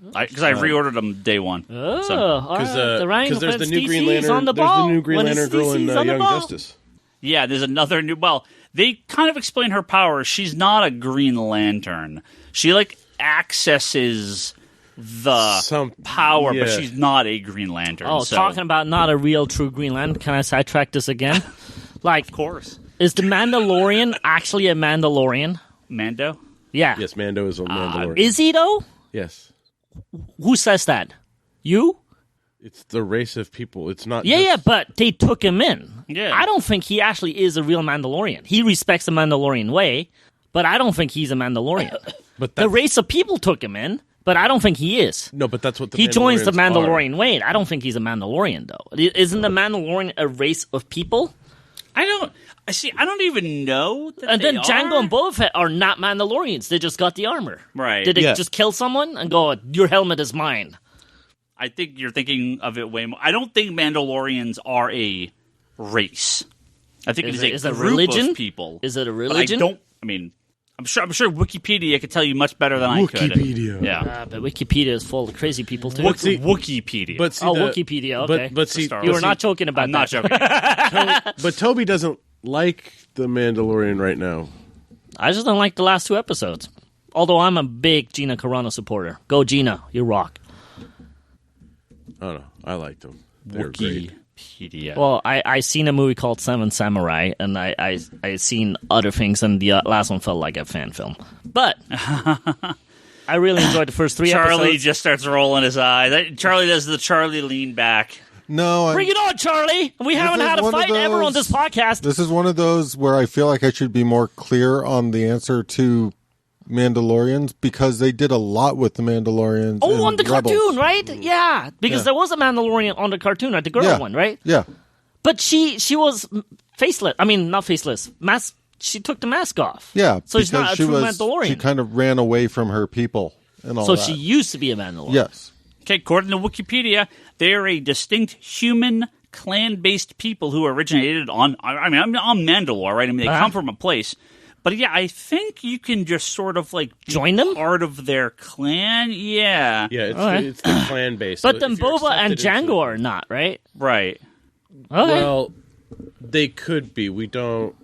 Because I reordered them day one. Oh, because there's the new Green Lantern. There's the new Green Lantern girl in Young Justice. Yeah, there's another new. Well, they kind of explain her powers. She's not a Green Lantern. She accesses the power, but she's not a Green Lantern. Oh, talking about not a real true Green Lantern. Can I sidetrack this again? Of course. Is the Mandalorian actually a Mandalorian? Mando? Yeah. Yes, Mando is a Mandalorian. Is he though? Yes. Who says that? You? It's the race of people. It's not. Yeah, but they took him in. Yeah. I don't think he actually is a real Mandalorian. He respects the Mandalorian way, but I don't think he's a Mandalorian. But the race of people took him in, but I don't think he is. No, but that's what he joins the Mandalorian way. I don't think he's a Mandalorian though. Isn't the Mandalorian a race of people? I don't even know that and they then Jango and Boba Fett are not Mandalorians. They just got the armor. Right. Did they just kill someone and go, your helmet is mine? I think you're thinking of it way more. I don't think Mandalorians are a race. I think it is a group of people. Is it a religion? I'm sure Wikipedia could tell you much better than I could. Wikipedia. Yeah. But Wikipedia is full of crazy people too. Wikipedia. Wikipedia, okay. But see, you were not joking about that. I'm not joking. But Toby doesn't like the Mandalorian right now. I just don't like the last 2 episodes. Although I'm a big Gina Carano supporter. Go Gina, you rock. Oh no, I liked them. They're great. Well, I seen a movie called Seven Samurai, and I seen other things, and the last one felt like a fan film. But I really enjoyed the first 3 episodes. Charlie just starts rolling his eyes. Charlie does the Charlie lean back. No, bring it on, Charlie! We haven't had a fight ever on this podcast. This is one of those where I feel like I should be more clear on the answer to Mandalorians, because they did a lot with the Mandalorians. Oh, on the cartoon, right? Yeah, because there was a Mandalorian on the cartoon, right? The girl one, right? Yeah. But she was faceless. I mean, not faceless. She took the mask off. Yeah, so she's not a true Mandalorian. She kind of ran away from her people and all that. So she used to be a Mandalorian. Yes. Okay, according to Wikipedia, they are a distinct human clan-based people who originated on Mandalore, right? I mean, they come from a place. But yeah, I think you can just sort of join them, part of their clan. Yeah, it's the clan base. But then Boba and Jango are not, right? Right. Okay. Well, they could be. We don't.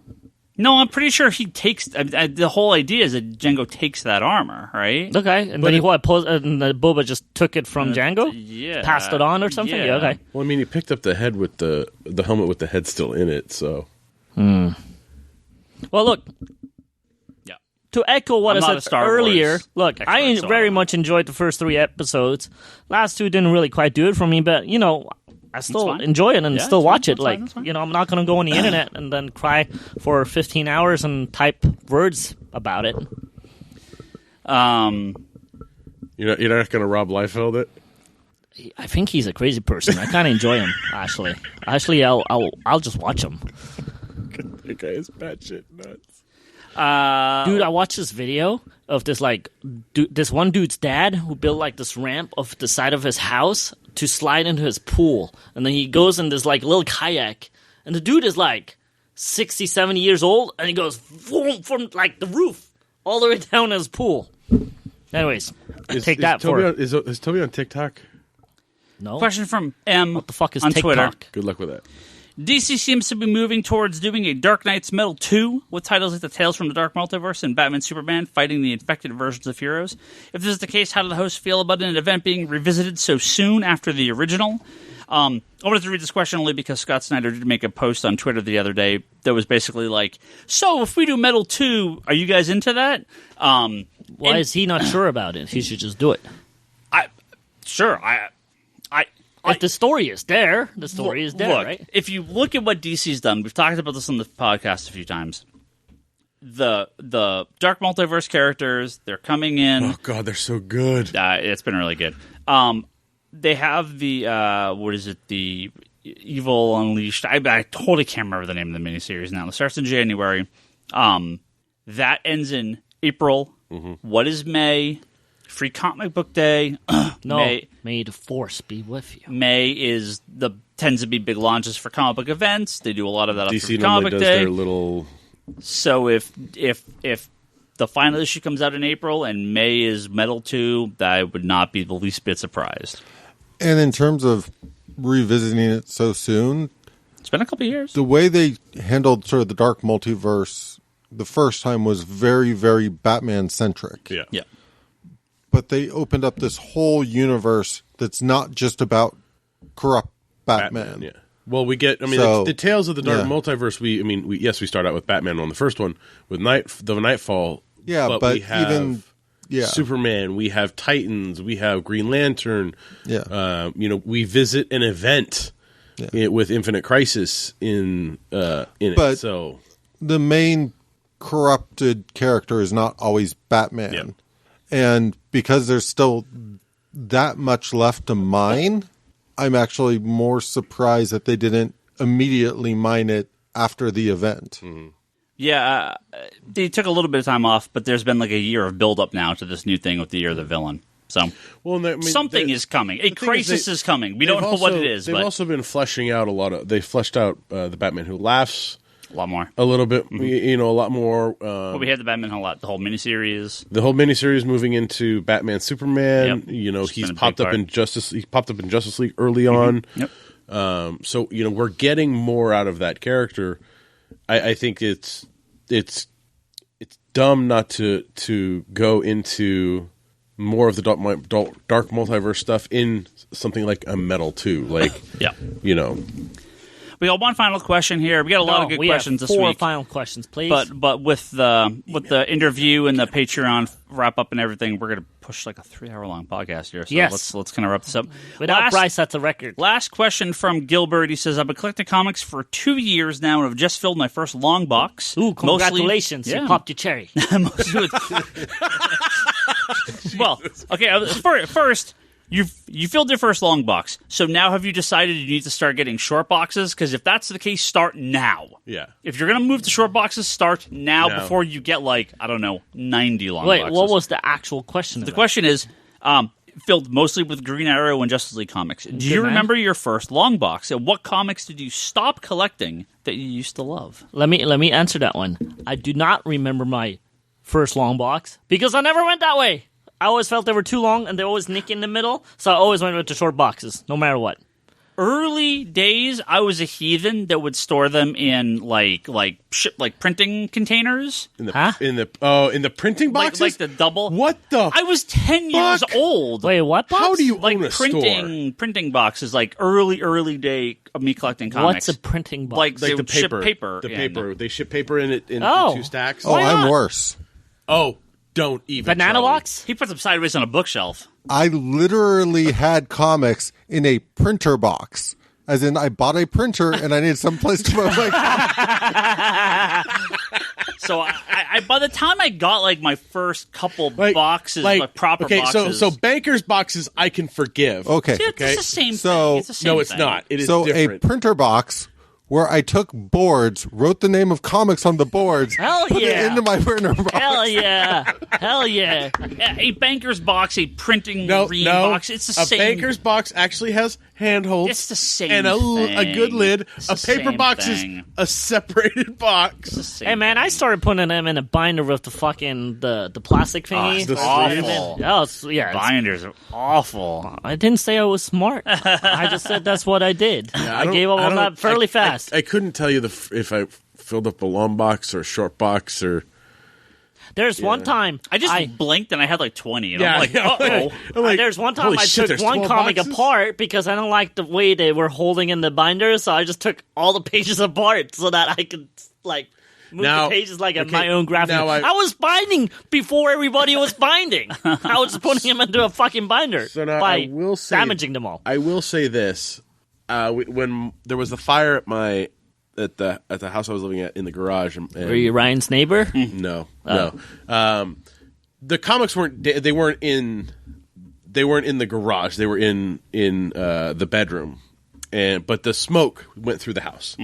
No, I'm pretty sure he takes. The whole idea is that Jango takes that armor, right? Okay, and then Boba just took it from Jango. Yeah, passed it on or something. Yeah. Okay. Well, I mean, he picked up the head with the helmet with the head still in it. So. Well, look. To echo what I said earlier, look, I very much enjoyed the first 3 episodes. Last 2 didn't really quite do it for me, but, I still enjoy it and still watch it. I'm not going to go on the internet and then cry for 15 hours and type words about it. You're not going to Rob Liefeld it? I think he's a crazy person. I kind of enjoy him, actually. Actually, I'll just watch him. That guy is batshit nuts. Dude, I watched this video of this this one dude's dad who built this ramp off the side of his house to slide into his pool, and then he goes in this little kayak, and the dude is 60, 70 years old, and he goes from the roof all the way down his pool. Anyways, take that for it. Is Toby on TikTok? No. Question from M. What the fuck is on TikTok? Twitter. Good luck with that. DC seems to be moving towards doing a Dark Knight's Metal 2 with titles like The Tales from the Dark Multiverse and Batman Superman fighting the infected versions of heroes. If this is the case, how do the hosts feel about an event being revisited so soon after the original? I wanted to read this question only because Scott Snyder did make a post on Twitter the other day that was basically so if we do Metal 2, are you guys into that? Why is he not sure about it? He should just do it. If the story is there, the story is there, right? If you look at what DC's done, we've talked about this on the podcast a few times. The Dark Multiverse characters, they're coming in. Oh, God, they're so good. It's been really good. They have the, Evil Unleashed. I totally can't remember the name of the miniseries now. It starts in January. That ends in April. Mm-hmm. What is May? Free Comic Book Day. May the Force be with you. May tends to be big launches for comic book events. They do a lot of that DC after Comic Book Day. Their little... So if the final issue comes out in April and May is Metal 2, I would not be the least bit surprised. And in terms of revisiting it so soon, it's been a couple of years. The way they handled sort of the Dark Multiverse the first time was very, very Batman-centric. Yeah. But they opened up this whole universe that's not just about corrupt Batman. Yeah. Well, we get. I mean, the Tales of the Dark Multiverse. We start out with Batman on the first one with Nightfall. Yeah, but we have even Superman. We have Titans. We have Green Lantern. Yeah. We visit an event with Infinite Crisis in it. So the main corrupted character is not always Batman. Yeah. And because there's still that much left to mine, I'm actually more surprised that they didn't immediately mine it after the event. Mm-hmm. Yeah, they took a little bit of time off, but there's been like a year of build-up now to this new thing with the Year of the Villain. So something is coming. A crisis is coming. We don't know what it is. They've also been fleshing out they fleshed out the Batman Who Laughs. A lot more. A little bit, a lot more. We had the Batman the whole miniseries. The whole miniseries moving into Batman Superman. Yep. He's popped up in Justice League early on. Yep. So we're getting more out of that character. I think it's dumb not to go into more of the dark multiverse stuff in something like a Metal 2. Like, We got one final question here. We got a lot of good questions this week. 4 final questions, please. But with the interview and the Patreon wrap up and everything, we're going to push like a 3-hour-long podcast here. So let's kind of wrap this up. Without Bryce, that's a record. Last question from Gilbert. He says, I've been collecting comics for 2 years now and have just filled my first long box. Ooh, congratulations. You popped your cherry. Well, okay, first... You filled your first long box, so now have you decided you need to start getting short boxes? Because if that's the case, start now. Yeah. If you're going to move to short boxes, start now before you get 90 long boxes. Wait, what was the actual question? The question is, filled mostly with Green Arrow and Justice League comics. Do you remember your first long box? And what comics did you stop collecting that you used to love? Let me answer that one. I do not remember my first long box because I never went that way. I always felt they were too long, and they always nick in the middle, so I always went with the short boxes, no matter what. Early days, I was a heathen that would store them in like printing containers. In the printing boxes, like the double. What the? I was 10 years old. Wait, what box? How do you own a printing boxes? Like early day of me collecting comics. What's a printing box? Like the paper. Ship paper. The paper. They ship paper in it in 2 stacks. Oh, I'm worse. Oh. Don't even. Banana Charlie. box? He puts them sideways on a bookshelf. I literally had comics in a printer box. As in, I bought a printer and I needed some place to put my So I by the time I got my first couple boxes, proper boxes. So banker's boxes I can forgive. Okay. It's the same thing. It's the same no, it's thing. not. It is a different. printer box where I took boards, wrote the name of comics on the boards, put it into my printer box. Hell yeah. A banker's box, a printing box. It's the same. A banker's box actually has handholds. It's the same and a good lid. A paper box is a separated box. Hey man, I started putting them in a binder with the fucking the plastic thingy. It's awful. Binders are awful. I didn't say I was smart. I just said that's what I did. I gave up on that fairly fast. I couldn't tell you if I filled up a long box or a short box or. There's one time I just blinked and I had 20. And I'm like, there's one time I took one comic apart because I don't like the way they were holding in the binder, so I just took all the pages apart so that I could move the pages in my own graphic. I was binding before everybody was binding. I was just putting them into a fucking binder by damaging them all. I will say this. When there was a fire at the house I was living at in the garage, and were you Ryan's neighbor? No. The comics weren't in the garage. They were in the bedroom. but the smoke went through the house.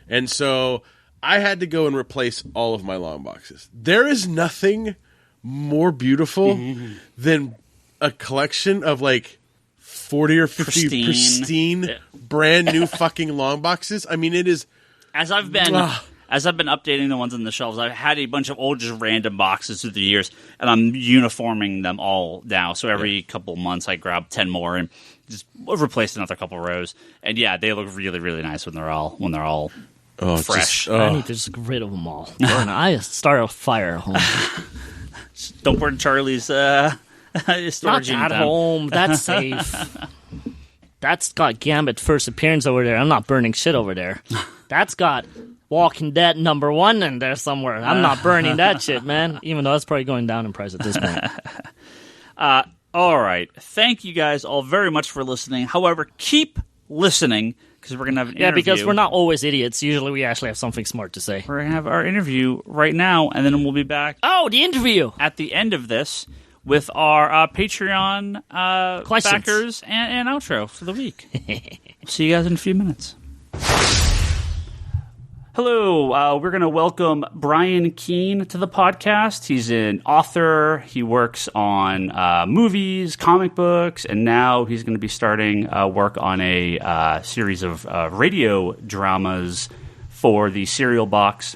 And so I had to go and replace all of my long boxes. There is nothing more beautiful than a collection of like 40 or 50 pristine brand new fucking long boxes. I mean, it is. As I've been updating the ones on the shelves, I've had a bunch of old, just random boxes through the years, and I'm uniforming them all now. So every couple months, I grab 10 more and just replace another couple rows. And yeah, they look really, really nice when they're all fresh. I need to just get rid of them all. I start a fire at home. Don't burn Charlie's storage Not unit at down. home. That's safe. That's got Gambit first appearance over there. I'm not burning shit over there. That's got Walking Dead #1 in there somewhere. I'm not burning that shit, man. Even though that's probably going down in price at this point. All right. Thank you guys all very much for listening. However, keep listening because we're going to have an interview. Yeah, because we're not always idiots. Usually we actually have something smart to say. We're going to have our interview right now, and then we'll be back. Oh, the interview! At the end of this with our Patreon backers and outro for the week. See you guys in a few minutes. Hello, we're going to welcome Brian Keene to the podcast. He's an author. He works on movies, comic books, and now he's going to be starting work on a series of radio dramas for the Serial Box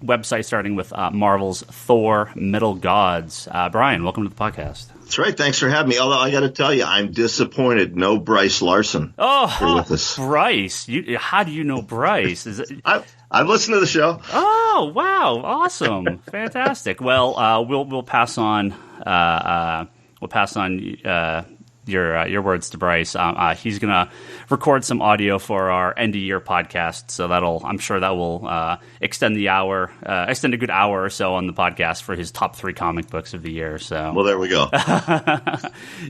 website, starting with Marvel's Thor: Metal Gods. Brian, welcome to the podcast. That's right. Thanks for having me. Although I got to tell you, I'm disappointed. No Bryce Larson. With us. Bryce. How do you know Bryce? I've listened to the show. Oh, wow. Awesome. Fantastic. Well, we'll pass on your words to Bryce. He's going to record some audio for our end of year podcast, so I'm sure that will extend a good hour or so on the podcast for his top 3 comic books of the year. So, well, there we go.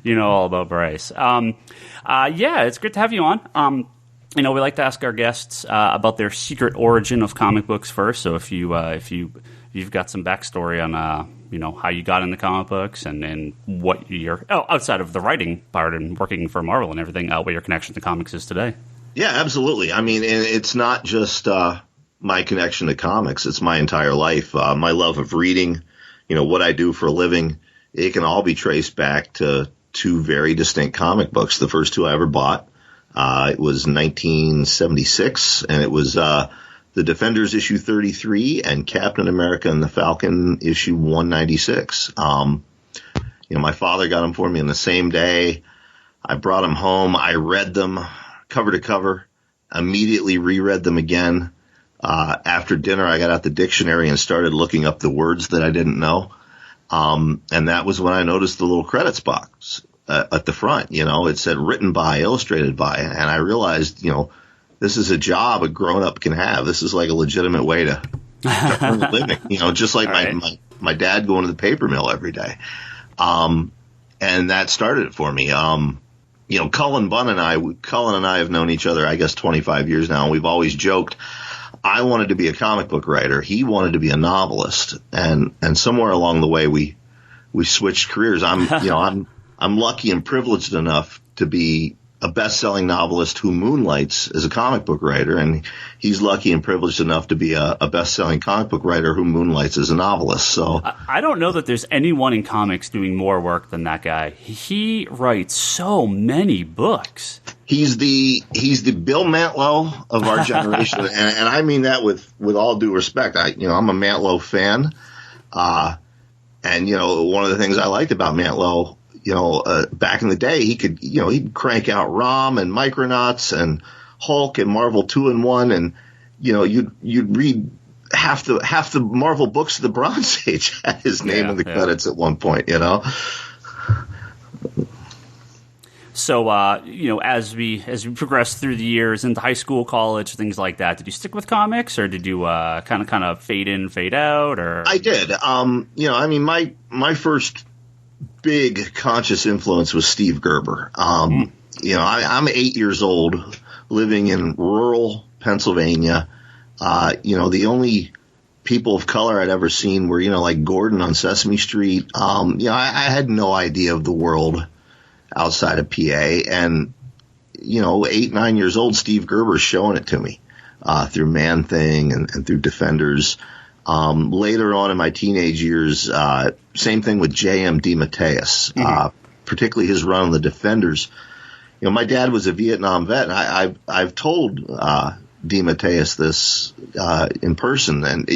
You know all about Bryce. Yeah, it's great to have you on. We like to ask our guests about their secret origin of comic books first. So if you've got some backstory on how you got into comic books and what your outside of the writing part and working for Marvel and everything, what your connection to comics is today. Yeah, absolutely. I mean, it's not just my connection to comics; it's my entire life. My love of reading, what I do for a living, it can all be traced back to 2 very distinct comic books. The first 2 I ever bought. It was 1976, and it was The Defenders issue 33 and Captain America and the Falcon issue 196. My father got them for me on the same day. I brought them home. I read them cover to cover, immediately reread them again. After dinner, I got out the dictionary and started looking up the words that I didn't know. And that was when I noticed the little credits box. At the front, it said written by, illustrated by, and I realized, this is a job a grown-up can have. This is like a legitimate way to earn a living, just like my dad going to the paper mill every day. And that started it for me. Cullen and I have known each other, I guess, 25 years now, and we've always joked. I wanted to be a comic book writer. He wanted to be a novelist, and somewhere along the way we switched careers. I'm lucky and privileged enough to be a best-selling novelist who moonlights as a comic book writer, and he's lucky and privileged enough to be a best-selling comic book writer who moonlights as a novelist. So I don't know that there's anyone in comics doing more work than that guy. He writes so many books. He's the Bill Mantlo of our generation, and I mean that with all due respect. I'm a Mantlo fan, and one of the things I liked about Mantlo. Back in the day, he'd crank out ROM and Micronauts and Hulk and Marvel 2-in-1, and you'd read half the Marvel books of the Bronze Age had his name in the credits at one point. So as we progress through the years into high school, college, things like that, did you stick with comics or did you kind of fade in, fade out? Or I did. My first big conscious influence was Steve Gerber. I'm 8 years old, living in rural Pennsylvania. The only people of color I'd ever seen were, like Gordon on Sesame Street. I had no idea of the world outside of PA. And, 8, 9 years old, Steve Gerber's showing it to me through Man-Thing and through Defenders. Later on in my teenage years, same thing with J.M. DeMatteis, particularly his run on the Defenders. My dad was a Vietnam vet, and I've told DeMatteis this in person, and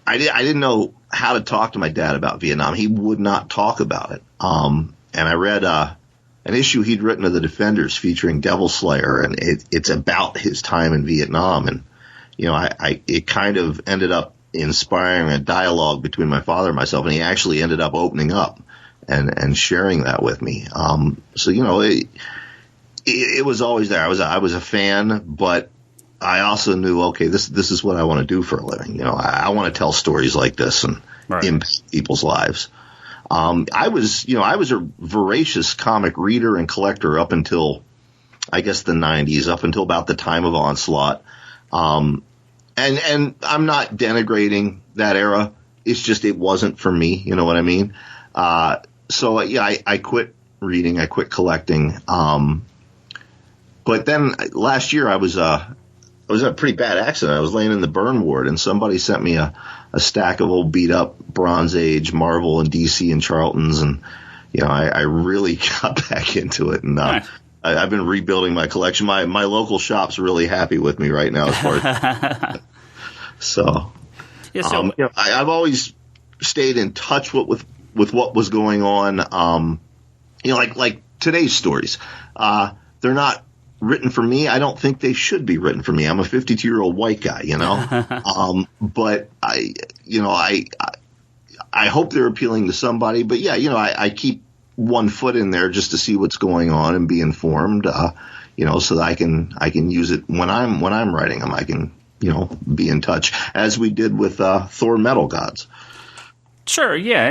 I didn't know how to talk to my dad about Vietnam. He would not talk about it. And I read an issue he'd written of the Defenders featuring Devil Slayer, and it's about his time in Vietnam. And it kind of ended up inspiring a dialogue between my father and myself, and he actually ended up opening up and sharing that with me. So it was always there. I was a fan, but I also knew, okay, this is what I want to do for a living. I want to tell stories like this and impact people's lives. I was a voracious comic reader and collector up until, I guess, the 90s, up until about the time of Onslaught. And I'm not denigrating that era. It's just, it wasn't for me. You know what I mean? So I quit reading. I quit collecting. But then last year I was in a pretty bad accident. I was laying in the burn ward, and somebody sent me a stack of old beat up Bronze Age Marvel and DC and Charltons, and I really got back into it, and nice. I've been rebuilding my collection. My local shop's really happy with me right now as far as so. Yeah, I've always stayed in touch with what was going on. Like today's stories. They're not written for me. I don't think they should be written for me. I'm a 52-year-old white guy, but I hope they're appealing to somebody. But I keep one foot in there just to see what's going on and be informed, so that I can use it when I'm writing them. I can, be in touch, as we did with Thor Metal Gods. Sure, yeah.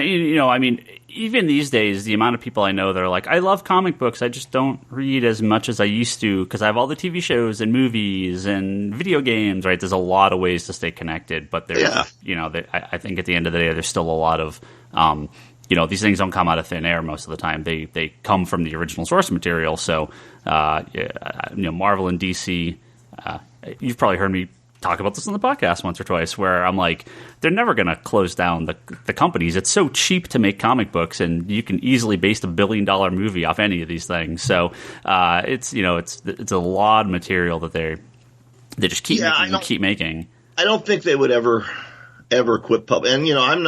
Even these days, the amount of people I know that are like, I love comic books, I just don't read as much as I used to because I have all the TV shows and movies and video games, right? There's a lot of ways to stay connected, but there's, I think at the end of the day, there's still a lot of, these things don't come out of thin air most of the time. They come from the original source material. So, Marvel and DC, you've probably heard me talk about this on the podcast once or twice, where I'm like, they're never going to close down the companies. It's so cheap to make comic books, and you can easily base $1 billion movie off any of these things. So it's a lot of material that they just keep making. I don't think they would ever quit pub. And I'm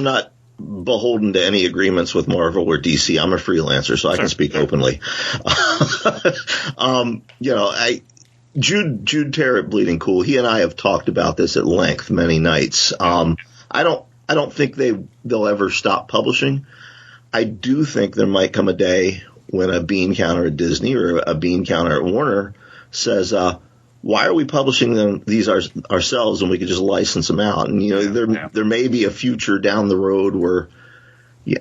not beholden to any agreements with Marvel or DC. I'm a freelancer, so I can speak openly. Jude Terrett, Bleeding Cool, he and I have talked about this at length many nights. I don't think they'll ever stop publishing. I do think there might come a day when a bean counter at Disney or a bean counter at Warner says, why are we publishing these ourselves when we could just license them out? And, there may be a future down the road where,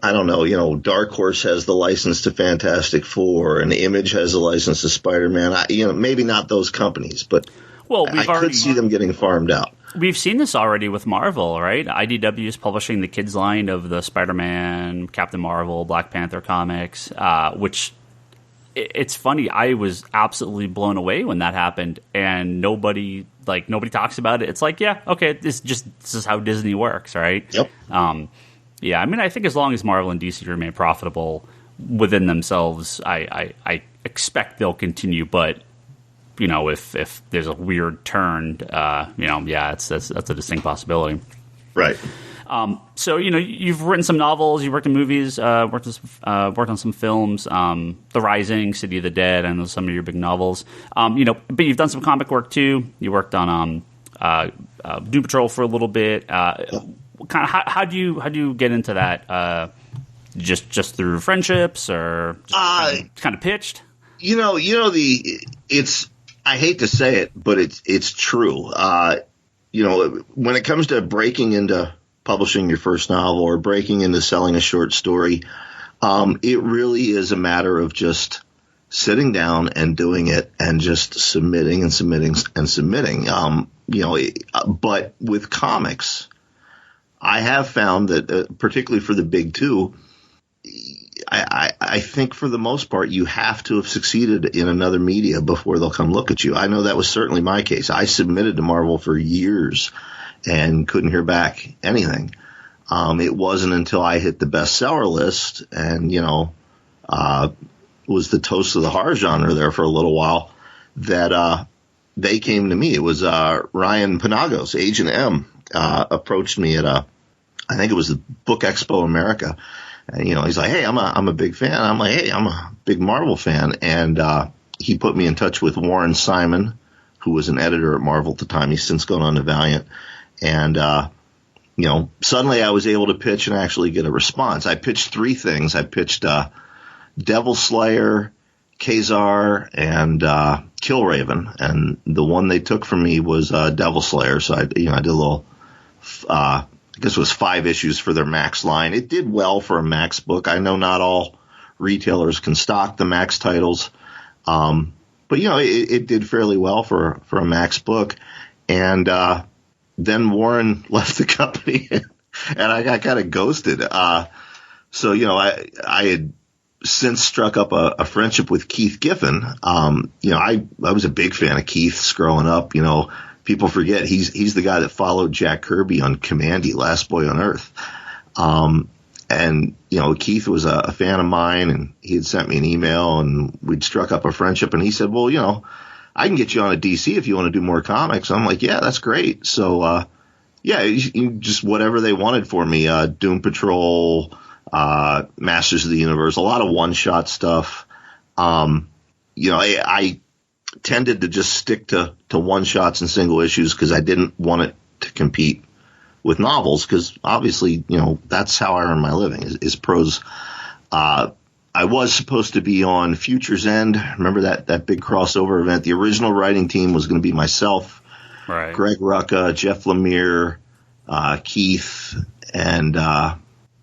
I don't know, Dark Horse has the license to Fantastic Four and Image has the license to Spider-Man. Maybe not those companies, but I could see them getting farmed out. We've seen this already with Marvel, right? IDW is publishing the kids line of the Spider-Man, Captain Marvel, Black Panther comics, which it's funny. I was absolutely blown away when that happened, and nobody talks about it. It's like, yeah, okay, this is how Disney works, right? Yep. Yeah, I think as long as Marvel and DC remain profitable within themselves, I expect they'll continue. But if there's a weird turn, that's a distinct possibility. Right. So you've written some novels, you've worked in movies, worked on some films, The Rising, City of the Dead, and some of your big novels. But you've done some comic work too. You worked on Doom Patrol for a little bit. Kind of how do you get into that? Just through friendships, or just kind of pitched? It's, I hate to say it, but it's true. When it comes to breaking into publishing your first novel or breaking into selling a short story, it really is a matter of just sitting down and doing it and just submitting and submitting and submitting. But with comics, I have found that, particularly for the big two, I think for the most part, you have to have succeeded in another media before they'll come look at you. I know that was certainly my case. I submitted to Marvel for years and couldn't hear back anything. It wasn't until I hit the bestseller list and, was the toast of the horror genre there for a little while that they came to me. It was Ryan Penagos, Agent M, approached me at I think it was the Book Expo America. And, he's like, hey, I'm a big fan. I'm like, hey, I'm a big Marvel fan. And he put me in touch with Warren Simon, who was an editor at Marvel at the time. He's since gone on to Valiant. And, suddenly I was able to pitch and actually get a response. I pitched 3 things. I pitched Devil Slayer, Kazar, and Killraven. And the one they took from me was Devil Slayer. So I did a little I guess it was 5 issues for their Max line. It did well for a Max book. I know not all retailers can stock the Max titles. But it did fairly well for a Max book. And then Warren left the company and I got kind of ghosted. So I had since struck up a friendship with Keith Giffen. I was a big fan of Keith's growing up. People forget he's the guy that followed Jack Kirby on Commandy, Last Boy on Earth. And Keith was a fan of mine, and he had sent me an email, and we'd struck up a friendship. And he said, well, I can get you on a DC if you want to do more comics. I'm like, yeah, that's great. So, just whatever they wanted for me, Doom Patrol, Masters of the Universe, a lot of one-shot stuff. I tended to just stick to one-shots and single issues because I didn't want it to compete with novels because obviously, that's how I earn my living is prose. I was supposed to be on Future's End. Remember that big crossover event? The original writing team was going to be myself, right, Greg Rucka, Jeff Lemire, Keith, and Dan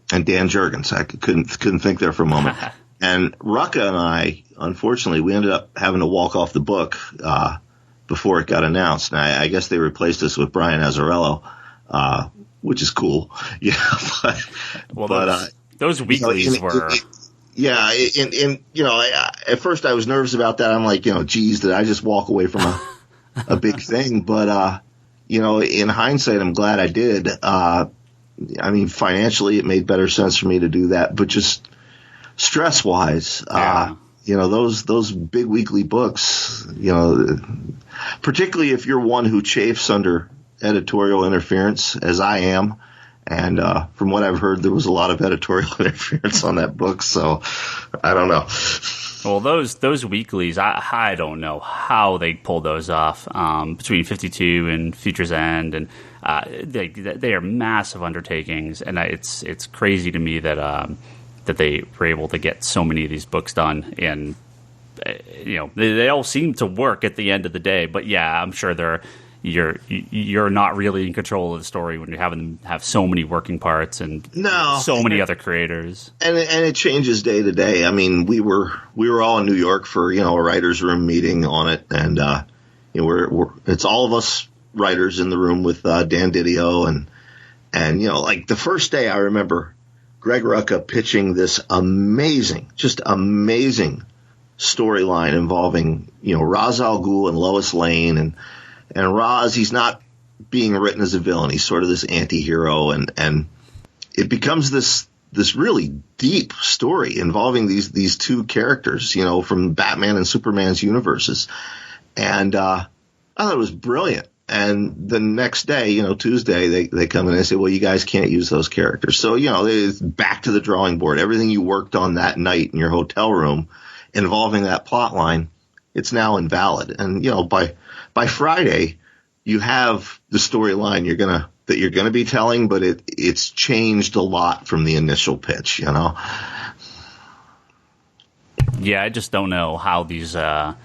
Jurgens. I couldn't think there for a moment. And Rucka and I, unfortunately, we ended up having to walk off the book before it got announced. And I guess they replaced us with Brian Azzarello, which is cool. Yeah, those weeklies were. Yeah, and at first I was nervous about that. I'm like, geez, did I just walk away from a big thing? But in hindsight, I'm glad I did. Financially, it made better sense for me to do that, but just stress-wise, those big weekly books, particularly if you're one who chafes under editorial interference, as I am, and from what I've heard, there was a lot of editorial interference on that book, so I don't know. Well, those weeklies, I don't know how they pulled those off between 52 and Future's End, and they are massive undertakings, and it's crazy to me that they were able to get so many of these books done, and they all seem to work at the end of the day. But yeah, I'm sure you're not really in control of the story when you're having them have so many working parts and so many other creators. And it changes day to day. I mean, we were all in New York for a writers' room meeting on it, and it's all of us writers in the room with Dan Didio, and like the first day I remember Greg Rucka pitching this amazing storyline involving, Ra's al Ghul and Lois Lane, and Ra's, he's not being written as a villain. He's sort of this anti-hero, and it becomes this really deep story involving these two characters, from Batman and Superman's universes. And I thought it was brilliant. And the next day, Tuesday, they come in and say, well, you guys can't use those characters. So, it's back to the drawing board. Everything you worked on that night in your hotel room involving that plot line, it's now invalid. And, by Friday, you have the storyline that you're gonna be telling, but it's changed a lot from the initial pitch, Yeah, I just don't know how these, Brian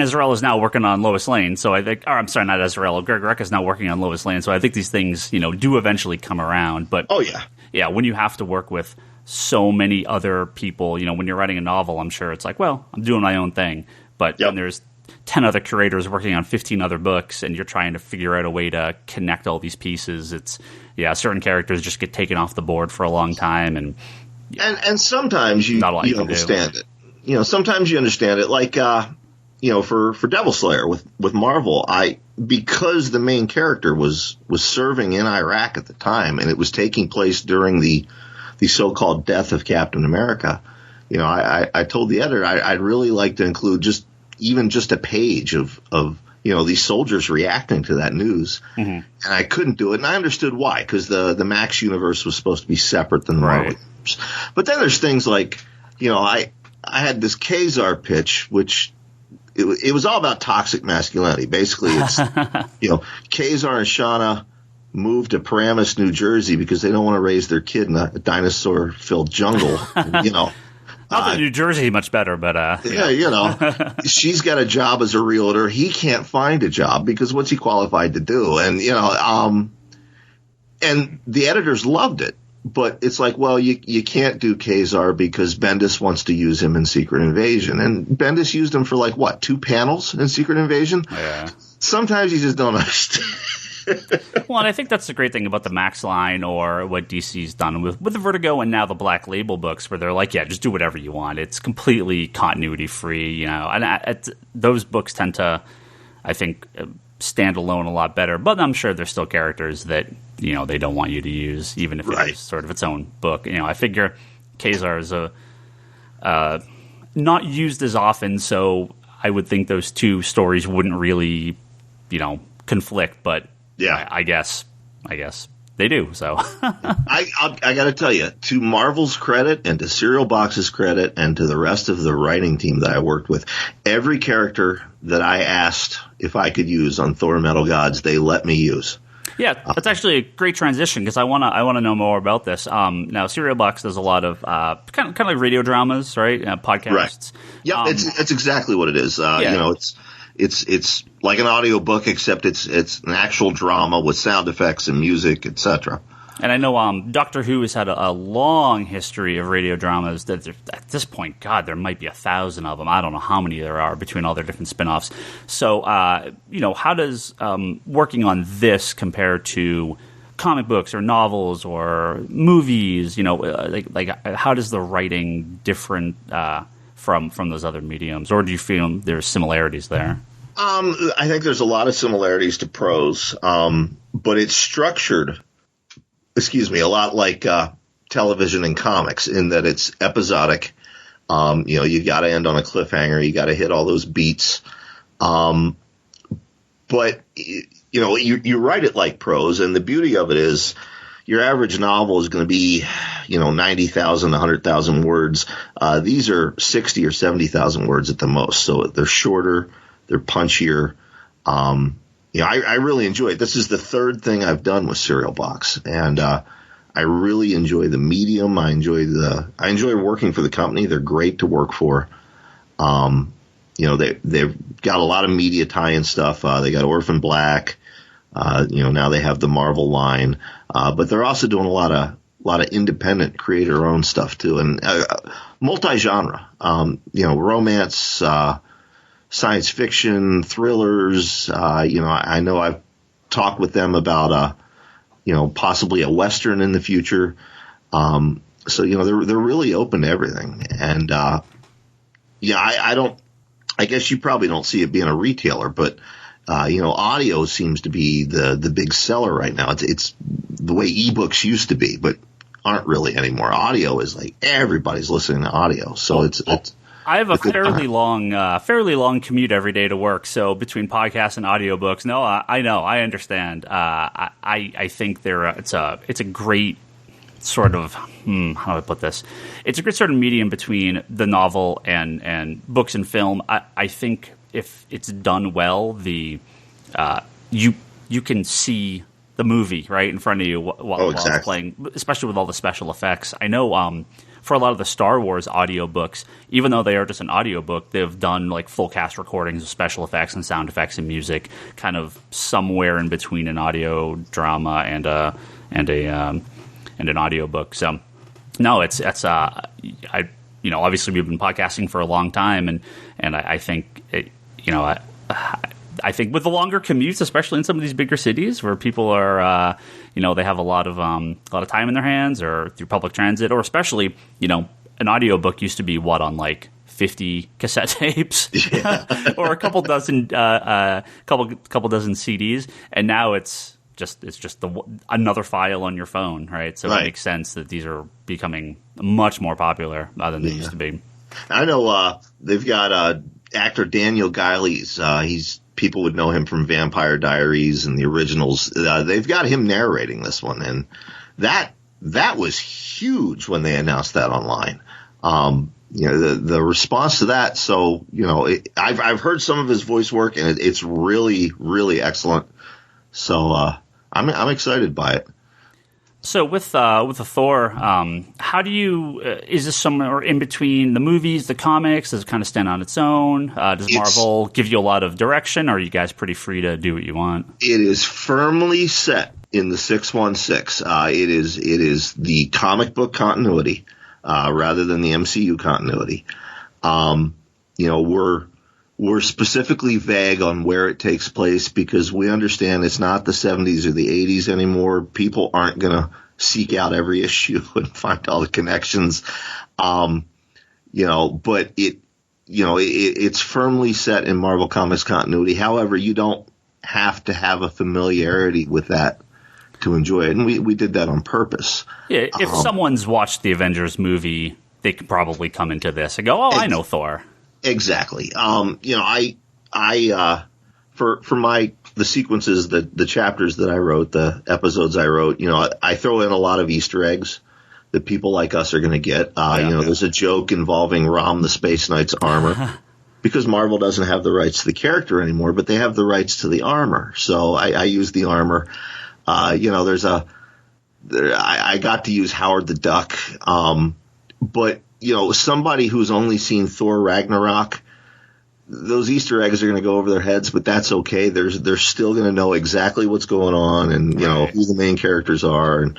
Azzarello is now working on Lois Lane, so I think, or I'm sorry, not Azzarello. Greg Rucka is now working on Lois Lane, so I think these things, do eventually come around. But yeah, when you have to work with so many other people, when you're writing a novel, I'm sure it's like, well, I'm doing my own thing, but when there's 10 other curators working on 15 other books, and you're trying to figure out a way to connect all these pieces, certain characters just get taken off the board for a long time, and And sometimes you understand it. You know, sometimes you understand it. Like, you know, for Devil Slayer with Marvel, because the main character was serving in Iraq at the time, and it was taking place during the so-called death of Captain America. You know, I told the editor I'd really like to include just a page of you know, these soldiers reacting to that news. Mm-hmm. And I couldn't do it, and I understood why, because the Max universe was supposed to be separate than the Marvel universe. But then there's things like, you know, I had this Kazar pitch, which it was all about toxic masculinity. Basically, it's, you know, Kazar and Shauna moved to Paramus, New Jersey, because they don't want to raise their kid in a dinosaur-filled jungle, you know. Not that New Jersey much better, but yeah, you know, she's got a job as a realtor. He can't find a job because what's he qualified to do? And you know, and the editors loved it, but it's like, well, you can't do Kazar because Bendis wants to use him in Secret Invasion, and Bendis used him for like what, 2 panels in Secret Invasion? Yeah. Sometimes you just don't understand. Well, and I think that's the great thing about the Max line, or what DC's done with the Vertigo and now the Black Label books, where they're like, yeah, just do whatever you want. It's completely continuity free, you know. And those books tend to, I think, stand alone a lot better. But I'm sure there's still characters that, you know, they don't want you to use, even if it is sort of its own book. You know, I figure Kazar is not used as often, so I would think those 2 stories wouldn't really, you know, conflict, but yeah, I guess they do. So I got to tell you, to Marvel's credit and to Serial Box's credit and to the rest of the writing team that I worked with, every character that I asked if I could use on Thor: Metal Gods, they let me use. Yeah, that's actually a great transition, because I want to know more about this. Now, Serial Box does a lot of kind of like radio dramas, right? Podcasts. Right. Yeah, it's exactly what it is. You know, it's like an audiobook, except it's an actual drama with sound effects and music, etc. And I know Doctor Who has had a long history of radio dramas. That at this point, God, there might be 1,000 of them. I don't know how many there are between all their different spin-offs. So, you know, how does working on this compare to comic books or novels or movies? You know, like how does the writing different from those other mediums, or do you feel there's similarities there? I think there's a lot of similarities to prose, but it's structured, a lot like television and comics, in that it's episodic. You know, you got to end on a cliffhanger. You got to hit all those beats. But you know, you write it like prose, and the beauty of it is, your average novel is going to be, you know, 90,000, 100,000 words. These are 60 or 70,000 words at the most. So they're shorter, they're punchier. You know, I really enjoy it. This is the 3rd thing I've done with Serial Box, and I really enjoy the medium. I enjoy working for the company. They're great to work for. You know, they've got a lot of media tie-in stuff. They got Orphan Black. You know, now they have the Marvel line, but they're also doing a lot of independent creator-owned stuff too, and multi-genre. You know, romance, science fiction, thrillers. You know, I know I've talked with them about you know, possibly a Western in the future. So you know, they're really open to everything, and yeah, I guess you probably don't see it being a retailer, but you know, audio seems to be the big seller right now. It's the way ebooks used to be, but aren't really anymore. Audio is like everybody's listening to audio, so it's. I have a fairly long commute every day to work. So between podcasts and audiobooks, no, I know, I understand. I think it's a great sort of how do I put this? It's a great sort of medium between the novel and books and film. I think if it's done well, you can see the movie right in front of you while it's playing, especially with all the special effects. I know for a lot of the Star Wars audiobooks, even though they are just an audiobook, they've done like full cast recordings of special effects and sound effects and music, kind of somewhere in between an audio drama and an audiobook. So no, it's you know, obviously we've been podcasting for a long time, and I think it, you know, I think with the longer commutes, especially in some of these bigger cities where people are, they have a lot of time in their hands, or through public transit, or especially, an audiobook used to be on like 50 cassette tapes or a couple dozen CDs, and now it's just another file on your phone, right? So It makes sense that these are becoming much more popular than they used to be. I know they've got actor Daniel Gillies. People would know him from Vampire Diaries and the originals. They've got him narrating this one, and that was huge when they announced that online. The response to that. So I've heard some of his voice work, and it's really, really excellent. So I'm excited by it. So with the Thor, how do you is this somewhere in between the movies, the comics? Does it kind of stand on its own? Does Marvel give you a lot of direction, or are you guys pretty free to do what you want? It is firmly set in the 616. It is the comic book continuity rather than the MCU continuity. We're specifically vague on where it takes place because we understand it's not the 70s or the 80s anymore. People aren't going to seek out every issue and find all the connections. But it's firmly set in Marvel Comics continuity. However, you don't have to have a familiarity with that to enjoy it. And we did that on purpose. Yeah, if someone's watched the Avengers movie, they could probably come into this and go, I know Thor. Exactly. For the sequences, the chapters that I wrote, the episodes I wrote, I throw in a lot of Easter eggs that people like us are going to get. There's a joke involving Rom the Space Knight's armor because Marvel doesn't have the rights to the character anymore, but they have the rights to the armor. So I use the armor. I got to use Howard the Duck. But somebody who's only seen Thor Ragnarok, those Easter eggs are going to go over their heads, but that's okay. They're still going to know exactly what's going on and, who the main characters are. And,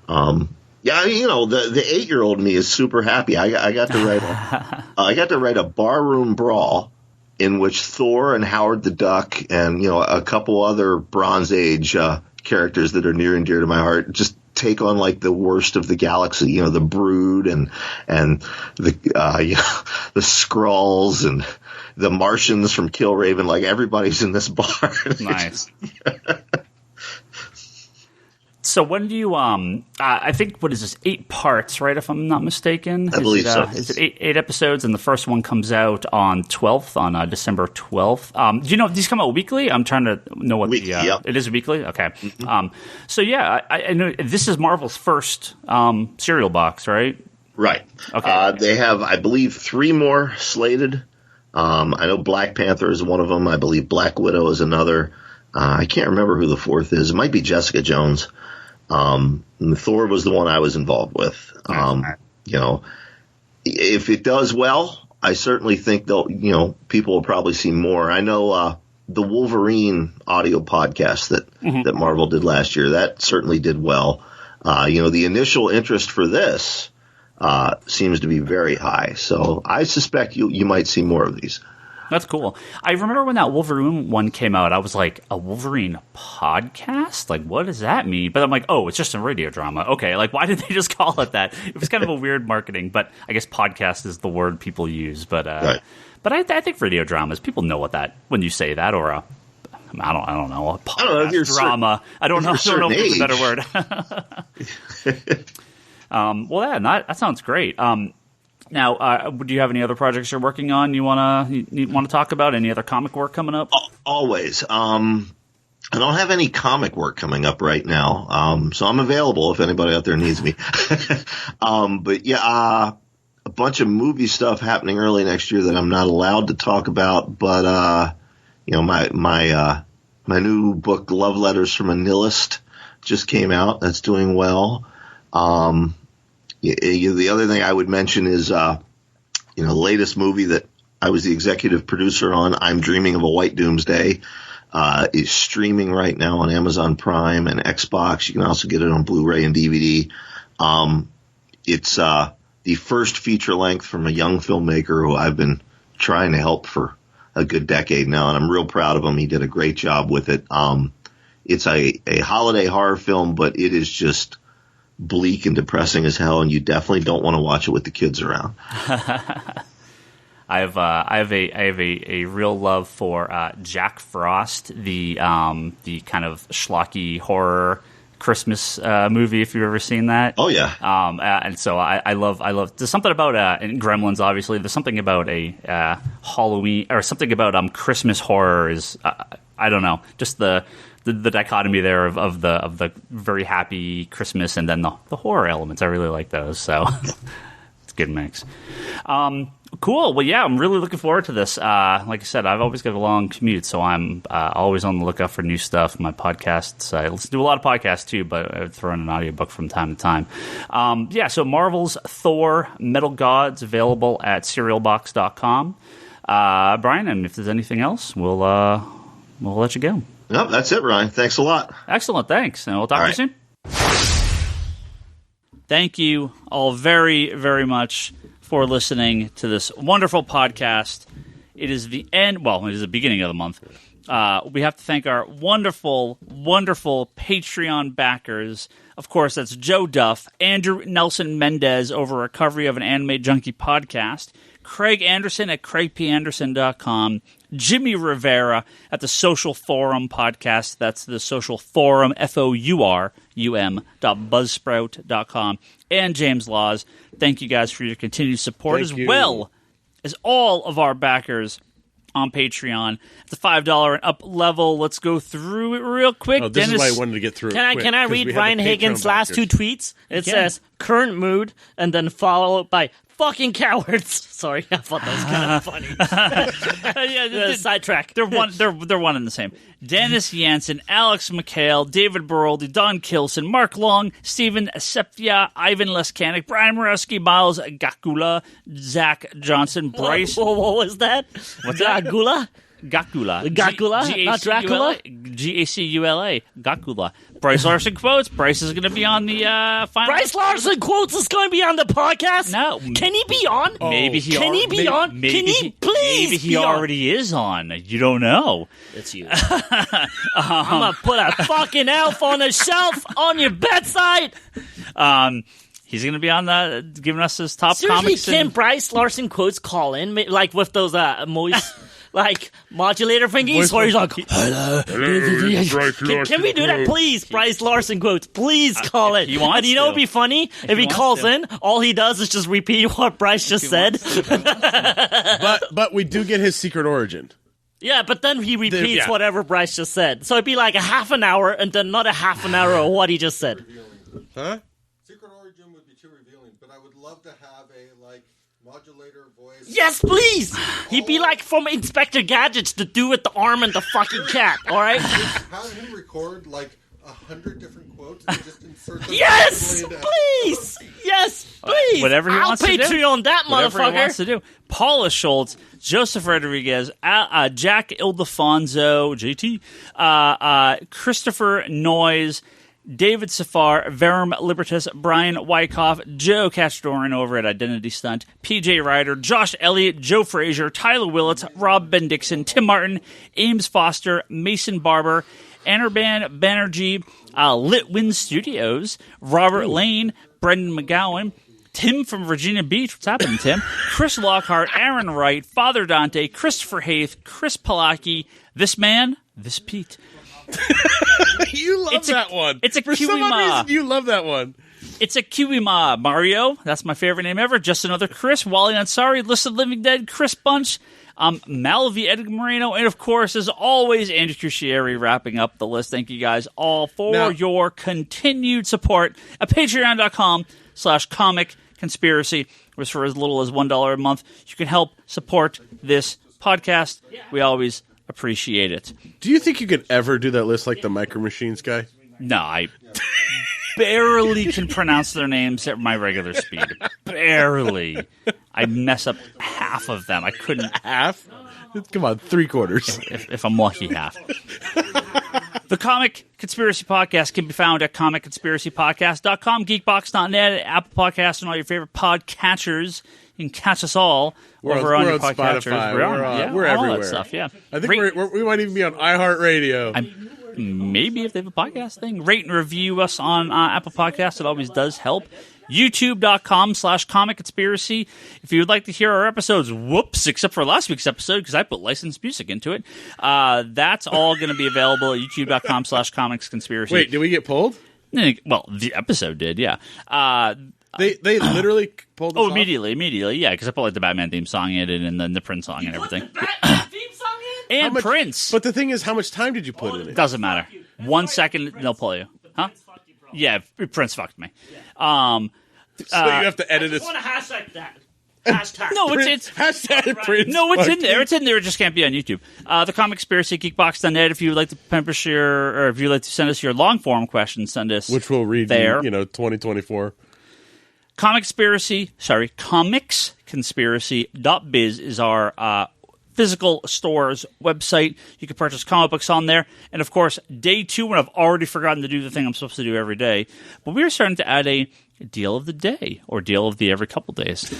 the 8-year-old me is super happy. I got to write a barroom brawl in which Thor and Howard the Duck and, a couple other Bronze Age, characters that are near and dear to my heart just take on like the worst of the galaxy, the Brood and the Skrulls and the Martians from Killraven. Like everybody's in this bar. Nice. So when do you I think, what is this, 8 parts, right, if I'm not mistaken? I believe so. Is it 8 episodes, and the first one comes out on December 12th? Do you know if these come out weekly? I'm trying to know what yep. It is weekly? Okay. Mm-hmm. I know this is Marvel's first serial box, right? Right. Okay. They have, I believe, 3 more slated. I know Black Panther is one of them. I believe Black Widow is another. I can't remember who the 4th is. It might be Jessica Jones. Thor was the one I was involved with. If it does well, I certainly think people will probably see more. I know the Wolverine audio podcast that Marvel did last year, that certainly did well. The initial interest for this seems to be very high. So I suspect you might see more of these. That's cool. I remember when that Wolverine one came out, I was like, a Wolverine podcast? Like, what does that mean? But I'm like, oh, it's just a radio drama. Okay, like, why did they just call it that? It was kind of a weird marketing, but I guess podcast is the word people use. But right. But I think radio dramas, people know what that, when you say that, or I don't know, a podcast drama. I don't know if there's a better word. That sounds great. Now, do you have any other projects you're working on you want to talk about? Any other comic work coming up? Always. I don't have any comic work coming up right now, so I'm available if anybody out there needs me. But yeah, a bunch of movie stuff happening early next year that I'm not allowed to talk about. But my new book, Love Letters from a Nihilist, just came out. That's doing well. The other thing I would mention is, the latest movie that I was the executive producer on, I'm Dreaming of a White Doomsday, is streaming right now on Amazon Prime and Xbox. You can also get it on Blu-ray and DVD. It's the first feature length from a young filmmaker who I've been trying to help for a good decade now, and I'm real proud of him. He did a great job with it. It's a holiday horror film, but it is just bleak and depressing as hell, and you definitely don't want to watch it with the kids around. I have a real love for Jack Frost, the kind of schlocky horror Christmas movie, if you've ever seen that. Oh yeah. And so I love. There's something about in Gremlins. Obviously, there's something about a Halloween or something about Christmas horror is I don't know, just the dichotomy there of the very happy Christmas and then the horror elements. I really like those. So it's a good mix. Cool. Well, yeah, I'm really looking forward to this. Like I said, I've always got a long commute, so I'm always on the lookout for new stuff. My podcasts, I listen to a lot of podcasts too, but I throw in an audiobook from time to time. So Marvel's Thor Metal Gods available at serialbox.com. Brian, and if there's anything else, we'll let you go. Nope, that's it, Ryan. Thanks a lot. Excellent. Thanks. And we'll talk to you soon. Thank you all very, very much for listening to this wonderful podcast. It is the end. Well, it is the beginning of the month. We have to thank our wonderful, wonderful Patreon backers. Of course, that's Joe Duff, Andrew Nelson Mendez over Recovery of an Anime Junkie podcast, Craig Anderson at CraigPAnderson.com, Jimmy Rivera at the Social Forum podcast. That's the Social Forum, FOURUM.buzzsprout.com, and James Laws. Thank you guys for your continued support, well as all of our backers on Patreon. At the $5 and up level, let's go through it real quick. Oh, this is why I wanted to get through it quick. Can I read Ryan Higgins' last two tweets? It says, current mood, and then followed by fucking cowards. Sorry, I thought that was kind of funny. Sidetrack. They're one and the same. Dennis Jansen, Alex McHale, David Baroldi, Don Kilson, Mark Long, Stephen Sepia, Ivan Leskanik, Brian Moreski, Miles Gakula, Zach Johnson, Bryce. What was that? What's that? Gakula? Gakula. Gakula? Not Dracula? Gacula. Gakula. Bryce Larson quotes. Bryce is going to be on the final. Bryce Larson quotes is going to be on the podcast? No. Can he be on? Maybe he Can he be on? Can he please Maybe he already is on. You don't know. It's you. I'm going to put a fucking elf on a shelf on your bedside. He's going to be on giving us his top Seriously, comics. Can Bryce Larson quotes call in? Like with those moist... like modulator thingies where he's like, hello. Can we do that, please? Bryce Larson quotes, please call it. And you know what'd be funny? If he calls in, all he does is just repeat what Bryce just said. But we do get his secret origin. Yeah, but then he repeats whatever Bryce just said. So it'd be like a half an hour and then another half an hour of what he just said. Huh? Secret origin would be too revealing, but I would love to have a modulator voice. Yes, please! He'd be like from Inspector Gadget's, the dude with the arm and the fucking cat, alright? Have him record 100 different quotes and just insert them. Yes! Please! Yes, please! Whatever he wants to do. I'll Patreon that Whatever motherfucker. He wants to do. Paula Schultz, Joseph Rodriguez, Jack Ildefonso, JT, Christopher Noyes, David Safar, Verum Libertas, Brian Wyckoff, Joe Cashdoran over at Identity Stunt, PJ Ryder, Josh Elliott, Joe Frazier, Tyler Willits, Rob Bendixson, Tim Martin, Ames Foster, Mason Barber, Anirban Banerjee, Litwin Studios, Robert Lane, Brendan McGowan, Tim from Virginia Beach. What's happening, Tim? Chris Lockhart, Aaron Wright, Father Dante, Christopher Haith, Chris Palaki, This Man, This Pete. You love that one. It's a For some odd Kiwima. reason, you love that one. It's a Kiwima. Mario, that's my favorite name ever. Just another Chris. Wally Ansari, List of Living Dead, Chris Bunch, Malvi Edgar Moreno, and of course, as always, Andrew Cuscieri wrapping up the list. Thank you guys all for your continued support at patreon.com/comic conspiracy, which for as little as $1 a month, you can help support this podcast. We always appreciate it. Do you think you could ever do that list like the Micro Machines guy? No, I barely can pronounce their names at my regular speed. Barely. I mess up half of them. I couldn't. Half? Come on, 3/4. If I'm lucky, half. The Comic Conspiracy Podcast can be found at comicconspiracypodcast.com, geekbox.net, Apple Podcasts, and all your favorite podcatchers. You can catch us all over on your podcatchers. Spotify. We're everywhere. All that stuff, yeah. I think we might even be on iHeartRadio. Maybe if they have a podcast thing. Rate and review us on Apple Podcasts. It always does help. YouTube.com/Comic Conspiracy. If you would like to hear our episodes, except for last week's episode, because I put licensed music into it, that's all going to be available at youtube.com/Comics Conspiracy. Wait, did we get pulled? Well, the episode did, yeah. They literally pulled us off? Immediately, yeah, because I put like the Batman theme song in it and then the Prince song and everything. The Batman theme song in? And Prince. But the thing is, how much time did you put in it? Doesn't matter. 1 second, they'll pull you. Huh? Yeah, Prince fucked me. So you have to edit it. I just want to hashtag that. Hashtag. No, it's hashtag Prince. No, it's in there. It's in there. It just can't be on YouTube. The Comic Conspiracy, geekbox.net. If you would like to publish or if you'd like to send us your long form questions, send us. Which we'll read there. 2024. comicsconspiracy.biz is our physical store's website. You can purchase comic books on there. And, of course, day 2, when I've already forgotten to do the thing I'm supposed to do every day, but we're starting to add a deal of the day or deal of the every couple days,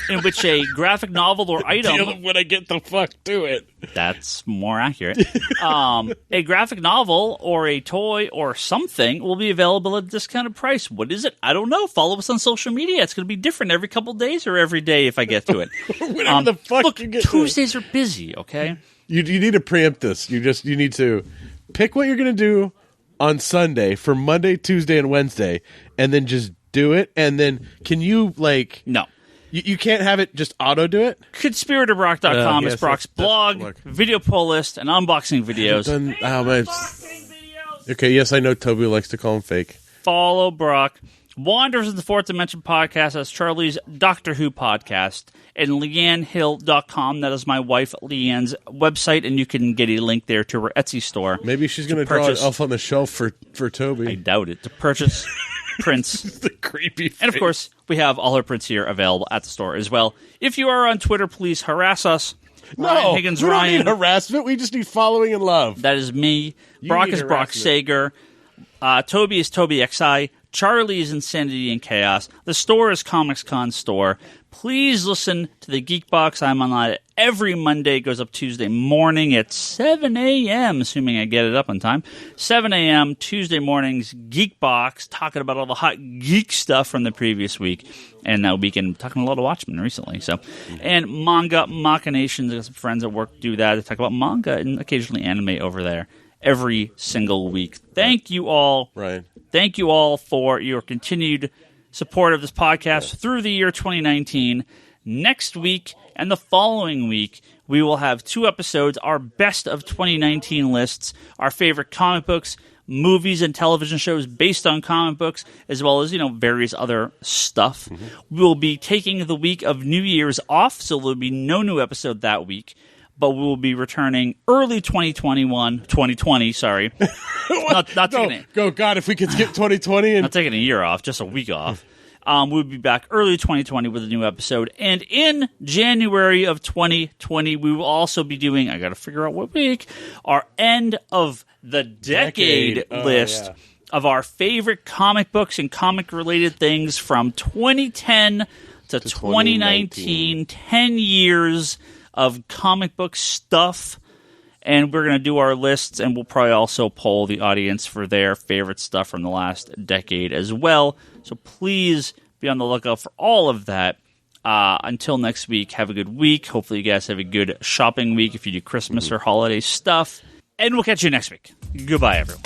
in which a graphic novel or item... Deal of when I get the fuck to it. That's more accurate. A graphic novel or a toy or something will be available at a discounted price. What is it? I don't know. Follow us on social media. It's going to be different every couple days or every day if I get to it. Whatever the fuck look, you get Tuesdays are busy, okay? You need to preempt this. You need to pick what you're going to do on Sunday for Monday, Tuesday, and Wednesday, and then just do it. And then can you, No. You can't have it just auto-do it? Conspiratorock.com is Brock's blog, video poll list, and unboxing videos. Okay, yes, I know Toby likes to call them fake. Follow Brock. Wanderers of the Fourth Dimension podcast. That's Charlie's Doctor Who podcast. And LeanneHill.com. That is my wife Leanne's website, and you can get a link there to her Etsy store. Maybe she's going to draw it off on the shelf for Toby. I doubt it. To purchase prints. The creepy face. And, of course, we have all her prints here available at the store as well. If you are on Twitter, please harass us. Ryan Higgins, we don't need harassment. We just need following and love. That is me. Brock is Brock Sager. Toby is Toby XI. Charlie is Insanity and Chaos. The store is Comics Con Store. Please listen to the Geek Box. I'm on every Monday. It goes up Tuesday morning at 7 a.m., assuming I get it up on time. 7 a.m. Tuesday mornings, Geek Box, talking about all the hot geek stuff from the previous week. And that weekend, talking a lot of Watchmen recently. And Manga Machinations. I got some friends at work do that. They talk about manga and occasionally anime over there every single week. Thank you all. Right. Thank you all for your continued support of this podcast through the year 2019. Next week and the following week, we will have 2 episodes, our best of 2019 lists, our favorite comic books, movies, and television shows based on comic books, as well as, various other stuff. Mm-hmm. We'll be taking the week of New Year's off, so there'll be no new episode that week. But we will be returning early 2020, sorry. not taking it. Go, God, if we could skip 2020. Not taking a year off, just a week off. We'll be back early 2020 with a new episode. And in January of 2020, we will also be doing, I got to figure out what week, our end of the decade list of our favorite comic books and comic-related things from 2010 to 2019, 10 years of comic book stuff, and we're going to do our lists, and we'll probably also poll the audience for their favorite stuff from the last decade as well. So please be on the lookout for all of that. Until next week, have a good week. Hopefully you guys have a good shopping week if you do Christmas or holiday stuff, and we'll catch you next week. Goodbye, everyone.